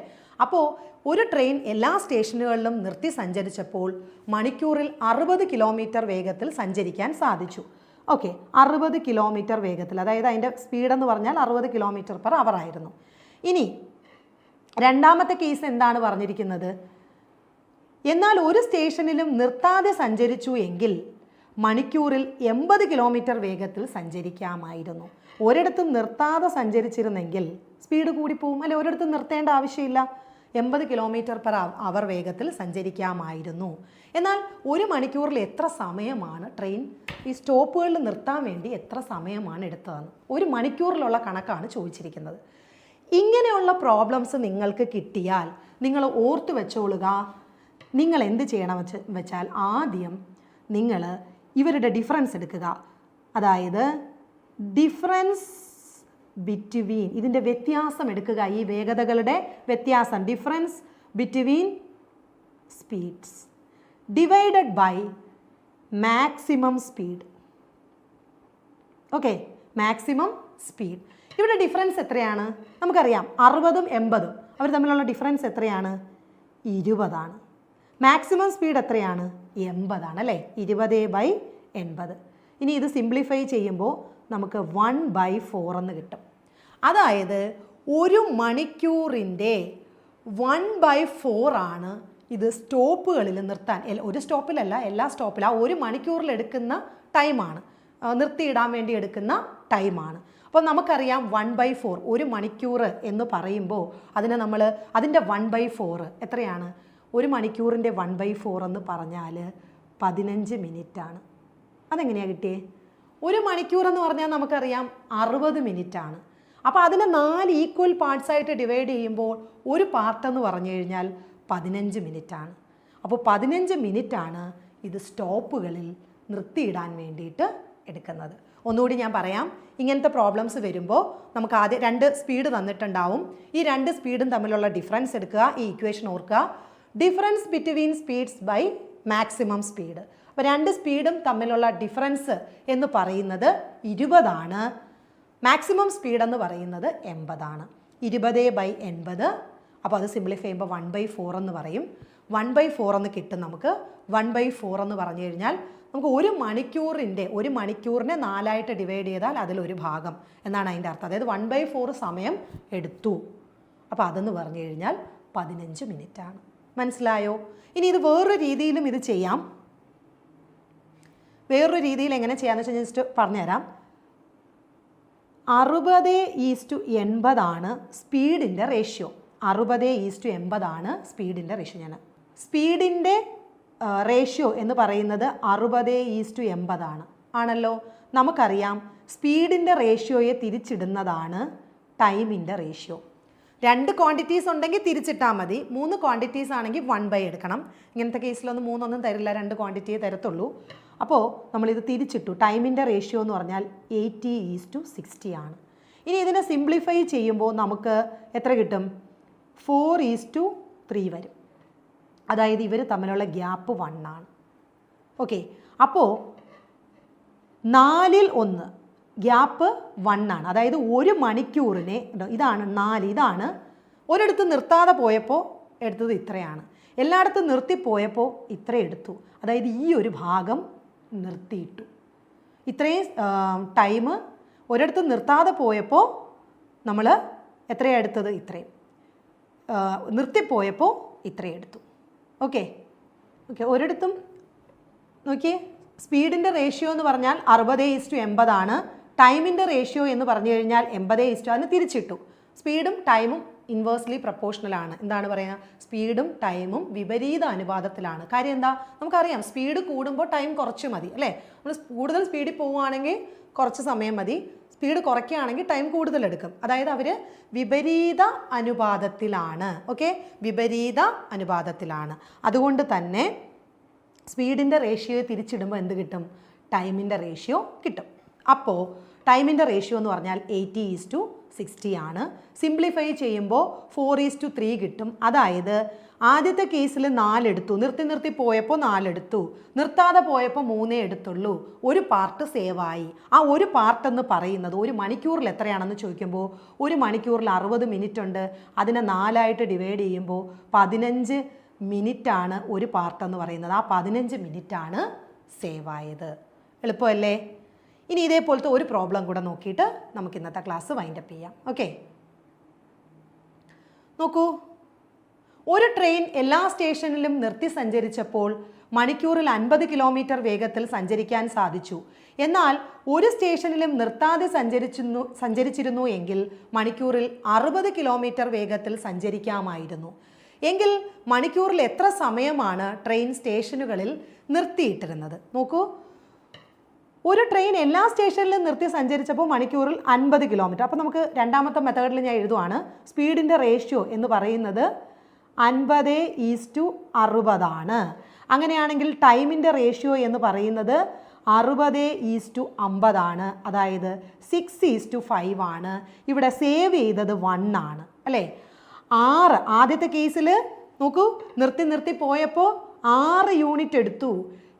അപ്പോൾ ഒരു ട്രെയിൻ എല്ലാ സ്റ്റേഷനുകളിലും നിർത്തി സഞ്ചരിച്ചപ്പോൾ മണിക്കൂറിൽ 60 കിലോമീറ്റർ വേഗത്തിൽ സഞ്ചരിക്കാൻ സാധിച്ചു. ഓക്കെ, 60 കിലോമീറ്റർ വേഗത്തിൽ, അതായത് അതിൻ്റെ സ്പീഡെന്ന് പറഞ്ഞാൽ 60 km/h ആയിരുന്നു. ഇനി രണ്ടാമത്തെ കേസ് എന്താണ് പറഞ്ഞിരിക്കുന്നത്? എന്നാൽ ഒരു സ്റ്റേഷനിലും നിർത്താതെ സഞ്ചരിച്ചു എങ്കിൽ മണിക്കൂറിൽ 80 കിലോമീറ്റർ വേഗത്തിൽ സഞ്ചരിക്കാമായിരുന്നു. ഒരിടത്തും നിർത്താതെ സഞ്ചരിച്ചിരുന്നെങ്കിൽ സ്പീഡ് കൂടിപ്പോവും അല്ലെ? ഒരിടത്തും നിർത്തേണ്ട ആവശ്യമില്ല, 80 km/h വേഗത്തിൽ സഞ്ചരിക്കാമായിരുന്നു. എന്നാൽ ഒരു മണിക്കൂറിൽ എത്ര സമയമാണ് ട്രെയിൻ ഈ സ്റ്റോപ്പുകളിൽ നിർത്താൻ വേണ്ടി എത്ര സമയമാണ് എടുത്തതെന്ന്? ഒരു മണിക്കൂറിലുള്ള കണക്കാണ് ചോദിച്ചിരിക്കുന്നത്. ഇങ്ങനെയുള്ള പ്രോബ്ലംസ് നിങ്ങൾക്ക് കിട്ടിയാൽ നിങ്ങൾ ഓർത്ത് വെച്ചോളുക. നിങ്ങൾ എന്ത് ചെയ്യണം വെച്ചാൽ ആദ്യം നിങ്ങൾ ഇവരുടെ ഡിഫറൻസ് എടുക്കുക. അതായത് ഡിഫറൻസ് ബിറ്റ്വീൻ, ഇതിൻ്റെ വ്യത്യാസം എടുക്കുക. ഈ വേഗതകളുടെ വ്യത്യാസം, difference between speeds divided by maximum speed. Okay, maximum speed. ഇവിടെ ഡിഫറൻസ് എത്രയാണ്? നമുക്കറിയാം 60ഉം 80ഉം അവർ തമ്മിലുള്ള ഡിഫറൻസ് എത്രയാണ്? 20 ആണ്. മാക്സിമം സ്പീഡ് എത്രയാണ്? 80 ആണ് അല്ലേ? 20/80. ഇനി ഇത് സിംപ്ലിഫൈ ചെയ്യുമ്പോൾ നമുക്ക് 1/4 എന്ന് കിട്ടും. അതായത് ഒരു മണിക്കൂറിൻ്റെ 1/4 ആണ് ഇത് സ്റ്റോപ്പുകളിൽ നിർത്താൻ. ഒരു സ്റ്റോപ്പിലല്ല, എല്ലാ സ്റ്റോപ്പിലും ആ ഒരു മണിക്കൂറിൽ എടുക്കുന്ന ടൈമാണ്, നിർത്തിയിടാൻ വേണ്ടി എടുക്കുന്ന ടൈമാണ്. അപ്പോൾ നമുക്കറിയാം 1/4 ഒരു മണിക്കൂർ എന്ന് പറയുമ്പോൾ അതിൻ്റെ 1/4 എത്രയാണ്? ഒരു മണിക്കൂറിൻ്റെ 1/4 എന്ന് പറഞ്ഞാൽ 15 മിനിറ്റാണ്. അതെങ്ങനെയാണ് കിട്ടിയേ? ഒരു മണിക്കൂർ എന്ന് പറഞ്ഞാൽ നമുക്കറിയാം 60 മിനിറ്റാണ്. അപ്പോൾ അതിനെ 4 ഈക്വൽ പാർട്സായിട്ട് ഡിവൈഡ് ചെയ്യുമ്പോൾ ഒരു പാർട്ട് എന്ന് പറഞ്ഞു കഴിഞ്ഞാൽ 15 മിനിറ്റാണ്. അപ്പോൾ 15 മിനിറ്റാണ് ഇത് സ്റ്റോപ്പുകളിൽ നിർത്തിയിടാൻ വേണ്ടിയിട്ട് എടുക്കുന്നത്. ഒന്നുകൂടി ഞാൻ പറയാം, ഇങ്ങനത്തെ പ്രോബ്ലംസ് വരുമ്പോൾ നമുക്ക് ആദ്യം 2 സ്പീഡ് തന്നിട്ടുണ്ടാവും. ഈ 2 സ്പീഡും തമ്മിലുള്ള ഡിഫറൻസ് എടുക്കുക, ഈ ഇക്വേഷൻ ഓർക്കുക. Difference between speeds by maximum speed. അപ്പോൾ 2 സ്പീഡും തമ്മിലുള്ള ഡിഫറൻസ് എന്ന് പറയുന്നത് 20 ആണ്. മാക്സിമം സ്പീഡ് എന്ന് പറയുന്നത് 80 ആണ്. 20/80. അപ്പോൾ അത് സിംപ്ലിഫൈ ചെയ്യുമ്പോൾ 1/4 എന്ന് പറയും. 1/4 എന്ന് കിട്ടും നമുക്ക്. 1/4 എന്ന് പറഞ്ഞു കഴിഞ്ഞാൽ നമുക്ക് ഒരു മണിക്കൂറിനെ 4 ഡിവൈഡ് ചെയ്താൽ അതിലൊരു ഭാഗം എന്നാണ് അതിൻ്റെ അർത്ഥം. അതായത് 1/4 സമയം എടുത്തു. അപ്പോൾ അതെന്ന് പറഞ്ഞു കഴിഞ്ഞാൽ 15 മിനിറ്റാണ്. മനസ്സിലായോ? ഇനി ഇത് വേറൊരു രീതിയിലും ഇത് ചെയ്യാം. വേറൊരു രീതിയിൽ എങ്ങനെ ചെയ്യാമെന്ന് വെച്ചാൽ ജസ്റ്റ് പറഞ്ഞുതരാം. 60:80 ആണ് സ്പീഡിൻ്റെ റേഷ്യോ. 60:80 ആണ് സ്പീഡിൻ്റെ റേഷ്യോ. സ്പീഡിൻ്റെ റേഷ്യോ എന്ന് പറയുന്നത് 60:80 ആണ്. ആണല്ലോ. നമുക്കറിയാം സ്പീഡിൻ്റെ റേഷ്യോയെ തിരിച്ചിടുന്നതാണ് ടൈമിൻ്റെ റേഷ്യോ. 2 ക്വാണ്ടിറ്റീസ് ഉണ്ടെങ്കിൽ തിരിച്ചിട്ടാൽ മതി. 3 ക്വാണ്ടിറ്റീസ് ആണെങ്കിൽ 1/, എടുക്കണം. ഇങ്ങനത്തെ കേസിലൊന്നും 3 തരില്ല, 2 ക്വാണ്ടിറ്റിയെ തരത്തുള്ളൂ. അപ്പോൾ നമ്മളിത് തിരിച്ചിട്ടു. ടൈമിൻ്റെ റേഷ്യോ എന്ന് പറഞ്ഞാൽ 80:60 ആണ്. ഇനി ഇതിനെ സിംപ്ലിഫൈ ചെയ്യുമ്പോൾ നമുക്ക് എത്ര കിട്ടും? 4:3 വരും. അതായത് ഇവർ തമ്മിലുള്ള ഗ്യാപ്പ് 1 ആണ്. ഓക്കെ, അപ്പോൾ 4/1 ഗ്യാപ്പ് 1 ആണ്. അതായത് ഒരു മണിക്കൂറിനെ ഇതാണ് 4. ഇതാണ് ഒരിടത്ത് നിർത്താതെ പോയപ്പോൾ എടുത്തത് ഇത്രയാണ്. എല്ലായിടത്തും നിർത്തിപ്പോയപ്പോൾ ഇത്ര എടുത്തു. അതായത് ഈ ഒരു ഭാഗം നിർത്തിയിട്ടു. ഇത്രയും ടൈം ഒരിടത്ത് നിർത്താതെ പോയപ്പോൾ നമ്മൾ എത്രയാണ് എടുത്തത്? ഇത്രയും. നിർത്തിപ്പോയപ്പോൾ ഇത്രയും എടുത്തു. ഓക്കെ, ഒരിടത്തും നോക്കിയേ, സ്പീഡിൻ്റെ റേഷ്യോ എന്ന് പറഞ്ഞാൽ 60:80 ആണ്. ടൈമിൻ്റെ റേഷ്യോ എന്ന് പറഞ്ഞു കഴിഞ്ഞാൽ 80:, അതിന് തിരിച്ചിട്ടു. സ്പീഡും ടൈമും ഇൻവേഴ്സ്ലി പ്രപ്പോർഷണലാണ്. എന്താണ് പറയുക? സ്പീഡും ടൈമും വിപരീത അനുപാതത്തിലാണ്. കാര്യം എന്താ? നമുക്കറിയാം സ്പീഡ് കൂടുമ്പോൾ ടൈം കുറച്ച് മതി അല്ലേ? നമ്മൾ കൂടുതൽ സ്പീഡിൽ പോവുകയാണെങ്കിൽ കുറച്ച് സമയം മതി, സ്പീഡ് കുറയ്ക്കുകയാണെങ്കിൽ ടൈം കൂടുതൽ എടുക്കും. അതായത് അവർ വിപരീത അനുപാതത്തിലാണ്. ഓക്കെ, വിപരീത അനുപാതത്തിലാണ്. അതുകൊണ്ട് തന്നെ സ്പീഡിൻ്റെ റേഷ്യോയെ തിരിച്ചിടുമ്പോൾ എന്ത് കിട്ടും? ടൈമിൻ്റെ റേഷ്യോ കിട്ടും. അപ്പോൾ ടൈമിൻ്റെ റേഷ്യോ എന്ന് പറഞ്ഞാൽ 80:60 ആണ്. സിംപ്ലിഫൈ ചെയ്യുമ്പോൾ 4:3 കിട്ടും. അതായത് ആദ്യത്തെ കേസിൽ 4 എടുത്തു, നിർത്തി പോയപ്പോൾ 4 എടുത്തു, നിർത്താതെ പോയപ്പോൾ 3 എടുത്തുള്ളൂ. ഒരു പാർട്ട് സേവായി. ആ ഒരു പാർട്ട് എന്ന് പറയുന്നത് ഒരു മണിക്കൂറിൽ എത്രയാണെന്ന് ചോദിക്കുമ്പോൾ ഒരു മണിക്കൂറിൽ 60 മിനിറ്റ് ഉണ്ട്. അതിനെ 4 ഡിവൈഡ് ചെയ്യുമ്പോൾ 15 മിനിറ്റാണ് ഒരു പാർട്ട് എന്ന് പറയുന്നത്. ആ 15 മിനിറ്റാണ് സേവായത്. എളുപ്പമല്ലേ? ഇനി ഇതേപോലത്തെ ഒരു പ്രോബ്ലം കൂടെ നോക്കിയിട്ട് നമുക്ക് ഇന്നത്തെ ക്ലാസ് വൈൻഡപ്പ് ചെയ്യാം. ഓക്കെ, നോക്കൂ. ഒരു ട്രെയിൻ എല്ലാ സ്റ്റേഷനിലും നിർത്തി സഞ്ചരിച്ചപ്പോൾ മണിക്കൂറിൽ 50 കിലോമീറ്റർ വേഗത്തിൽ സഞ്ചരിക്കാൻ സാധിച്ചു. എന്നാൽ ഒരു സ്റ്റേഷനിലും നിർത്താതെ സഞ്ചരിച്ചിരുന്നു എങ്കിൽ മണിക്കൂറിൽ 60 കിലോമീറ്റർ വേഗത്തിൽ സഞ്ചരിക്കാമായിരുന്നു. എങ്കിൽ മണിക്കൂറിൽ എത്ര സമയമാണ് ട്രെയിൻ സ്റ്റേഷനുകളിൽ നിർത്തിയിട്ടിരുന്നത്? നോക്കൂ, ഒരു ട്രെയിൻ എല്ലാ സ്റ്റേഷനിലും നിർത്തി സഞ്ചരിച്ചപ്പോൾ മണിക്കൂറിൽ 50 കിലോമീറ്റർ. അപ്പോൾ നമുക്ക് രണ്ടാമത്തെ മെത്തേഡിൽ ഞാൻ എഴുതുവാണ്. സ്പീഡിൻ്റെ റേഷ്യോ എന്ന് പറയുന്നത് 50:60 ആണ്. അങ്ങനെയാണെങ്കിൽ ടൈമിൻ്റെ റേഷ്യോ എന്ന് പറയുന്നത് 60:50 ആണ്. അതായത് 6:5 ആണ്. ഇവിടെ സേവ് ചെയ്തത് 1 ആണ് അല്ലേ? 6. ആദ്യത്തെ കേസിൽ നോക്കൂ, നിർത്തി പോയപ്പോൾ 6 യൂണിറ്റ് എടുത്തു.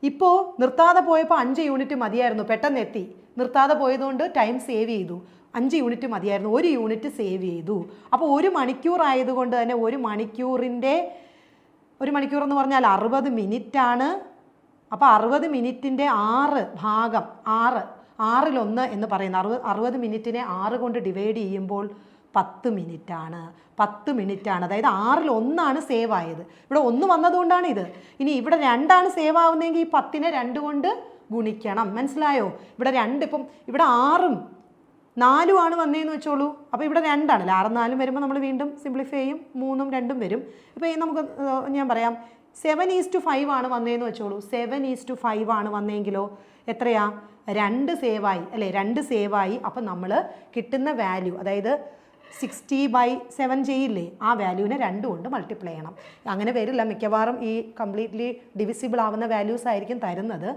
ഇപ്പോൾ നിർത്താതെ പോയപ്പോൾ 5 യൂണിറ്റ് മതിയായിരുന്നു, പെട്ടെന്ന് എത്തി. നിർത്താതെ പോയതുകൊണ്ട് ടൈം സേവ് ചെയ്തു. 5 യൂണിറ്റ് മതിയായിരുന്നു, 1 യൂണിറ്റ് സേവ് ചെയ്തു. അപ്പോൾ 1 മണിക്കൂർ ആയതുകൊണ്ട് തന്നെ 1 മണിക്കൂർ എന്ന് പറഞ്ഞാൽ 60 മിനിറ്റാണ്. അപ്പോൾ 60 മിനിറ്റിൻ്റെ 6 ഭാഗം 6/1 എന്ന് പറയുന്നത് 60 മിനിറ്റിനെ 6 കൊണ്ട് ഡിവൈഡ് ചെയ്യുമ്പോൾ 10 മിനിറ്റാണ്. 10 മിനിറ്റാണ്. അതായത് 6/1 സേവ് ആയത്. ഇവിടെ 1 വന്നതുകൊണ്ടാണ് ഇത്. ഇനി ഇവിടെ 2 സേവ് ആവുന്നതെങ്കിൽ ഈ 10നെ 2 കൊണ്ട് ഗുണിക്കണം. മനസ്സിലായോ? ഇവിടെ 2, ഇപ്പം ഇവിടെ 6ഉം 4ഉം ആണ് വന്നതെന്ന് വെച്ചോളൂ. അപ്പോൾ ഇവിടെ 2 ആണല്ലോ. 6ഉം 4ഉം വരുമ്പോൾ നമ്മൾ വീണ്ടും സിംപ്ലിഫൈ ചെയ്യും. 3ഉം 2ഉം വരും. ഇപ്പോൾ നമുക്ക് ഞാൻ പറയാം 7:5 ആണ് വന്നതെന്ന് വെച്ചോളൂ. 7:5 ആണ് വന്നതെങ്കിലോ എത്രയാ? 2 സേവായി അല്ലേ? 2 സേവായി. അപ്പം നമ്മൾ കിട്ടുന്ന വാല്യൂ, അതായത് 60/7 ചെയ്യില്ലേ, ആ വാല്യൂവിനെ 2 കൊണ്ട് മൾട്ടിപ്ലൈ ചെയ്യണം. അങ്ങനെ വരില്ല, മിക്കവാറും ഈ കംപ്ലീറ്റ്ലി ഡിവിസിബിൾ ആവുന്ന വാല്യൂസ് ആയിരിക്കും തരുന്നത്.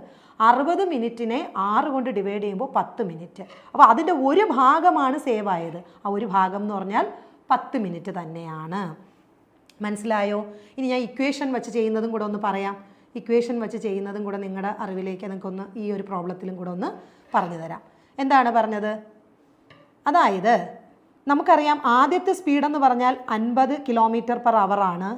60 മിനിറ്റിനെ 6 കൊണ്ട് ഡിവൈഡ് ചെയ്യുമ്പോൾ 10 മിനിറ്റ്. അപ്പോൾ അതിൻ്റെ ഒരു ഭാഗമാണ് സേവ് ആയത്. ആ ഒരു ഭാഗം എന്ന് പറഞ്ഞാൽ 10 മിനിറ്റ് തന്നെയാണ്. മനസ്സിലായോ? ഇനി ഞാൻ ഇക്വേഷൻ വെച്ച് ചെയ്യുന്നതും കൂടെ ഒന്ന് പറയാം. ഇക്വേഷൻ വെച്ച് ചെയ്യുന്നതും കൂടെ നിങ്ങളുടെ അറിവിലേക്ക് നിങ്ങൾക്കൊന്ന് ഈ ഒരു പ്രോബ്ലത്തിലും കൂടെ ഒന്ന് പറഞ്ഞു തരാം. എന്താണ് പറഞ്ഞത്? അതായത് നമുക്കറിയാം ആദ്യത്തെ സ്പീഡെന്ന് പറഞ്ഞാൽ 50 km/h ആണ്.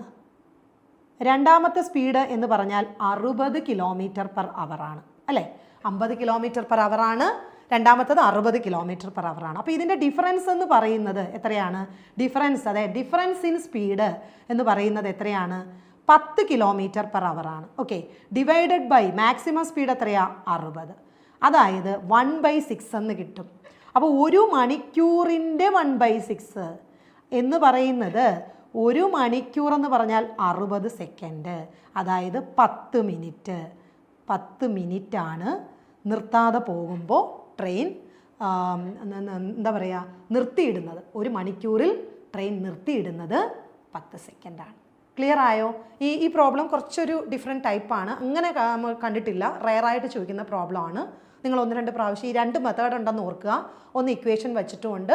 രണ്ടാമത്തെ സ്പീഡ് എന്ന് പറഞ്ഞാൽ 60 km/h ആണ് അല്ലേ. 50 km/h ആണ്, രണ്ടാമത്തത് 60 km/h ആണ്. അപ്പോൾ ഇതിൻ്റെ ഡിഫറൻസ് എന്ന് പറയുന്നത് എത്രയാണ്? ഡിഫറൻസ് ഇൻ സ്പീഡ് എന്ന് പറയുന്നത് എത്രയാണ്? 10 km/h ആണ്. Okay, divided by maximum speed എത്രയാ? 60. അതായത് 1/6 എന്ന് കിട്ടും. അപ്പോൾ ഒരു മണിക്കൂറിൻ്റെ 1/6 എന്ന് പറയുന്നത്, ഒരു മണിക്കൂർ എന്ന് പറഞ്ഞാൽ 60 സെക്കൻഡ്, അതായത് 10 മിനിറ്റ്. 10 മിനിറ്റാണ് നിർത്താതെ പോകുമ്പോൾ ട്രെയിൻ എന്താ പറയുക നിർത്തിയിടുന്നത്. ഒരു മണിക്കൂറിൽ ട്രെയിൻ നിർത്തിയിടുന്നത് 10 സെക്കൻഡാണ്. ക്ലിയർ ആയോ? ഈ പ്രോബ്ലം കുറച്ചൊരു ഡിഫറെൻറ്റ് ടൈപ്പാണ്. അങ്ങനെ കണ്ടിട്ടില്ല, റെയറായിട്ട് ചോദിക്കുന്ന പ്രോബ്ലമാണ്. നിങ്ങൾ 1-2 പ്രാവശ്യം ഈ 2 മെത്തേഡ് ഉണ്ടെന്ന് ഓർക്കുക. ഒന്ന് ഇക്വേഷൻ വെച്ചിട്ടുമുണ്ട്,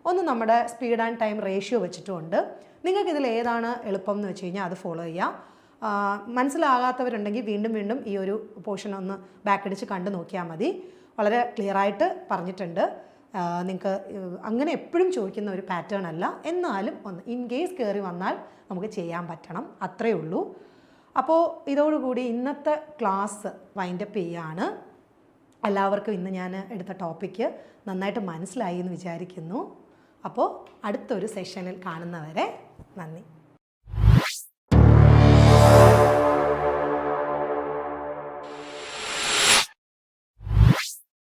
ഒന്ന് നമ്മുടെ സ്പീഡ് ആൻഡ് ടൈം റേഷ്യോ വെച്ചിട്ടുമുണ്ട്. നിങ്ങൾക്ക് ഇതിൽ ഏതാണ് എളുപ്പം എന്ന് വെച്ച് കഴിഞ്ഞാൽ അത് ഫോളോ ചെയ്യുക. മനസ്സിലാകാത്തവരുണ്ടെങ്കിൽ വീണ്ടും ഈ ഒരു പോർഷൻ ഒന്ന് ബാക്ക് അടിച്ച് കണ്ടു നോക്കിയാൽ മതി. വളരെ ക്ലിയറായിട്ട് പറഞ്ഞിട്ടുണ്ട്. നിങ്ങൾക്ക് അങ്ങനെ എപ്പോഴും ചോദിക്കുന്ന ഒരു പാറ്റേൺ അല്ല, എന്നാലും ഒന്ന് ഇൻ കേസ് കയറി വന്നാൽ നമുക്ക് ചെയ്യാൻ പറ്റണം, അത്രയേ ഉള്ളൂ. അപ്പോൾ ഇതോടുകൂടി ഇന്നത്തെ ക്ലാസ് വൈൻഡപ്പ് ചെയ്യുകയാണ്. എല്ലാവർക്കും ഇന്ന് ഞാൻ എടുത്ത ടോപ്പിക്ക് നന്നായിട്ട് മനസ്സിലായി എന്ന് വിചാരിക്കുന്നു. അപ്പോൾ അടുത്തൊരു സെഷനിൽ കാണുന്നവരെ നന്ദി.